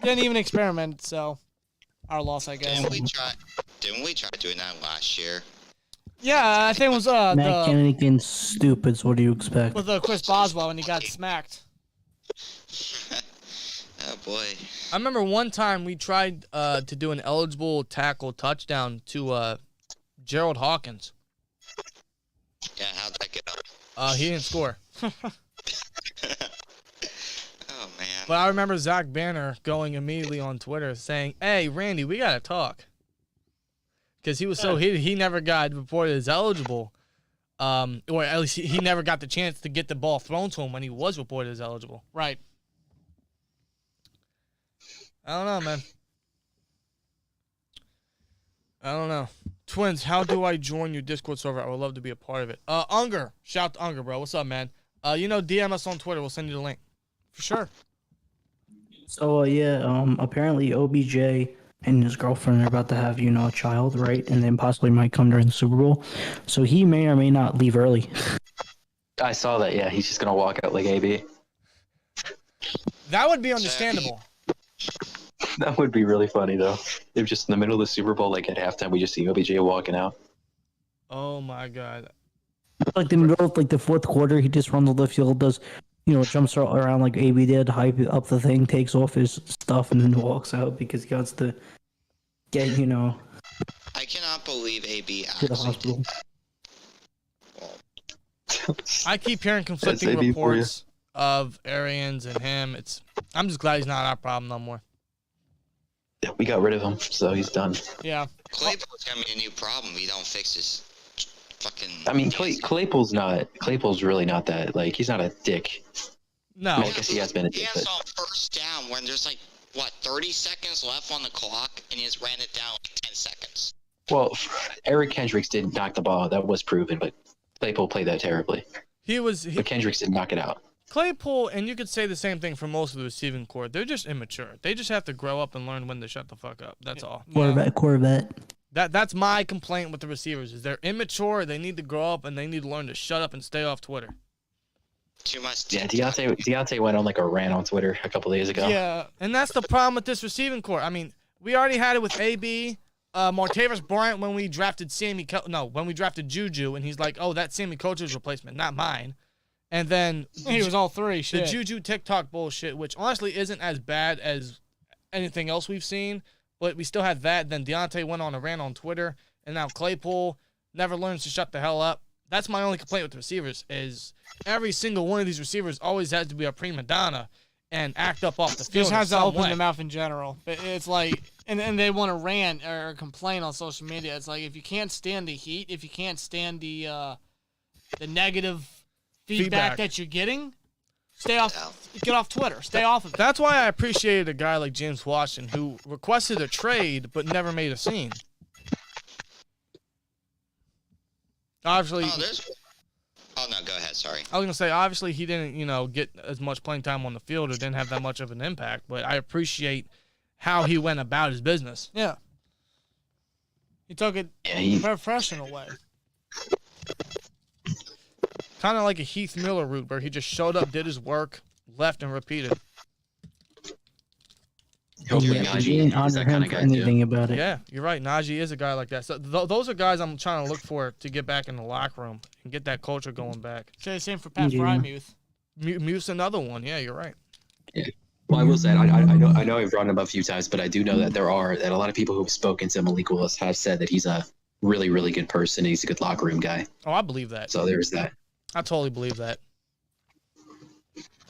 S2: Didn't even experiment, so. Our loss, I guess.
S7: Didn't we try doing that last year?
S2: Yeah, I think it was
S3: Matt Kennedy getting stupid. So what do you expect?
S2: with Chris Boswell when he got smacked.
S7: Oh boy.
S1: I remember one time we tried to do an eligible tackle touchdown to Gerald Hawkins.
S7: Yeah, how'd that go?
S1: He didn't score.
S7: Oh man.
S1: But I remember Zach Banner going immediately on Twitter saying, "Hey, Randy, we gotta talk," because he was so heated. He never got reported as eligible, or at least he never got the chance to get the ball thrown to him when he was reported as eligible.
S2: Right.
S1: I don't know, man. I don't know. Twins, how do I join your Discord server? I would love to be a part of it. Unger, shout to Unger, bro. What's up, man? DM us on Twitter. We'll send you the link. For sure.
S3: So apparently OBJ and his girlfriend are about to have, a child, right? And then possibly might come during the Super Bowl. So he may or may not leave early.
S5: I saw that. Yeah, he's just gonna walk out like AB.
S1: That would be understandable.
S5: That would be really funny though. If just in the middle of the Super Bowl, like at halftime, we just see OBJ walking out.
S1: Oh my God.
S3: Like the middle of like the fourth quarter, he just runs on the field, does, jumps around like AB did, hype up the thing, takes off his stuff, and then walks out because he wants to get,
S7: I cannot believe AB
S3: to the
S7: actually
S3: hospital.
S1: I keep hearing conflicting
S5: AB for you.
S1: reports of Arians and him. I'm just glad he's not our problem no more.
S5: Yeah, we got rid of him, so he's done.
S2: Yeah.
S7: Claypool's gonna be a new problem if you don't fix his fucking.
S5: I mean, Claypool's really not that. Like, he's not a dick.
S1: No.
S5: I guess he has been a
S7: He
S5: dick,
S7: has
S5: but
S7: on first down when there's 30 seconds left on the clock, and he just ran it down 10 seconds.
S5: well, Eric Kendricks did knock the ball. That was proven, but Claypool played that terribly. But Kendricks did knock it out.
S1: Claypool, and you could say the same thing for most of the receiving corps. They're just immature. They just have to grow up and learn when to shut the fuck up. That's all.
S3: Corvette.
S1: That's my complaint with the receivers is they're immature. They need to grow up and they need to learn to shut up and stay off Twitter.
S7: Too much.
S5: Yeah, Deontay went on like a rant on Twitter a couple days ago.
S1: Yeah, and that's the problem with this receiving corps. I mean, we already had it with AB, Martavis Bryant when we drafted when we drafted Juju, and he's like, oh, that's Sammy Coach's replacement, not mine. And then
S2: He was all three. Shit.
S1: the Juju TikTok bullshit, which honestly isn't as bad as anything else we've seen, but we still had that. Then Deontay went on a rant on Twitter, and now Claypool never learns to shut the hell up. That's my only complaint with the receivers is every single one of these receivers always has to be a prima donna and act up off the field.
S2: Just has to open
S1: way.
S2: their mouth in general. It's like, and they want to rant or complain on social media. It's like if you can't stand the heat, if you can't stand the negative feedback that you're getting, get off Twitter. Stay off of it.
S1: That's why I appreciated a guy like James Washington who requested a trade but never made a scene. Obviously,
S7: Oh no, go ahead. Sorry.
S1: I was gonna say obviously he didn't, get as much playing time on the field or didn't have that much of an impact, but I appreciate how he went about his business.
S2: Yeah. He took it the professional way.
S1: Kind of like a Heath Miller route where he just showed up, did his work, left, and repeated.
S5: Hopefully
S3: We
S5: Najee
S3: didn't
S5: is
S3: honor
S5: that
S3: him
S5: kind of
S3: for
S5: guy
S3: anything
S5: too.
S3: about it.
S1: Yeah, you're right. Najee is a guy like that. So those are guys I'm trying to look for to get back in the locker room and get that culture going back.
S2: Say the same for Pat
S3: Yeah.
S2: Frymuth.
S1: Mute's another one. Yeah, you're right.
S5: Well, I will say I know I've brought him up a few times, but I do know that that a lot of people who have spoken to Malik Willis have said that he's a really, really good person. He's a good locker room guy.
S1: Oh, I believe that.
S5: So there's that.
S1: I totally believe that.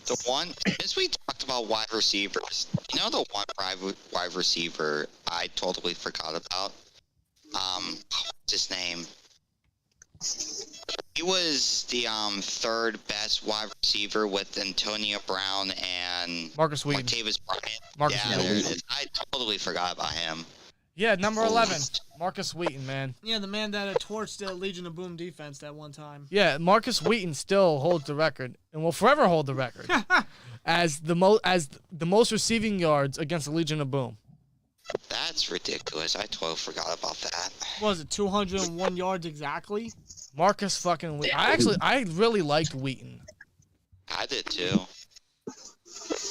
S7: The one, as we talked about wide receivers, the one wide receiver I totally forgot about? What's his name? He was the third best wide receiver with Antonio Brown and
S1: Marcus Wheaton.
S7: Martavis Bryant.
S1: Marcus
S7: Yeah,
S1: Wheaton.
S7: there it is. I totally forgot about him.
S1: Yeah, number 11, Marcus Wheaton, man.
S2: Yeah, the man that torched the Legion of Boom defense that one time.
S1: Yeah, Marcus Wheaton still holds the record and will forever hold the record as the most receiving yards against the Legion of Boom.
S7: That's ridiculous. I totally forgot about that.
S2: What was it 201 yards exactly?
S1: Marcus fucking Wheaton. I really liked Wheaton.
S7: I did too.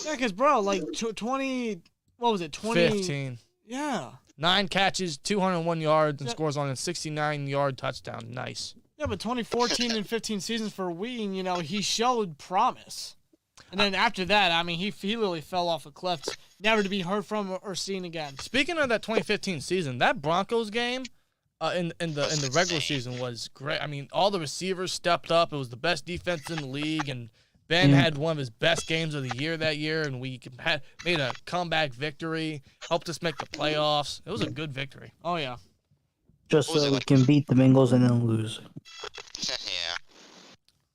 S2: Yeah, because, bro, like 20, what was it, 20?
S1: 15.
S2: Yeah.
S1: 9 catches, 201 yards, and scores on a 69-yard touchdown. Nice.
S2: Yeah, but 2014 and 15 seasons for Wheaton, he showed promise. And then after that, I mean, he literally fell off a cliff, never to be heard from or seen again.
S1: Speaking of that 2015 season, that Broncos game in the regular season was great. I mean, all the receivers stepped up. It was the best defense in the league, and Ben had one of his best games of the year that year, and we made a comeback victory, helped us make the playoffs. It was a good victory.
S2: Oh, yeah.
S3: Just
S7: What was
S3: so
S7: it
S3: we
S7: like?
S3: can beat the Bengals and then lose.
S7: Yeah.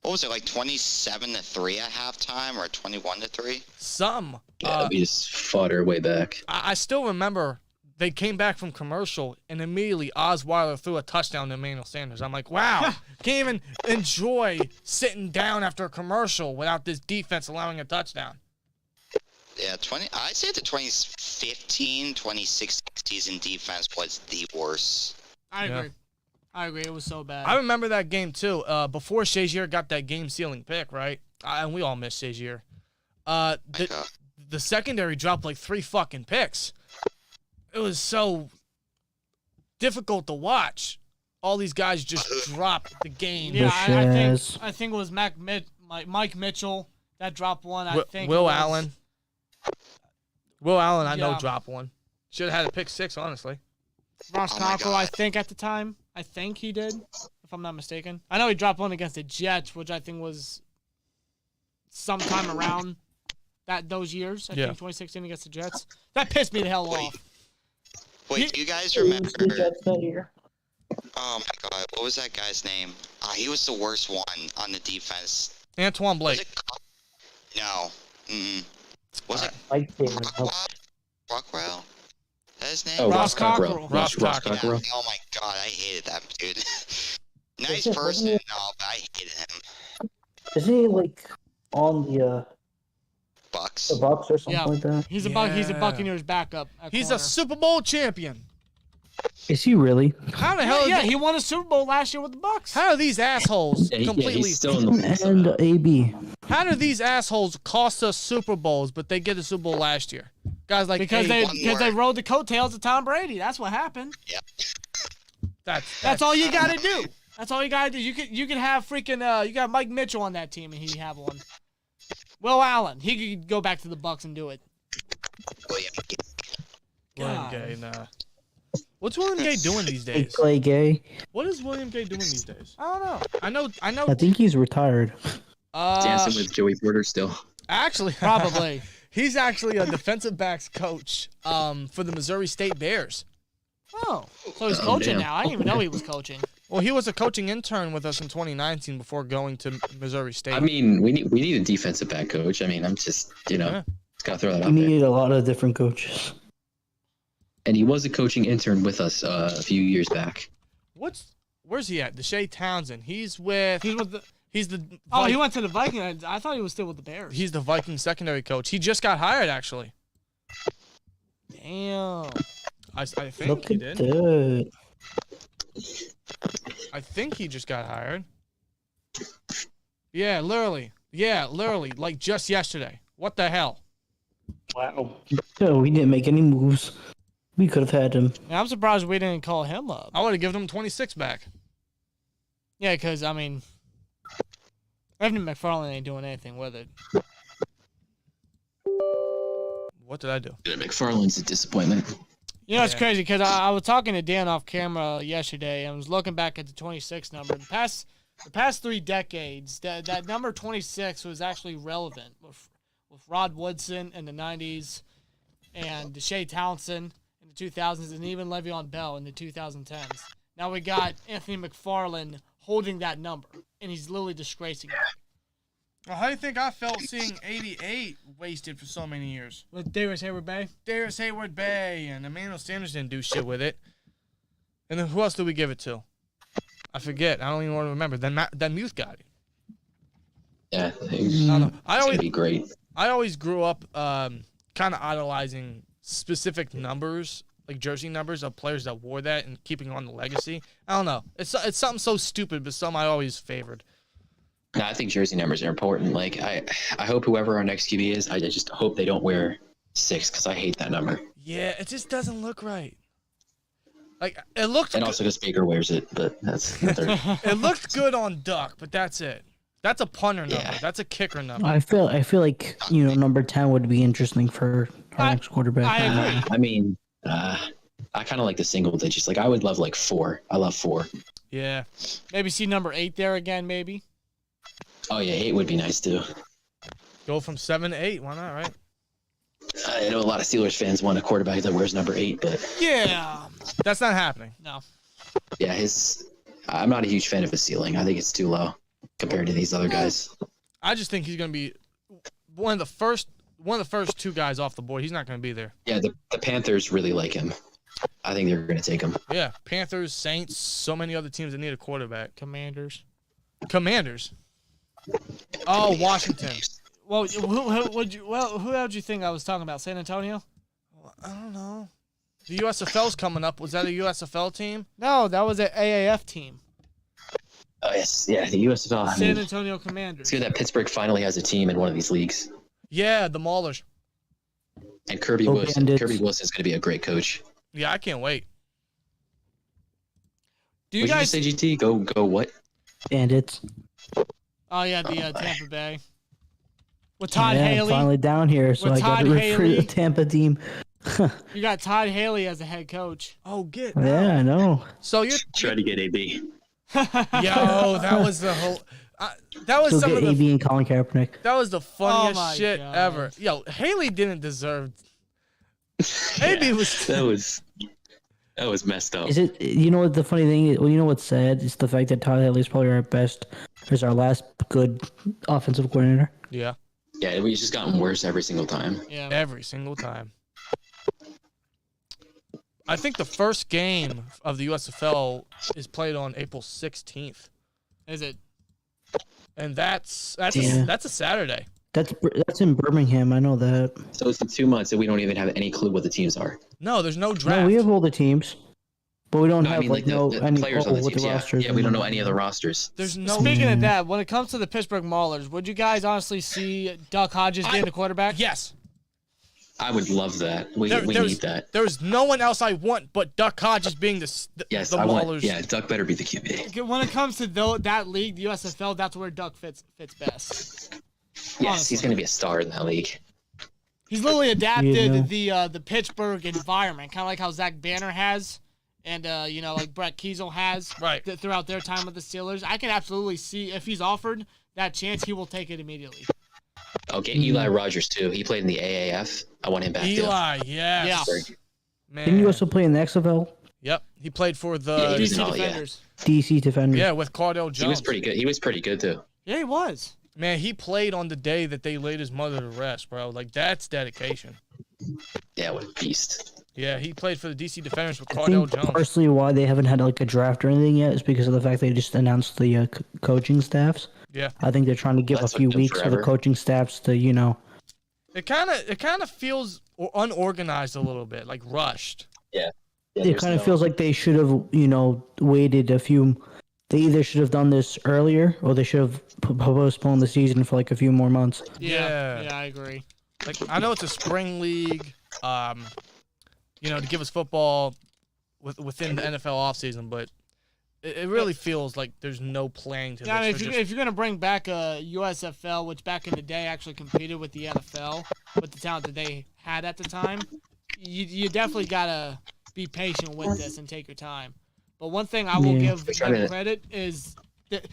S7: What was it, like 27-3 at halftime or 21-3?
S5: Yeah, we just fought our way back.
S1: I still remember they came back from commercial, and immediately Osweiler threw a touchdown to Emmanuel Sanders. I'm like, wow, can't even enjoy sitting down after a commercial without this defense allowing a touchdown.
S7: Yeah, I'd say the 2015, 2016 season defense was the worst.
S2: I
S1: Yeah.
S2: agree. I agree. It was so bad.
S1: I remember that game too. Before Shazier got that game-sealing pick, right? And we all missed Shazier. The secondary dropped like 3 fucking picks. It was so difficult to watch. All these guys just dropped the game.
S2: Yeah,
S3: Bushes.
S2: I think it was Mike Mitchell that dropped one. I think
S1: Will
S2: it was,
S1: Allen. Will Allen, I know,
S2: Yeah.
S1: dropped one. Should have had a pick 6, honestly.
S2: Ross
S7: Oh my
S2: Cockrell, I
S7: God.
S2: think at the time. I think he did, if I'm not mistaken. I know he dropped one against the Jets, which I think was sometime around those years. I
S1: Yeah.
S2: think 2016 against the Jets. That pissed me the hell off.
S7: Wait, do you guys
S3: The
S7: remember?
S3: Jets that year.
S7: Oh my God, what was that guy's name? He was the worst one on the defense.
S1: Antoine
S7: Was
S1: Blake.
S7: it? No. Mm-mm. Was it
S3: Mike Davis.
S7: Rockwell? Is that his name?
S5: Oh,
S2: Ross Cockrell.
S5: Ross
S1: Cockrell.
S5: Cockrell.
S7: Yeah. Oh my God, I hated that dude. Nice
S3: Wasn't
S7: person,
S3: it-
S7: no, but I hated him.
S3: Isn't he like on the
S7: Bucks.
S3: Bucks or something
S2: Yeah.
S3: like that?
S2: He's a
S1: Yeah.
S2: Buccaneers backup. At
S1: He's
S2: corner.
S1: a Super Bowl champion.
S3: Is he really?
S1: How the hell?
S2: Yeah, he won a Super Bowl last year with the Bucks.
S1: How are these assholes
S5: Yeah,
S1: completely?
S5: he's still in the
S3: And AB.
S1: How do these assholes cost us Super Bowls, but they get a Super Bowl last year? Guys like
S2: Because
S1: hey,
S2: they rode the coattails of Tom Brady. That's what happened.
S1: that's
S2: That's all you got to do. That's all you got to do. You could have freaking you got Mike Mitchell on that team and he'd have one. Will Allen, he could go back to the Bucks and do it.
S7: William.
S1: William
S2: God.
S1: Gay. Nah. What's William Gay doing these
S3: Hey,
S1: days?
S3: Clay Gay.
S1: What is William Gay doing these days?
S2: I don't know.
S1: I know.
S3: I think he's retired.
S5: dancing with Joey Porter still.
S1: Actually,
S2: Probably.
S1: he's actually a defensive backs coach for the Missouri State Bears.
S2: Oh, so he's coaching
S5: damn.
S2: now. I didn't even know he was coaching.
S1: Well, he was a coaching intern with us in 2019 before going to Missouri State.
S5: I mean, we need a defensive back coach. I mean, I'm just
S1: Yeah.
S5: just gotta throw that
S3: We
S5: out there.
S3: need a lot of different coaches.
S5: And he was a coaching intern with us a few years back.
S1: Where's he at? Deshae Townsend. He's with.
S2: He's with the.
S1: He's the.
S2: Oh, he
S1: Vi-
S2: went to the Vikings. I thought he was still with the Bears.
S1: He's the Viking secondary coach. He just got hired, actually.
S2: Damn.
S1: I think
S3: Look
S1: he
S3: at
S1: did.
S3: that.
S1: I think he just got hired. Yeah, literally. Yeah, literally. Like just yesterday. What the hell?
S3: Wow. No, we didn't make any moves. We could have had him.
S2: Yeah, I'm surprised we didn't call him up.
S1: I would have given him 26 back.
S2: Yeah, because, I mean, Evan McFarland ain't doing anything with it.
S1: What did I do?
S5: McFarland's a disappointment.
S2: You know, it's
S1: Yeah.
S2: crazy because I was talking to Dan off camera yesterday and was looking back at the 26 number. The past 3 decades, that number 26 was actually relevant with Rod Woodson in the 90s and Deshae Townsend in the 2000s and even Le'Veon Bell in the 2010s. Now we got Anthony McFarland holding that number, and he's literally disgracing it.
S1: Well, how do you think I felt seeing 88 wasted for so many years?
S2: With Darius Hayward-Bay?
S1: Darius Hayward Bay and Emmanuel Sanders didn't do shit with it. And then who else did we give it to? I forget. I don't even want to remember. Then Muth got it.
S5: Yeah,
S1: I
S5: he's
S1: don't know.
S5: gonna be great.
S1: I always grew up kind of idolizing specific numbers, like jersey numbers of players that wore that and keeping on the legacy. I don't know. It's something so stupid, but some I always favored.
S5: No, I think jersey numbers are important. Like I hope whoever our next QB is, I just hope they don't wear 6 because I hate that number.
S1: Yeah, it just doesn't look right. Like it looked.
S5: And
S1: good.
S5: also because Baker wears it, but that's
S1: It looked good on Duck, but that's it. That's a punter number.
S5: Yeah.
S1: That's a kicker number.
S3: I feel like number 10 would be interesting for our next quarterback.
S2: I agree.
S5: I mean, I kind of like the single digits. Like I would love like 4. I love 4.
S1: Yeah.
S2: Maybe see number 8 there again, maybe.
S5: Oh yeah, 8 would be nice too.
S1: Go from 7 to 8. Why not, right?
S5: I know a lot of Steelers fans want a quarterback that wears number 8, but
S2: Yeah.
S1: That's not happening.
S2: No.
S5: yeah, I'm not a huge fan of his ceiling. I think it's too low compared to these other guys.
S1: I just think he's going to be one of the first 2 guys off the board. He's not going to be there.
S5: Yeah, the Panthers really like him. I think they're going to take him.
S1: Yeah. Panthers, Saints, so many other teams that need a quarterback.
S2: Commanders.
S1: Commanders. Oh, Washington.
S2: Well, who else you think I was talking about? San Antonio?
S1: Well, I don't know. The USFL's coming up. Was that a USFL team?
S2: No, that was an AAF team.
S5: Oh yes, yeah, the USFL. I
S2: San
S5: mean,
S2: Antonio Commanders.
S5: it's good that Pittsburgh finally has a team in one of these leagues.
S1: Yeah, the Maulers.
S5: And Kirby
S3: Go
S5: Wilson.
S3: Bandits.
S5: Kirby Wilson's going to be a great coach.
S1: Yeah, I can't wait.
S2: Do you
S5: What
S2: guys?
S5: did you say, GT? Go what?
S3: Bandits.
S2: Oh yeah, the Tampa Bay. With Todd
S3: yeah,
S2: Haley.
S3: I'm finally down here, so
S2: With
S3: I got
S2: Todd
S3: to root for
S2: Haley.
S3: the Tampa team.
S2: You got Todd Haley as the head coach.
S1: Oh, get
S3: Yeah, I know.
S1: So you're
S5: Try to get AB.
S1: yo. That was the whole. That was
S3: Still
S1: some
S3: get
S1: of the.
S3: AB and Colin Kaepernick.
S1: That was the funniest
S2: my
S1: shit
S2: God.
S1: ever. Yo, Haley didn't deserve. AB was.
S5: That was messed up.
S3: Is it? You know what the funny thing is? Well, you know what's sad? It's the fact that Todd Haley is probably our best. Is our last good offensive coordinator.
S1: Yeah,
S5: Yeah, we've just gotten worse every single time.
S2: Yeah.
S1: every single time. I think the first game of the USFL is played on April 16th,
S2: Is it?
S1: and that's
S3: Yeah.
S1: a Saturday.
S3: That's in Birmingham. I know that.
S5: So it's in 2 months and we don't even have any clue what the teams are.
S1: No, there's no draft.
S3: No, we have all the teams, but we don't
S5: No,
S3: have
S5: I mean like the
S3: any
S5: players on the
S3: what
S5: teams. Yeah,
S3: rosters.
S5: yeah, we don't know any of the rosters.
S1: There's no.
S2: Speaking of that, when it comes to the Pittsburgh Maulers, would you guys honestly see Duck Hodges being the quarterback?
S1: Yes.
S5: I would love that. We
S1: There's-
S5: need that.
S1: There's no one else I want but Duck Hodges being the
S5: Yes,
S1: the
S5: I want.
S1: Maulers.
S5: Yeah, Duck better be the QB.
S2: When it comes to that league, the USFL, that's where Duck fits best.
S5: Yes,
S2: Honestly.
S5: he's going to be a star in that league.
S2: He's literally adapted
S3: Yeah.
S2: the Pittsburgh environment, kind of like how Zach Banner has, and like Brett Kiesel has
S1: Right.
S2: throughout their time with the Steelers. I can absolutely see if he's offered that chance, he will take it immediately.
S5: Oh, get Eli Rogers too. He played in the AAF. I want him back too.
S1: Eli, yes.
S2: Yeah.
S1: Man.
S3: Didn't you also play in the XFL?
S1: Yep. He played for
S5: Yeah,
S1: the
S5: he was
S2: DC
S5: in all- yeah.
S2: Defenders.
S3: DC Defenders.
S1: yeah with Cardell Jones.
S5: He was pretty good. He was pretty good too.
S2: Yeah, he was.
S1: Man, he played on the day that they laid his mother to rest, bro. Like that's dedication.
S5: Yeah, what a beast.
S1: Yeah, he played for the DC Defenders with
S3: I
S1: Cardell
S3: think
S1: Jones.
S3: personally why they haven't had like a draft or anything yet is because of the fact they just announced the coaching staffs.
S1: Yeah.
S3: I think they're trying to give
S5: That's
S3: a few
S5: took them
S3: weeks for the
S5: forever.
S3: coaching staffs to
S1: It kind of feels unorganized a little bit, like rushed.
S5: Yeah,
S3: it
S5: there's
S3: kind of
S5: no-
S3: feels like they should have waited a few. They either should have done this earlier or they should have postponed the season for like a few more months.
S1: Yeah.
S2: Yeah, I agree.
S1: Like I know it's a spring league, to give us football within the NFL offseason, but it really feels like there's no planning to
S2: Yeah, I mean,
S1: this.
S2: if you're gonna bring back a USFL, which back in the day actually competed with the NFL with the talent that they had at the time, you definitely gotta be patient with this and take your time. But one thing I will give them credit is that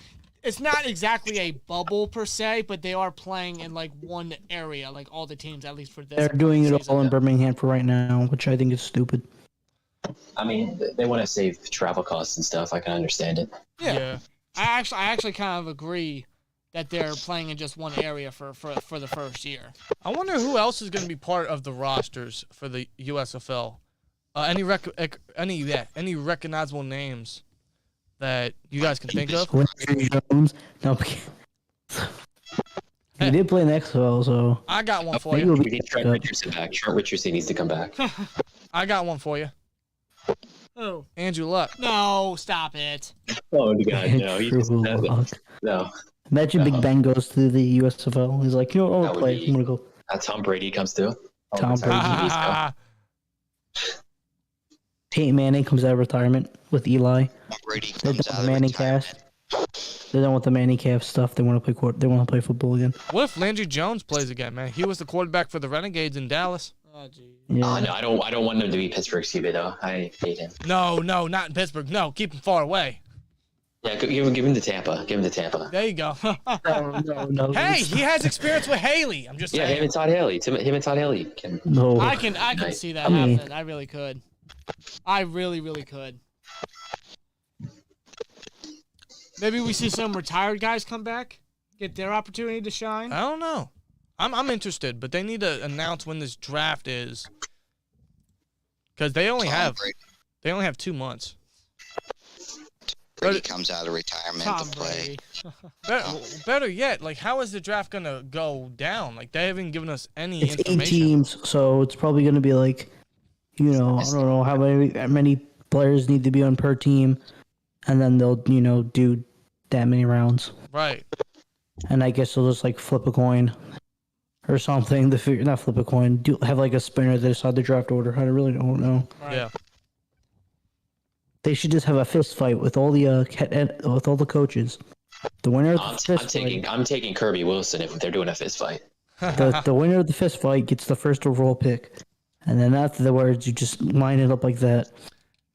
S2: it's not exactly a bubble per se, but they are playing in like one area, like all the teams at least for this.
S3: They're doing it
S2: season.
S3: all in Birmingham for right now, which I think is stupid.
S5: I mean, they want to save travel costs and stuff. I can understand it.
S1: Yeah.
S2: I actually kind of agree that they're playing in just one area for the first year.
S1: I wonder who else is going to be part of the rosters for the USFL. Any recognizable names that you guys can think of?
S3: Landry Jones. No, he did play in the XFL, so
S1: I got one for
S3: maybe
S1: you.
S3: it'll
S5: We
S3: be
S5: need Trent Richardson back. Trent Richardson needs to come back.
S1: I got one for you.
S2: Oh
S1: Andrew Luck.
S2: no! Stop it.
S5: Oh God, no! He just,
S3: True
S5: no,
S3: luck.
S5: no.
S3: Imagine Big Ben goes to the USFL. He's like, I
S5: That
S3: want to
S5: would
S3: play.
S5: be-
S3: I'm gonna go.
S5: Tom Brady comes through.
S3: Tom Brady.
S1: Ah,
S3: Peyton Manning comes out of retirement with Eli.
S7: Brady
S3: They're
S7: comes
S3: done
S7: out
S3: with
S7: of
S3: Manning
S7: retirement.
S3: cast. They're done with the Manning calf stuff. They want to play. They want to play football again.
S1: what if Landry Jones plays again, man? He was the quarterback for the Renegades in Dallas.
S2: Oh jeez.
S3: Yeah.
S5: Oh no, I don't want him to be Pittsburgh's QB though. I hate him.
S1: No, not in Pittsburgh. No, keep him far away.
S5: Yeah, give him to Tampa. Give him to Tampa.
S1: There you go.
S3: No.
S1: Hey, he has experience with Haley. I'm just
S5: Yeah,
S1: saying.
S5: him and Todd Haley. Him and Todd Haley.
S3: No.
S2: I can
S5: Nice.
S2: see that
S3: I mean-
S2: happening. I really could. I really could. Maybe we see some retired guys come back, get their opportunity to shine.
S1: I don't know. I'm interested, but they need to announce when this draft is, because they only
S7: Tom
S1: have
S7: Brady.
S1: 2 months.
S7: Brady comes out of retirement
S2: Tom
S7: to play.
S2: Brady.
S1: Better yet, like, how is the draft gonna go down? Like, they haven't given us any
S3: It's 8
S1: information.
S3: teams, so it's probably going to be like, I don't know how many players need to be on per team, and then they'll do that many rounds.
S1: Right.
S3: And I guess they'll just like flip a coin or something. Not flip a coin. Have like a spinner that decide the draft order. I really don't know.
S2: Right.
S1: Yeah.
S3: They should just have a fist fight with all the coaches. The winner of the fist fight.
S5: I'm taking Kirby Wilson if they're doing a fist fight.
S3: The winner of the fist fight gets the first overall pick, and then afterwards you just line it up like that.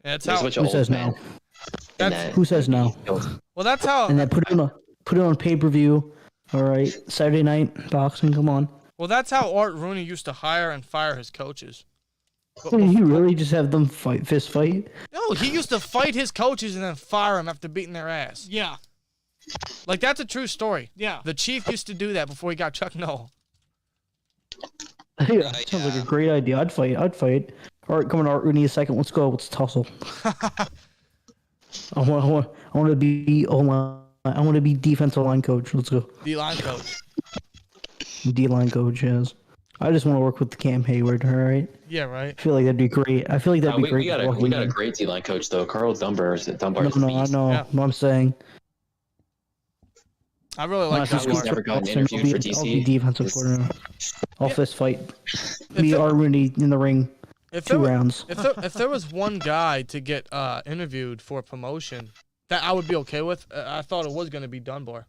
S1: That's
S5: There's a
S1: how.
S5: bunch of
S3: Who says
S5: old men
S3: no?
S5: in that-
S3: Who says no?
S1: Well, that's how.
S3: And then put it on pay-per-view. All right, Saturday night boxing. Come on.
S1: Well, that's how Art Rooney used to hire and fire his coaches.
S3: Did you really just have them fist fight?
S1: No, he used to fight his coaches and then fire them after beating their ass.
S2: Yeah.
S1: Like, that's a true story.
S2: Yeah.
S1: The Chief used to do that before he got Chuck Noll.
S3: Yeah, sounds like a great idea. I'd fight. All right, come on, Art Rooney, a second. Let's go. Let's tussle. I want to be I want to be defensive line coach. Let's go.
S1: D-line coach.
S3: D-line coach, yes. I just want to work with Cam Hayward, all right?
S1: Yeah, right.
S3: I feel like that'd be great. I feel like that'd be great.
S5: We got a great D-line coach, though. Carl Dunbar's
S3: No, I know.
S1: Yeah.
S3: What I'm saying.
S1: I really like
S5: He's
S1: that.
S5: never gotten interviewed for DC.
S3: I'll be defensive coordinator. I'll fist fight.
S1: If
S3: Me,
S1: there-
S3: Art Rooney in the ring.
S1: If
S3: 2 rounds.
S1: If there was one guy to get interviewed for a promotion that I would be okay with, I thought it was going to be Dunbar,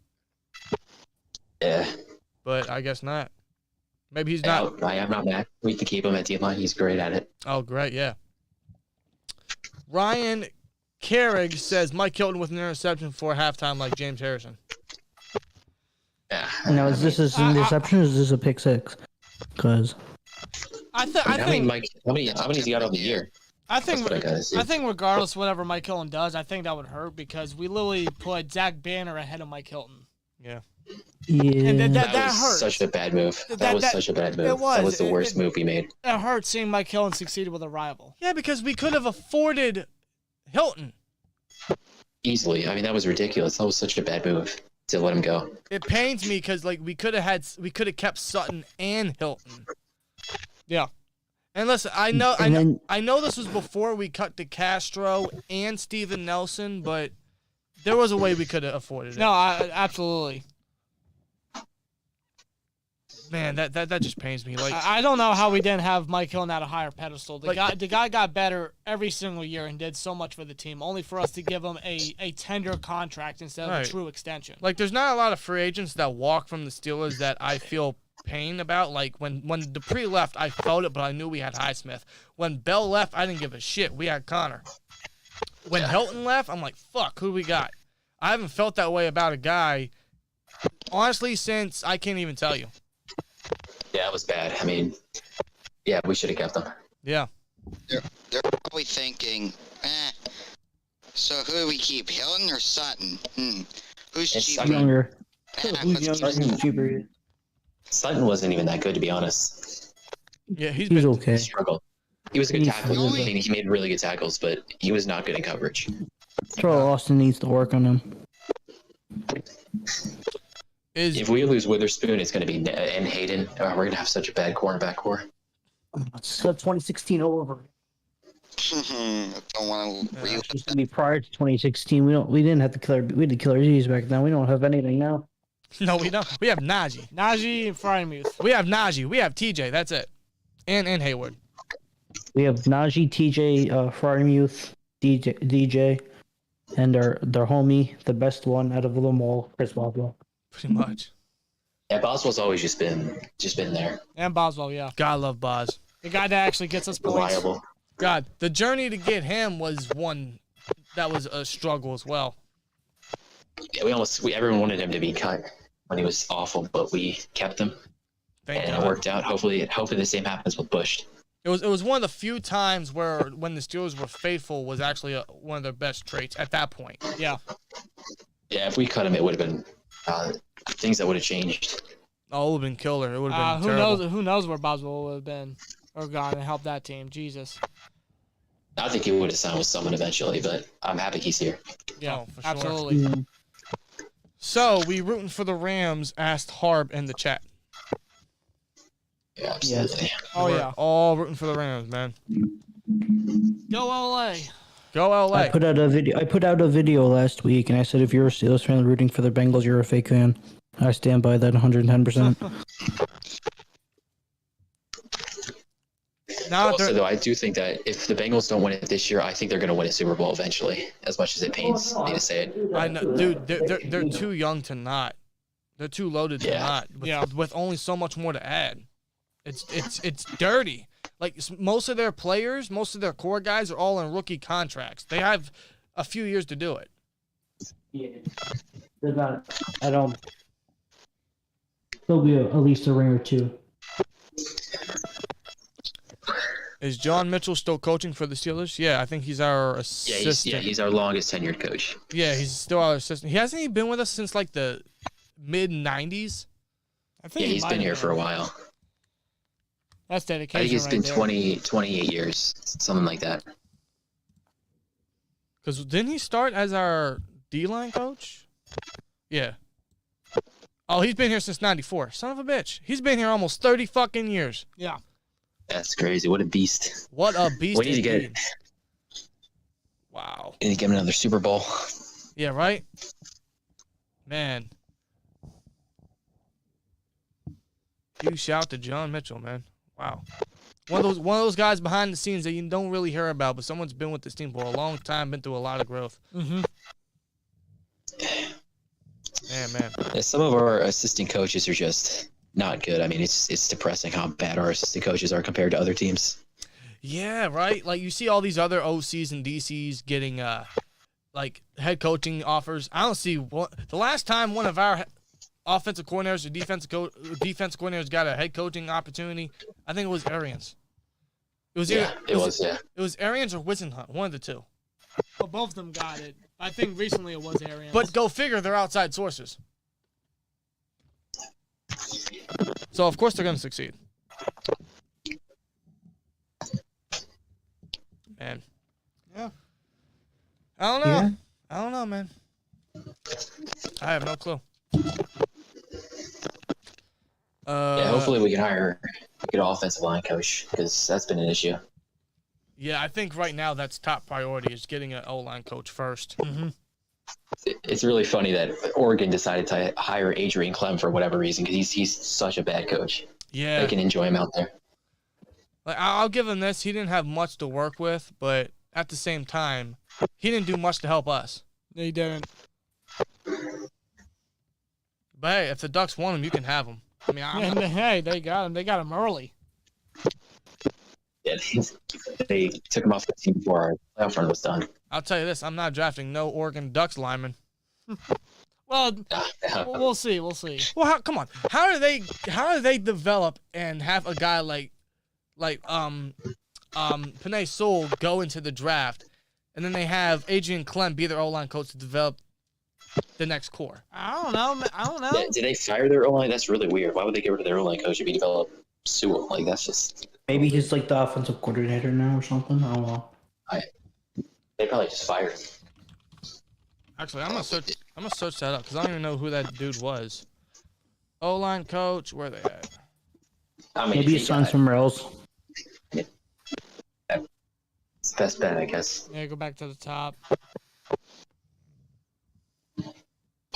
S5: Yeah.
S1: but I guess not. Maybe he's not.
S5: I am not mad. We can keep him at D-line. He's great at it.
S1: Oh, great, yeah. Ryan Carrig says Mike Hilton with an interception for halftime like James Harrison.
S5: Yeah.
S3: Now, is this an interception or is this a pick six? Because
S2: I
S5: How
S2: think
S5: many's he got on the year?
S2: I think
S5: That's what I gotta see.
S2: I think regardless of whatever Mike Hilton does, I think that would hurt because we literally put Zach Banner ahead of Mike Hilton.
S1: Yeah.
S3: yeah,
S2: And
S5: That was
S2: hurts.
S5: such a bad move. That was such a bad move.
S2: it was.
S5: That was the worst
S2: It-
S5: move we made.
S2: It hurts seeing Mike Hilton succeed with a rival.
S1: Yeah, because we could have afforded Hilton.
S5: Easily. I mean, that was ridiculous. That was such a bad move to let him go.
S1: It pains me because like we could have kept Sutton and Hilton.
S2: Yeah.
S1: And listen, I know
S3: And
S1: I know this was before we cut to Castro and Steven Nelson, but there was a way we could have afforded it.
S2: No, absolutely.
S1: Man, that just pains me. Like
S2: I don't know how we didn't have Mike Hilton at a higher pedestal. The
S1: Like-
S2: guy got better every single year and did so much for the team, only for us to give him a tender contract instead of
S1: Right.
S2: a true extension.
S1: Like, there's not a lot of free agents that walk from the Steelers that I feel pain about. Like, when Dupree left, I felt it, but I knew we had Highsmith. When Bell left, I didn't give a shit. We had Connor. When Hilton left, I'm like, fuck, who we got? I haven't felt that way about a guy, honestly, since I can't even tell you.
S5: Yeah, it was bad. I mean, yeah, we should have kept him.
S1: Yeah.
S7: They're probably thinking, so who do we keep, Hilton or Sutton? Who's
S5: It's
S7: cheaper?
S5: Sutton.
S3: younger.
S7: Eh,
S3: Who's
S7: let's
S3: younger?
S7: keep-
S3: Who's cheaper?
S5: Sutton wasn't even that good, to be honest.
S1: Yeah, he's
S3: He's
S1: been.
S3: okay.
S5: He struggled. He was a good
S3: He's-
S5: tackler. I mean, he made really good tackles, but he was not good in coverage.
S3: Terrell Austin needs to work on him.
S5: If we lose Witherspoon, it's going to be and Hayden. We're going to have such a bad cornerback core.
S3: It's 2016 all over.
S7: Don't want to
S3: It's used to be prior to 2016. We didn't have we had the killer G's back then. We don't have anything now.
S1: No, we don't. We have Najee.
S2: Najee and Frymuth.
S1: We have Najee. We have TJ. That's it. And Hayward.
S3: We have Najee, TJ, Frymuth, DJ, and their homie, the best one out of them all, Chris Boswell.
S1: Pretty much.
S5: Yeah, Boswell's always just been there.
S2: And Boswell, yeah.
S1: God, I love Boz.
S2: The guy that actually gets us points.
S5: Reliable.
S1: God, the journey to get him was one that was a struggle as well.
S5: Yeah, everyone wanted him to be cut when he was awful, but we kept him,
S1: Thank
S5: and
S1: God.
S5: it worked out. Hopefully the same happens with Bush.
S1: It was one of the few times where when the Steelers were faithful was actually one of their best traits at that point.
S2: Yeah.
S5: Yeah, if we cut him, it would have been things that would have changed.
S1: Oh, it would have been killer. It would have been
S2: Who
S1: terrible.
S2: Who knows where Boswell would have been or gone and helped that team. Jesus.
S5: I think he would have signed with someone eventually, but I'm happy he's here.
S2: Yeah,
S1: Oh, for sure.
S2: absolutely.
S1: So, we rooting for the Rams, asked Harb in the chat.
S5: Yeah, absolutely.
S2: Oh,
S1: We're
S2: yeah.
S1: all rooting for the Rams, man.
S2: Go LA.
S1: Go LA.
S3: I put out a video last week, and I said if you're a Steelers fan rooting for the Bengals, you're a fake fan. I stand by that 110%.
S1: Now
S5: Also,
S1: they're,
S5: though, I do think that if the Bengals don't win it this year, I think they're going to win a Super Bowl eventually. As much as it pains me to say it.
S1: I know, dude, they're too young to not. They're too loaded to not. With only so much more to add. It's dirty. Like most of their players, most of their core guys are all in rookie contracts. They have a few years to do it.
S3: Yeah, they're not. I don't. There'll be at least a ring or two.
S1: Is John Mitchell still coaching for the Steelers? Yeah, I think he's our assistant.
S5: He's our longest tenured coach.
S1: Yeah, he's still our assistant. He hasn't even been with us since like the mid-90s.
S2: I think
S5: Yeah, he's been here for a while.
S2: That's
S5: I
S2: dedication.
S5: think it's been
S2: there.
S5: 28 years, something like that.
S1: Because didn't he start as our D-line coach? Yeah. Oh, he's been here since 94. Son of a bitch. He's been here almost 30 fucking years.
S2: Yeah.
S5: That's crazy. What a beast.
S1: What a beast.
S5: We need to
S1: indeed.
S5: get.
S1: Wow.
S5: We need to get him another Super Bowl.
S1: Yeah, right? Man. Huge shout to John Mitchell, man. Wow. One of those guys behind the scenes that you don't really hear about, but someone's been with this team for a long time, been through a lot of growth.
S2: Mm-hmm.
S1: Man.
S5: Yeah, some of our assistant coaches are just not good. I mean, it's depressing how bad our assistant coaches are compared to other teams.
S1: Yeah, right? Like, you see all these other OCs and DCs getting, like, head coaching offers. I don't see what... The last time one of our offensive coordinators or defensive coordinators got a head coaching opportunity, I think it was Arians. It was It was Arians or Whisenhunt, one of the two.
S2: Well, both of them got it. I think recently it was Arians.
S1: But go figure, they're outside sources. So, of course, they're going to succeed. Man.
S2: Yeah.
S1: I don't know.
S3: Yeah.
S1: I don't know, man. I have no clue.
S5: Yeah, hopefully we can hire a good offensive line coach because that's been an issue.
S1: Yeah, I think right now that's top priority is getting an O-line coach first.
S2: Mm-hmm.
S5: It's really funny that Oregon decided to hire Adrian Clem for whatever reason because he's such a bad coach.
S1: Yeah.
S5: They can enjoy him out there.
S1: Like, I'll give him this. He didn't have much to work with, but at the same time, he didn't do much to help us.
S2: They didn't.
S1: But hey, if the Ducks want him, you can have him. I mean,
S2: Hey, they got him. They got him early.
S5: Yeah, they took him off the team before our playoff run was done.
S1: I'll tell you this: I'm not drafting no Oregon Ducks lineman.
S2: Well, we'll see. We'll see.
S1: Well, come on. How do they develop and have a guy like Panay Sewell go into the draft, and then they have Adrian Clem be their O-line coach to develop the next core?
S2: I don't know.
S5: Yeah, did they fire their O-line? That's really weird. Why would they get rid of their O-line coach if he developed Sewell? Like, that's just...
S3: Maybe he's like the offensive coordinator now or something. I don't know.
S5: They probably just fired him.
S1: Actually, I'm gonna search that up because I don't even know who that dude was. O-line coach, where are they at?
S3: Maybe he's signed somewhere else.
S5: It's the best bet, I guess.
S2: Yeah, go back to the top.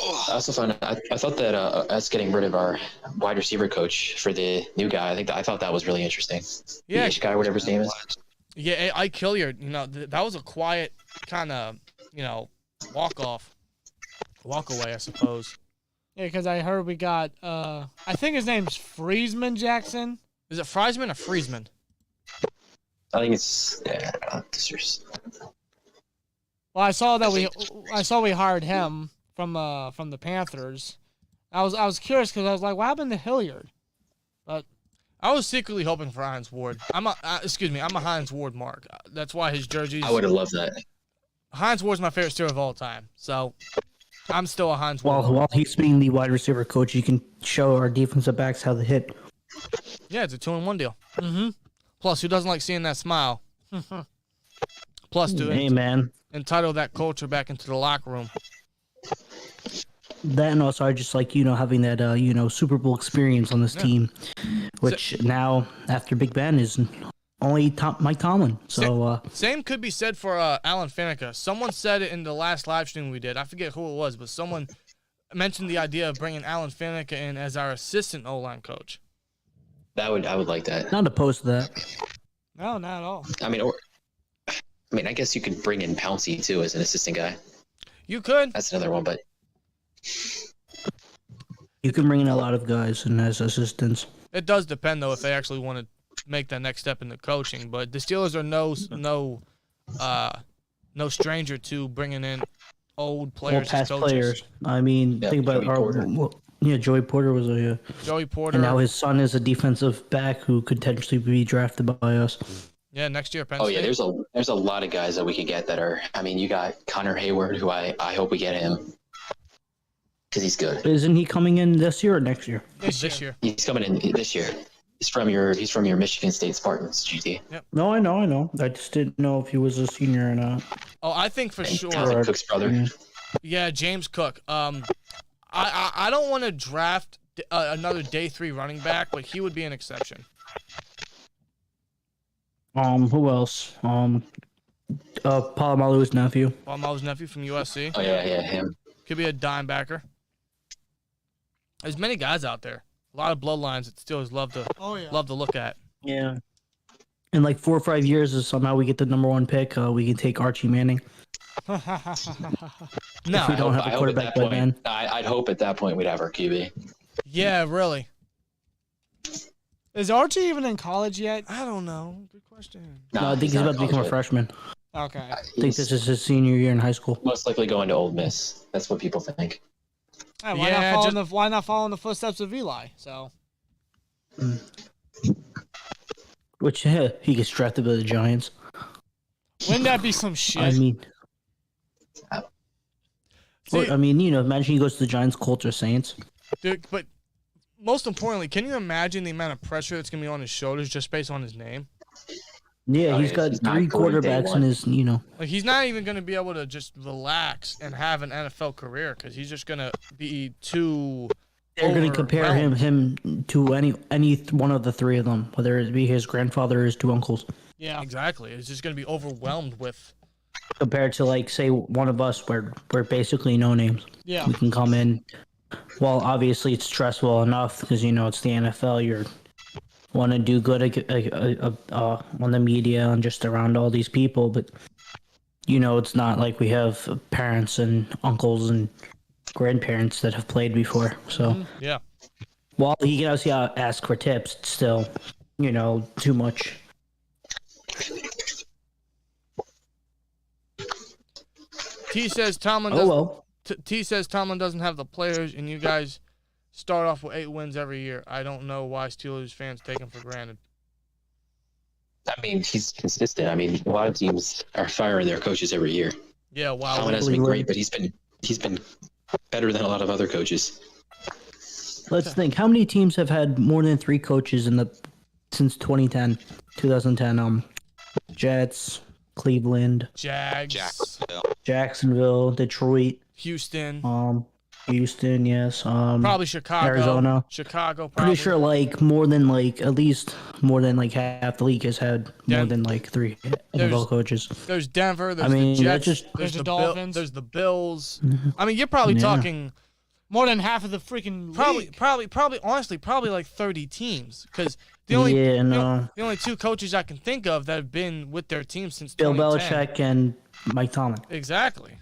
S5: I also found I thought that us getting rid of our wide receiver coach for the new guy, I thought that was really interesting.
S1: Yeah,
S5: the Ish guy, whatever his name is.
S1: Yeah, Ike Hilliard. You know, that was a quiet kind of, walk away, I suppose.
S2: Yeah, because I heard we got, I think his name's Friesman Jackson.
S1: Is it Friesman or Friesman?
S5: I think it's
S2: Well, I saw we hired him from the Panthers. I was curious because I was like, what happened to Hilliard? But
S1: I was secretly hoping for Hines Ward. I'm a Hines Ward mark. That's why his jerseys.
S5: I would have loved that.
S1: Hines Ward's my favorite Steeler of all time. So I'm still a Hines Ward.
S3: While he's being the wide receiver coach, you can show our defensive backs how to hit.
S1: Yeah, it's a 2-in-1 deal.
S2: mm-hmm.
S1: Plus, who doesn't like seeing that smile? Plus, dude.
S3: Hey, man.
S1: entitle that culture back into the locker room.
S3: That and also I just like having that Super Bowl experience on this team, which now after Big Ben is only Mike Tomlin. So
S1: same could be said for Alan Faneca. Someone said it in the last live stream we did. I forget who it was, but someone mentioned the idea of bringing Alan Faneca in as our assistant O-line coach.
S5: I would like that.
S3: not opposed to that.
S2: No, not at all.
S5: I mean, I guess you could bring in Pouncey too as an assistant guy.
S1: You could.
S5: That's another one, but
S3: You can bring in a lot of guys and as assistants.
S1: It does depend though if they actually want to make that next step into coaching. But the Steelers are no stranger to bringing in old players as
S3: Past
S1: coaches.
S3: players. I mean, think about Joey Porter was
S1: Joey Porter.
S3: and now his son is a defensive back who could potentially be drafted by us.
S1: Yeah, next year, Penn
S5: oh
S1: State.
S5: yeah, there's a lot of guys that we could get that are. I mean, you got Connor Hayward, who I hope we get him because he's good.
S3: Isn't he coming in this year or next year?
S1: This year.
S5: He's coming in this year. He's from your Michigan State Spartans, GT.
S3: No, I know. I just didn't know if he was a senior or not.
S1: Oh, I think for sure.
S5: Dalvin Cook's brother.
S1: Yeah, James Cook. I don't want to draft another day 3 running back, but he would be an exception.
S3: Who else? Palomalu's nephew.
S1: Palma's nephew from USC.
S5: Oh yeah, him.
S1: Could be a dime backer. There's many guys out there. A lot of bloodlines that Steelers love to look at.
S3: Yeah. In like 4 or 5 years, if somehow we get the number 1 pick, we can take Archie Manning.
S1: No,
S3: If we don't have a quarterback by then.
S5: I'd hope at that point we'd have our QB.
S1: Yeah, really.
S2: Is Archie even in college yet?
S1: I don't know. Good question.
S3: No, I think he's about to become a freshman.
S2: Okay.
S3: I think this is his senior year in high school.
S5: Most likely going to Ole Miss. That's what people think.
S2: Hey,
S1: Yeah,
S2: why not follow in the footsteps of Eli? So.
S3: Which he gets drafted by the Giants.
S2: Wouldn't that be some shit?
S3: I mean,
S1: See,
S3: imagine he goes to the Giants, Colts, or Saints.
S1: dude, but most importantly, can you imagine the amount of pressure that's going to be on his shoulders just based on his name?
S3: Yeah, he's got
S5: he's not
S3: 3
S5: going day
S3: quarterbacks in
S5: one.
S3: his,
S1: Like, he's not even going to be able to just relax and have an NFL career because he's just going to be too.
S3: They're going to compare
S1: overwhelmed.
S3: him to any one of the 3 of them, whether it be his grandfather or his 2 uncles.
S2: Yeah.
S1: Exactly. It's just going to be overwhelmed with.
S3: Compared to, like, say, one of us, where we're basically no names.
S2: Yeah.
S3: We can come in. Well, obviously, it's stressful enough because, it's the NFL. You're want to do good on the media and just around all these people. But, it's not like we have parents and uncles and grandparents that have played before. So,
S1: Yeah.
S3: while he can obviously ask for tips, it's still, too much.
S1: T says Tomlin doesn't have the players, and you guys start off with 8 wins every year. I don't know why Steelers fans take him for granted.
S5: I mean, he's consistent. I mean, a lot of teams are firing their coaches every year.
S1: Yeah, wow.
S5: Tomlin has been great, but he's been better than a lot of other coaches.
S3: Let's think. How many teams have had more than 3 coaches since 2010? Jets, Cleveland, Jacksonville, Detroit,
S1: Houston.
S3: Houston, yes.
S1: Probably Chicago.
S3: Arizona.
S1: Chicago, probably.
S3: Pretty sure at least more than half the league has had more than 3 NFL coaches.
S1: There's Denver. There's the Jets.
S2: There's the Dolphins.
S1: There's the Bills. I mean, you're probably talking
S2: more than half of the freaking league.
S1: Probably, honestly, probably like 30 teams. Because the only 2 coaches I can think of that have been with their team since
S3: Bill
S1: 2010.
S3: Belichick and Mike Tomlin.
S1: Exactly.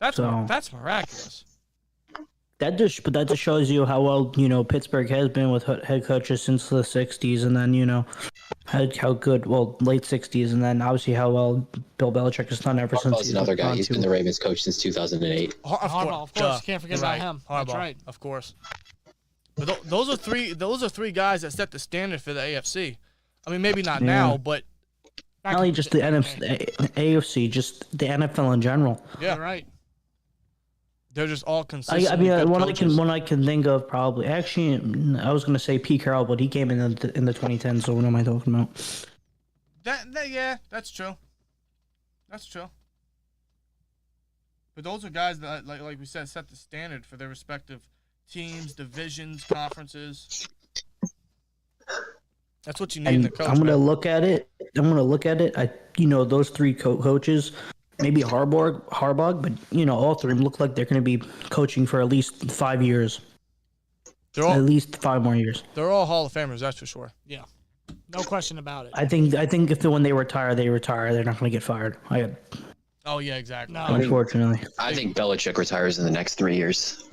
S1: That's miraculous.
S3: That just shows you how well Pittsburgh has been with head coaches since the 60s, and then how good late 60s, and then obviously how well Bill Belichick has done ever since.
S5: Harbaugh's another guy. He's been the Ravens coach since 2008.
S2: Harbaugh, of course, can't forget about him.
S1: Harbaugh,
S2: That's right.
S1: Of course. But those are three guys that set the standard for the AFC. I mean, maybe not now, but
S3: not only just the AFC, just the NFL in general.
S1: Yeah,
S2: you're right.
S1: They're just all consistent.
S3: I mean, one I can think of probably. Actually, I was gonna say Pete Carroll, but he came in the 2010s. So what am I talking about?
S1: Yeah, that's true. That's true. But those are guys that, like we said, set the standard for their respective teams, divisions, conferences. That's what you need in a coach.
S3: I'm gonna look at it. Those three coaches, maybe Harbaugh, but all three look like they're gonna be coaching for at least 5 years. At least 5 more years.
S1: They're all Hall of Famers, that's for sure.
S2: Yeah, no question about it.
S3: I think if when they retire, they retire. They're not gonna get fired.
S1: Oh yeah, exactly.
S2: No.
S3: Unfortunately,
S5: I think Belichick retires in the next 3 years.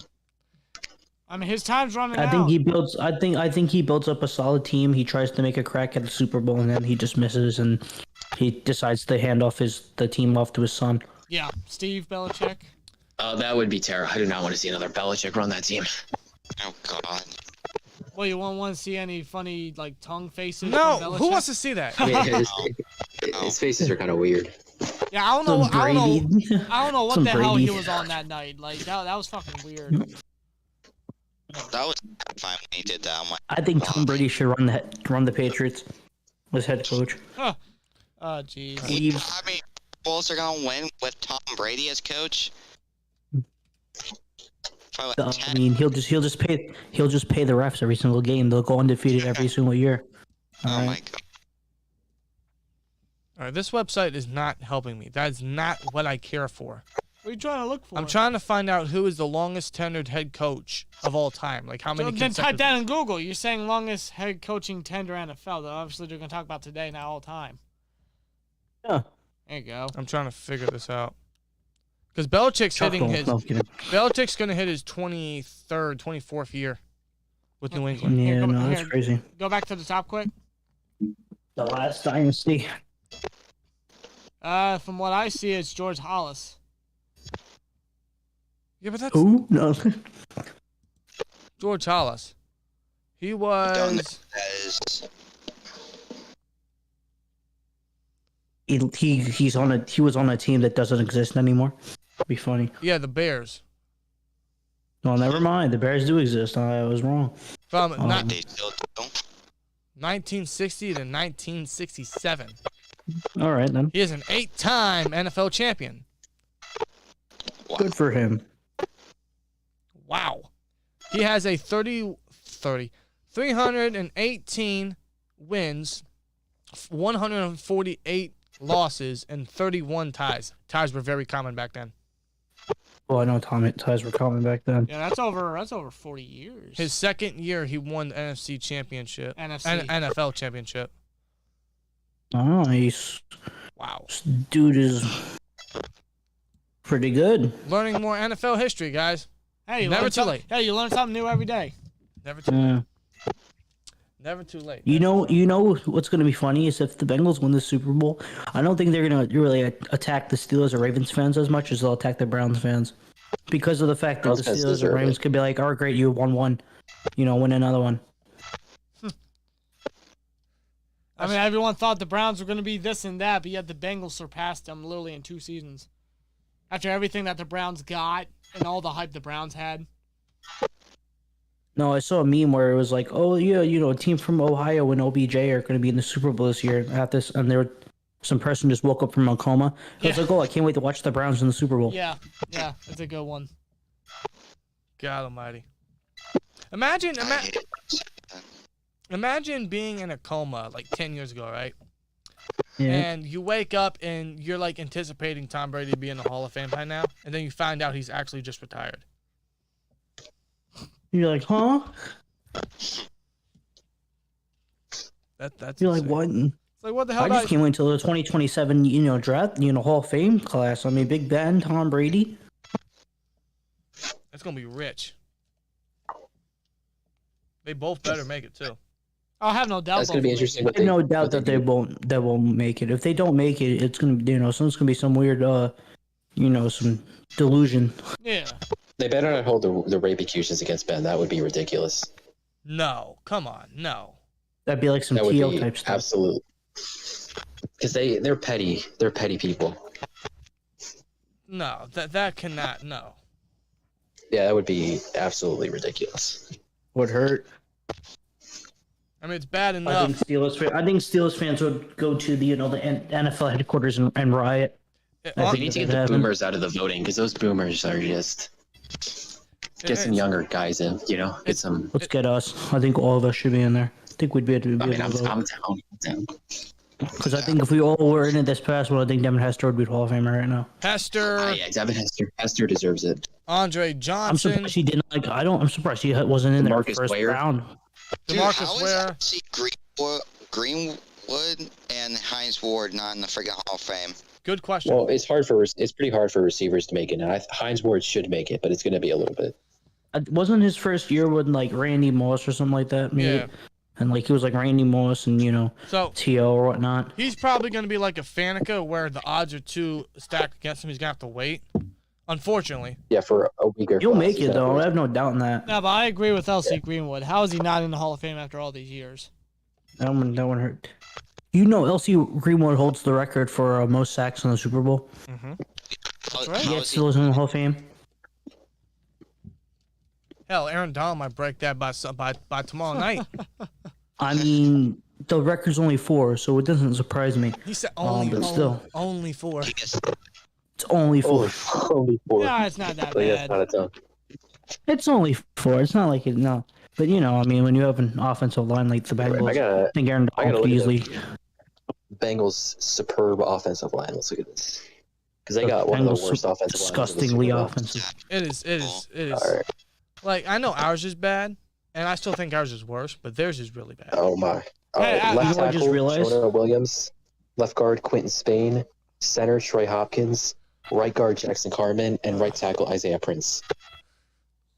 S2: I mean, his time's running out.
S3: I think he builds up a solid team. He tries to make a crack at the Super Bowl, and then he just misses, and he decides to hand off the team off to his son.
S2: Yeah, Steve Belichick.
S5: That would be terrible. I do not want to see another Belichick run that team.
S7: Oh God.
S2: Well, you won't want to see any funny tongue faces.
S1: No,
S2: from
S1: who
S2: Belichick?
S1: wants to see that?
S5: I mean, his faces are kind of weird.
S2: Yeah, I don't know what
S3: Some
S2: the hell he
S3: Brady.
S2: was on that night. That was fucking weird.
S7: That was fine when he did that. I'm like,
S3: I think Tom Brady should run the Patriots as head coach.
S2: Oh, jeez.
S7: I mean, Bulls are gonna win with Tom Brady as coach. Probably like 10.
S3: I mean, he'll just pay the refs every single game. They'll go undefeated every single year.
S7: Oh
S3: All
S7: my
S3: right.
S7: God.
S1: All right, this website is not helping me. That is not what I care for.
S2: What are you trying to look for?
S1: I'm trying to find out who is the longest tenured head coach of all time. Like how many?
S2: Then type that in Google. You're saying longest head coaching tenure NFL. That obviously they're going to talk about today, not all time.
S3: Yeah.
S2: There you go.
S1: I'm trying to figure this out. Because Belichick's hitting his.
S3: No, I'm kidding.
S1: Belichick's going to hit his 23rd, 24th year with New England.
S3: Yeah,
S2: Here,
S3: no, that's crazy.
S2: Go back to the top quick.
S3: The last dynasty.
S2: From what I see, it's George Hollis.
S1: Yeah, but that's
S3: Who? No.
S1: George Hollis. He
S7: Don't
S1: was.
S7: as
S3: He was on a team that doesn't exist anymore. Be funny.
S1: Yeah, the Bears.
S3: Well, never mind. The Bears do exist. I was wrong.
S1: From
S7: they still do.
S1: 1960 to 1967.
S3: All right then.
S1: He is an 8-time NFL champion.
S7: Wow.
S3: Good for him.
S1: Wow. He has a 318 wins, 148 losses, and 31 ties. Ties were very common back then.
S3: Well, I know ties were common back then.
S2: Yeah, that's over 40 years.
S1: His second year, he won the NFC Championship.
S2: NFC.
S1: NFL Championship.
S3: Nice.
S1: Wow.
S3: This dude is pretty good.
S1: Learning more NFL history, guys.
S2: Hey, you
S1: Never
S2: learn
S1: too
S2: something-
S1: late.
S2: Hey, you learn something new every day.
S1: Never too late.
S3: Yeah.
S1: Never too late.
S3: You know what's going to be funny is if the Bengals win the Super Bowl, I don't think they're going to really attack the Steelers or Ravens fans as much as they'll attack the Browns fans, because of the fact that
S5: Browns
S3: the
S5: fans
S3: Steelers
S5: deserve
S3: and Ravens
S5: it.
S3: could be like, "Oh, great, you won one, win another one."
S2: I mean, everyone thought the Browns were going to be this and that, but yet the Bengals surpassed them literally in 2 seasons. After everything that the Browns got and all the hype the Browns had.
S3: No, I saw a meme where it was like, "Oh yeah, a team from Ohio and OBJ are going to be in the Super Bowl this year." At this, and some person just woke up from a coma. I was
S2: Yeah.
S3: like, "Oh, I can't wait to watch the Browns in the Super Bowl."
S2: Yeah, that's a good one.
S1: God Almighty. Imagine
S7: I hate it.
S1: Imagine being in a coma like 10 years ago, right?
S3: Yeah.
S1: And you wake up and you're like anticipating Tom Brady to be in the Hall of Fame by now, and then you find out he's actually just retired.
S3: You're like, "Huh?"
S1: That's
S3: You're like,
S1: insane.
S3: "What?"
S1: It's like, what the hell?
S3: I just can't wait until the 2027, draft, Hall of Fame class. I mean, Big Ben, Tom Brady.
S1: It's gonna be rich. They both better make it too.
S2: I'll have no doubt.
S5: That's going to be
S2: both
S5: interesting.
S2: will
S5: What
S3: I have no
S5: what
S3: doubt that they
S5: do.
S3: won't make it. If they don't make it, it's gonna be, it's gonna be some weird, some delusion.
S2: make it. Yeah.
S5: They better not hold the rape accusations against Ben. That would be ridiculous.
S1: No, come on, no.
S3: That'd be like some
S5: That would
S3: T.O.
S5: be
S3: type stuff.
S5: absolute. Because they're petty. They're petty people.
S1: No, that cannot, no.
S5: Yeah, that would be absolutely ridiculous.
S3: Would hurt.
S1: I mean, it's bad
S3: I
S1: enough.
S3: think Steelers fans would go to the NFL headquarters and riot.
S5: We need to get the boomers out of the voting because those boomers are just get some younger guys in. Get some.
S3: Let's get us. I think all of us should be in there. I think we'd be able to.
S5: I'm down.
S3: Because I think if we all were in it this past one, I think Devin Hester would be Hall of Famer right now.
S1: Hester.
S5: Yeah, Devin Hester. Hester deserves it.
S1: Andre
S3: I'm
S1: Johnson.
S3: surprised he didn't. I'm surprised he wasn't in there
S5: Marcus
S3: first
S5: Ware.
S3: round.
S7: Dude,
S1: DeMarcus Ware.
S7: how is Greenwood and Hines Ward not in the friggin' Hall of Fame?
S1: Good question.
S5: Well, it's pretty hard for receivers to make it. Now, Hines Ward should make it, but it's going to be a little bit.
S3: Wasn't his first year with like Randy Moss or something like that? Maybe?
S1: Yeah.
S3: And like he was like Randy Moss and
S1: So
S3: T.O. or whatnot.
S1: he's probably going to be like a Faneca where the odds are too stacked against him. He's going to have to wait. Unfortunately.
S5: Yeah, for a weaker.
S3: He'll
S5: class,
S3: make it though.
S5: exactly.
S3: I have no doubt in that.
S2: No, but I agree with LC Greenwood. How is he not in the Hall of Fame after all these years?
S3: That one hurt. L.C. Greenwood holds the record for most sacks in the Super Bowl.
S1: right.
S3: Yet still is in the Hall of Fame.
S1: Hell, Aaron Donald might break that by tomorrow night.
S3: I mean, the record's only 4, so it doesn't surprise me.
S1: He said only,
S3: but still.
S1: only 4.
S3: It's only 4.
S5: Only 4.
S2: Yeah, it's not that
S5: Like,
S2: bad.
S5: that's not a ton.
S3: It's only 4. It's not like it. No, but I mean, when you have an offensive line like the Bengals, I think Aaron Donald could easily.
S5: Bengals' superb offensive line. Let's look at this. Because they got one of the
S3: Bengals
S5: worst offensive lines.
S3: disgustingly offensive.
S1: It is.
S5: All right.
S1: Like, I know ours is bad, and I still think ours is worse, but theirs is really bad.
S5: Oh my. All
S2: Hey,
S5: right. Left
S3: I just
S5: tackle,
S3: realized?
S5: Jonah Williams. Left guard, Quentin Spain. Center, Troy Hopkins. Right guard, Jackson Carman. And right tackle, Isaiah Prince.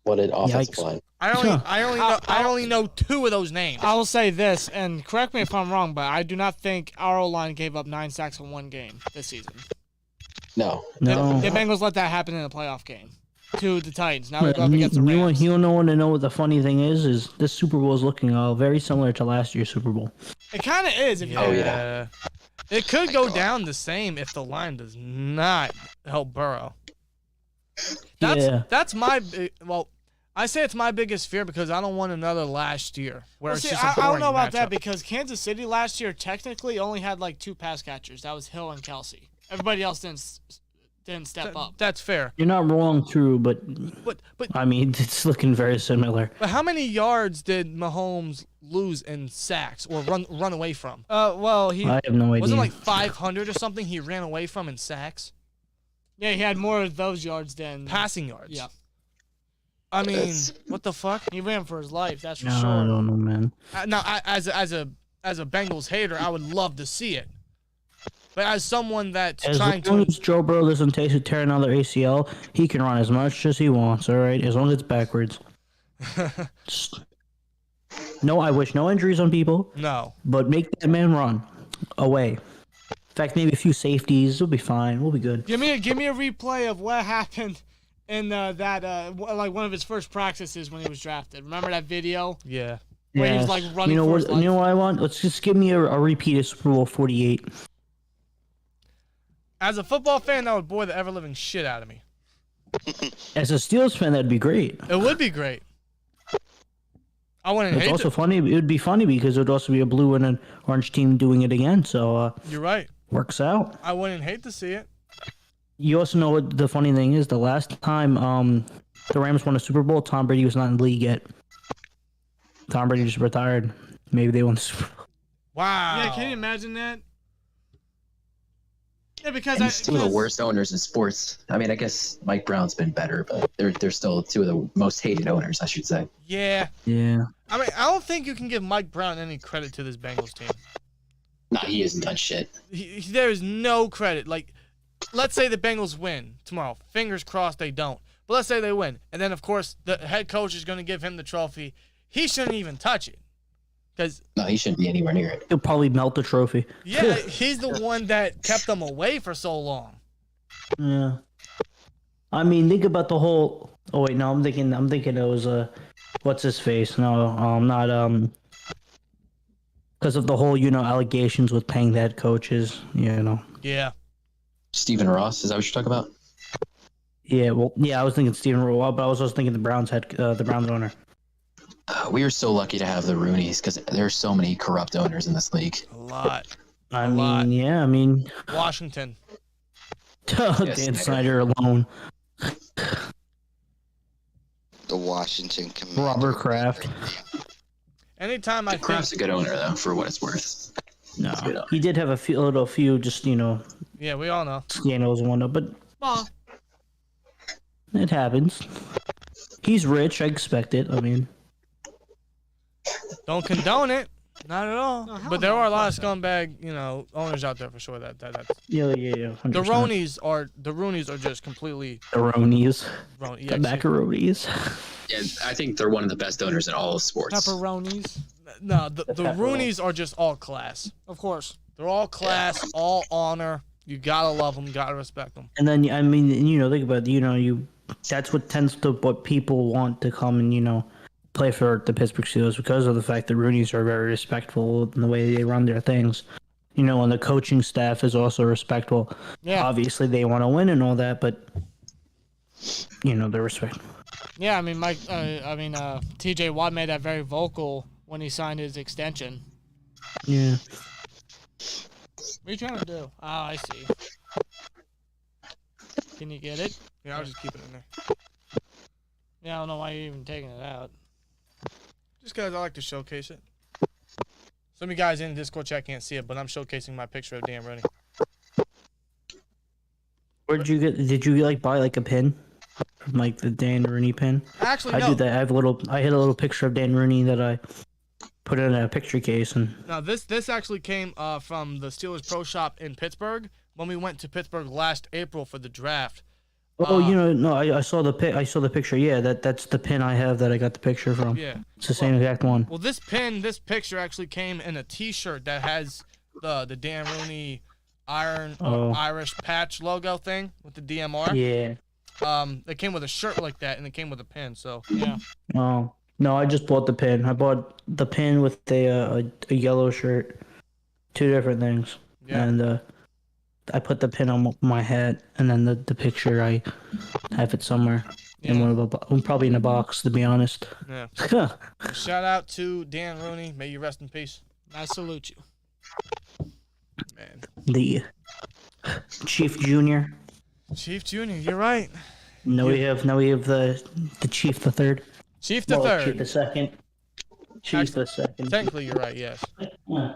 S5: What an offensive
S3: Yikes.
S5: line.
S1: I only know 2 of those names.
S2: I will say this, and correct me if I'm wrong, but I do not think our O-line gave up 9 sacks in one game this season.
S5: No.
S3: No.
S2: The Bengals let that happen in a playoff game to the Titans. Now we go up against the
S3: You
S2: Rams.
S3: don't want to know what the funny thing is this Super Bowl is looking very similar to last year's Super Bowl.
S2: It kind of is. If you
S5: Oh, yeah.
S1: It could go down the same if the line does not help Burrow. That's my I say it's my biggest fear because I don't want another last year where
S2: Well,
S1: it's
S2: see,
S1: just a
S2: I don't
S1: boring
S2: know about that
S1: matchup.
S2: because Kansas City last year technically only had like 2 pass catchers. That was Hill and Kelsey. Everybody else didn't step up.
S1: That's fair.
S3: You're not wrong, true, but
S1: But
S3: I mean, it's looking very similar.
S1: But how many yards did Mahomes lose in sacks or run away from?
S2: Well, he
S3: I have no idea.
S1: Wasn't it like 500 or something he ran away from in sacks?
S2: yeah he had more of those yards than
S1: Passing yards.
S2: Yeah,
S1: I mean, what the fuck?
S2: he ran for his life. That's for
S3: No, I
S2: sure.
S3: don't know, man.
S1: Now, as a Bengals hater, I would love to see it. But as someone that's
S3: As
S1: trying
S3: long
S1: to,
S3: as Joe Burrow doesn't take to tear another ACL, he can run as much as he wants. All right, as long as it's backwards. No, I wish no injuries on people,
S1: no,
S3: but make that man run away. In fact, maybe a few safeties. We'll be fine. We'll be good.
S2: Give me a replay of what happened in like one of his first practices when he was drafted. Remember that video?
S1: yeah.
S2: Where he was, like, running
S3: You know
S2: for
S3: what?
S2: his life.
S3: You know what I want? Let's just give me a repeat of Super Bowl 48.
S1: As a football fan, that would bore the ever living shit out of me.
S3: As a Steelers fan, that'd be great.
S1: It would be great. I wouldn't
S3: It's
S1: hate
S3: also
S1: it.
S3: funny. It would be funny because it would also be a blue and an orange team doing it again. So
S1: You're right.
S3: works out.
S1: I wouldn't hate to see it.
S3: You also know what the funny thing is? The last time the Rams won a Super Bowl, Tom Brady was not in the league yet. Tom Brady just retired. Maybe they won the Super Bowl.
S1: Wow.
S2: Yeah, can you imagine that? Yeah, because
S5: And two of the worst owners in sports. I mean, I guess Mike Brown's been better, but they're still 2 of the most hated owners, I should say.
S1: Yeah.
S3: Yeah.
S1: I mean, I don't think you can give Mike Brown any credit to this Bengals team.
S5: Nah, he hasn't done shit.
S1: There is no credit. Like, let's say the Bengals win tomorrow. Fingers crossed they don't. But let's say they win. And then, of course, the head coach is going to give him the trophy. He shouldn't even touch it. Because,
S5: No, he shouldn't be anywhere near it.
S3: He'll probably melt the trophy.
S1: yeah, he's the one that kept them away for so long.
S3: Yeah. I mean, think about the whole. Oh wait, no, I'm thinking it was what's his face? No, not because of the whole allegations with paying the head coaches.
S1: Yeah.
S5: Stephen Ross, is that what you're talking about?
S3: Yeah, well, yeah, I was thinking Steven Roll, but I was also thinking the Browns owner.
S5: We are so lucky to have the Rooneys because there's so many corrupt owners in this league.
S1: A lot.
S3: I
S1: lot.
S3: mean, yeah,
S1: Washington.
S3: Dan Snyder alone.
S7: The Washington Commanders.
S3: Robert Kraft.
S1: Anytime I think
S5: Kraft's a good owner though, for what it's worth.
S3: No, he did have a few just
S1: yeah, we all know.
S3: scandals and whatnot, but
S2: Well,
S3: it happens. He's rich. I expect it. I mean,
S1: Don't condone it. Not at all.
S2: No, hell
S1: But there
S2: no,
S1: are a lot
S2: fuck
S1: of scumbag, owners out there for sure. That's
S3: yeah.
S1: the
S3: 100%.
S1: Roonies are just completely
S3: The Ronies.
S1: Roni.
S3: The macaronis.
S5: Yeah, I think they're one of the best owners in all of sports.
S2: pepperonis,
S1: No, the
S3: pepperoni.
S1: Roonies are just all class.
S2: of course.
S1: They're all class, all honor. You gotta love them, gotta respect them.
S3: And then I mean, think about that's what tends to what people want to come and play for the Pittsburgh Steelers because of the fact that Roonies are very respectful in the way they run their things. And the coaching staff is also respectful.
S2: Yeah.
S3: Obviously, they want to win and all that, but they're respectful.
S2: Yeah, I mean, T.J. Watt made that very vocal when he signed his extension.
S3: Yeah.
S2: What are you trying to do? Oh, I see. Can you get it?
S1: Yeah, I'll just keep it in there.
S2: Yeah, I don't know why you're even taking it out.
S1: Just because I like to showcase it. Some of you guys in the Discord chat can't see it, but I'm showcasing my picture of Dan Rooney.
S3: Where did you get? Did you buy a pin from the Dan Rooney pin?
S1: Actually,
S3: I
S1: no.
S3: do that. I had a little picture of Dan Rooney that I put in a picture case and.
S1: No, this actually came from the Steelers Pro Shop in Pittsburgh when we went to Pittsburgh last April for the draft.
S3: Oh, no, I saw the picture. Yeah, that's the pin I have that I got the picture from.
S1: Yeah.
S3: It's the same exact one.
S1: Well, this picture actually came in a T-shirt that has the Dan Rooney Irish patch logo thing with the DMR.
S3: Yeah.
S1: It came with a shirt like that, and it came with a pin. So yeah.
S3: Oh no, I just bought the pin. I bought the pin with a yellow shirt. Two different things.
S1: Yeah.
S3: And I put the pin on my hat, and then the picture I have it somewhere in one of probably in a box, to be honest.
S1: Yeah. Shout out to Dan Rooney. May you rest in peace.
S2: I salute you.
S1: Man.
S3: The Chief Junior.
S1: Chief Junior, you're right.
S3: Now we have the Chief the Third.
S1: Chief the
S3: Well,
S1: Third.
S3: Chief the Second. Chief the Second.
S1: Technically, you're right. Yes.
S3: Yeah.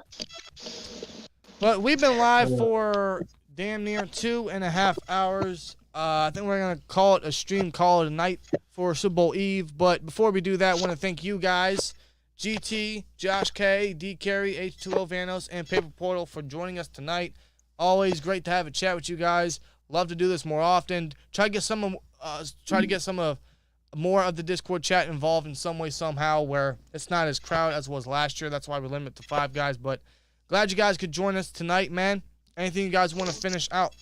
S1: But we've been live for damn near 2.5 hours. I think we're gonna call it a stream, call it a night for Super Bowl Eve. But before we do that, I want to thank you guys, GT, Josh K, D Carey, H2O Vanos, and Paper Portal for joining us tonight. Always great to have a chat with you guys. Love to do this more often. Try to get some more of the Discord chat involved in some way, somehow, where it's not as crowded as it was last year. That's why we limit to 5 guys. But glad you guys could join us tonight, man. Anything you guys want to finish out?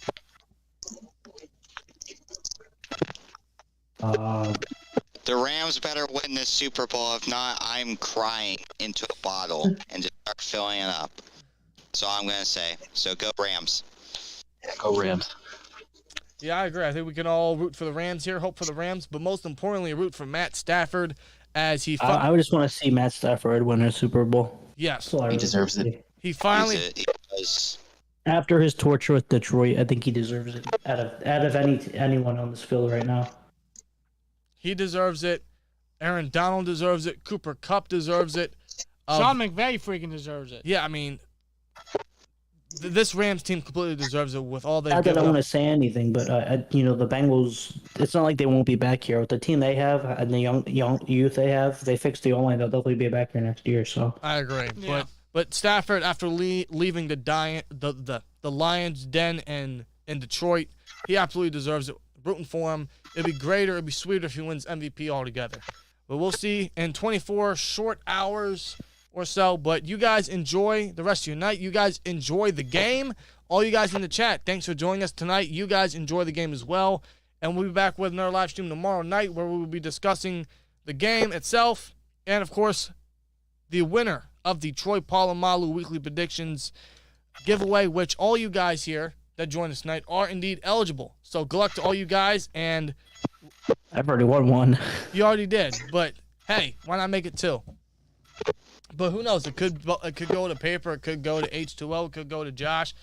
S7: The Rams better win this Super Bowl. If not, I'm crying into a bottle and just start filling it up. That's all I'm going to say. So go Rams.
S5: Go Rams.
S1: Yeah, I agree. I think we can all root for the Rams here, hope for the Rams, but most importantly, root for Matt Stafford as he...
S3: I just want to see Matt Stafford win a Super Bowl.
S1: Yes.
S5: He deserves it.
S1: He finally...
S7: He does.
S3: After his torture with Detroit, I think he deserves it out of anyone on this field right now.
S1: He deserves it. Aaron Donald deserves it. Cooper Kupp deserves it.
S2: Sean McVay freaking deserves it.
S1: Yeah, I mean, this Rams team completely deserves it with all they've
S3: Not that I
S1: given
S3: want to
S1: up.
S3: say anything, but the Bengals. It's not like they won't be back here with the team they have and the young youth they have. They fixed the O-line; they'll definitely be back here next year. So
S1: I agree.
S2: Yeah.
S1: But Stafford, after leaving the Lions' den in Detroit, he absolutely deserves it. Rooting for him. It'd be greater, it'd be sweeter if he wins MVP altogether. But we'll see in 24 short hours or so. But you guys enjoy the rest of your night. You guys enjoy the game. All you guys in the chat, thanks for joining us tonight. You guys enjoy the game as well. And we'll be back with another live stream tomorrow night where we will be discussing the game itself and, of course, the winner of the Troy Polamalu Weekly Predictions giveaway, which all you guys here that joined us tonight are indeed eligible. So good luck to all you guys, and
S3: I've already won one.
S1: you already did, but hey, why not make it 2? But who knows? It could go to Paper, it could go to H2O, it could go to Josh,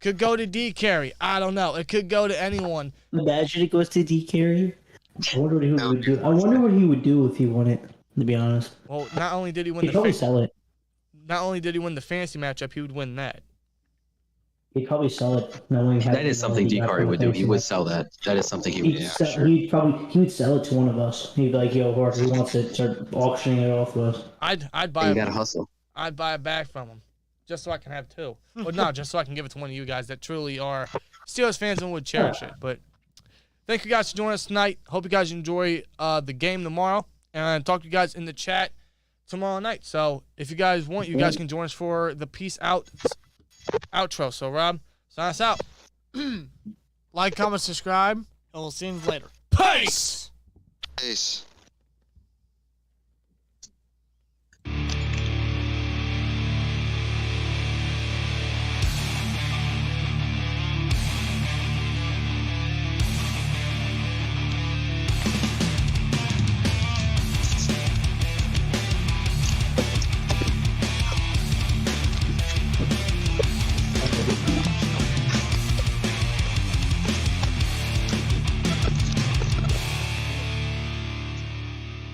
S1: Could go to D Carey. I don't know. It could go to anyone.
S3: Imagine it goes to D Carey. I wonder what he would do. I wonder what he would do if he won it. To be honest,
S1: Well, not only did he win
S3: he'd probably sell it.
S1: not only did he win the fantasy matchup, he would win that.
S3: He'd probably sell it. Knowing
S5: That is something DeCarry would do. He would sell that. That is something he would do. For sure.
S3: He would sell it to one of us. He'd be like, "Yo, whoever wants it, start auctioning it off with us."
S1: I'd buy.
S5: You gotta hustle.
S1: I'd buy a bag from him, just so I can have two. Well, no, just so I can give it to one of you guys that truly are Steelers fans and would cherish it. But thank you guys for joining us tonight. Hope you guys enjoy the game tomorrow, and talk to you guys in the chat tomorrow night. So if you guys want, you guys can join us for the peace out outro. So Rob, sign us out.
S2: Like, comment, subscribe, and we'll see you later.
S1: Peace.
S7: Peace.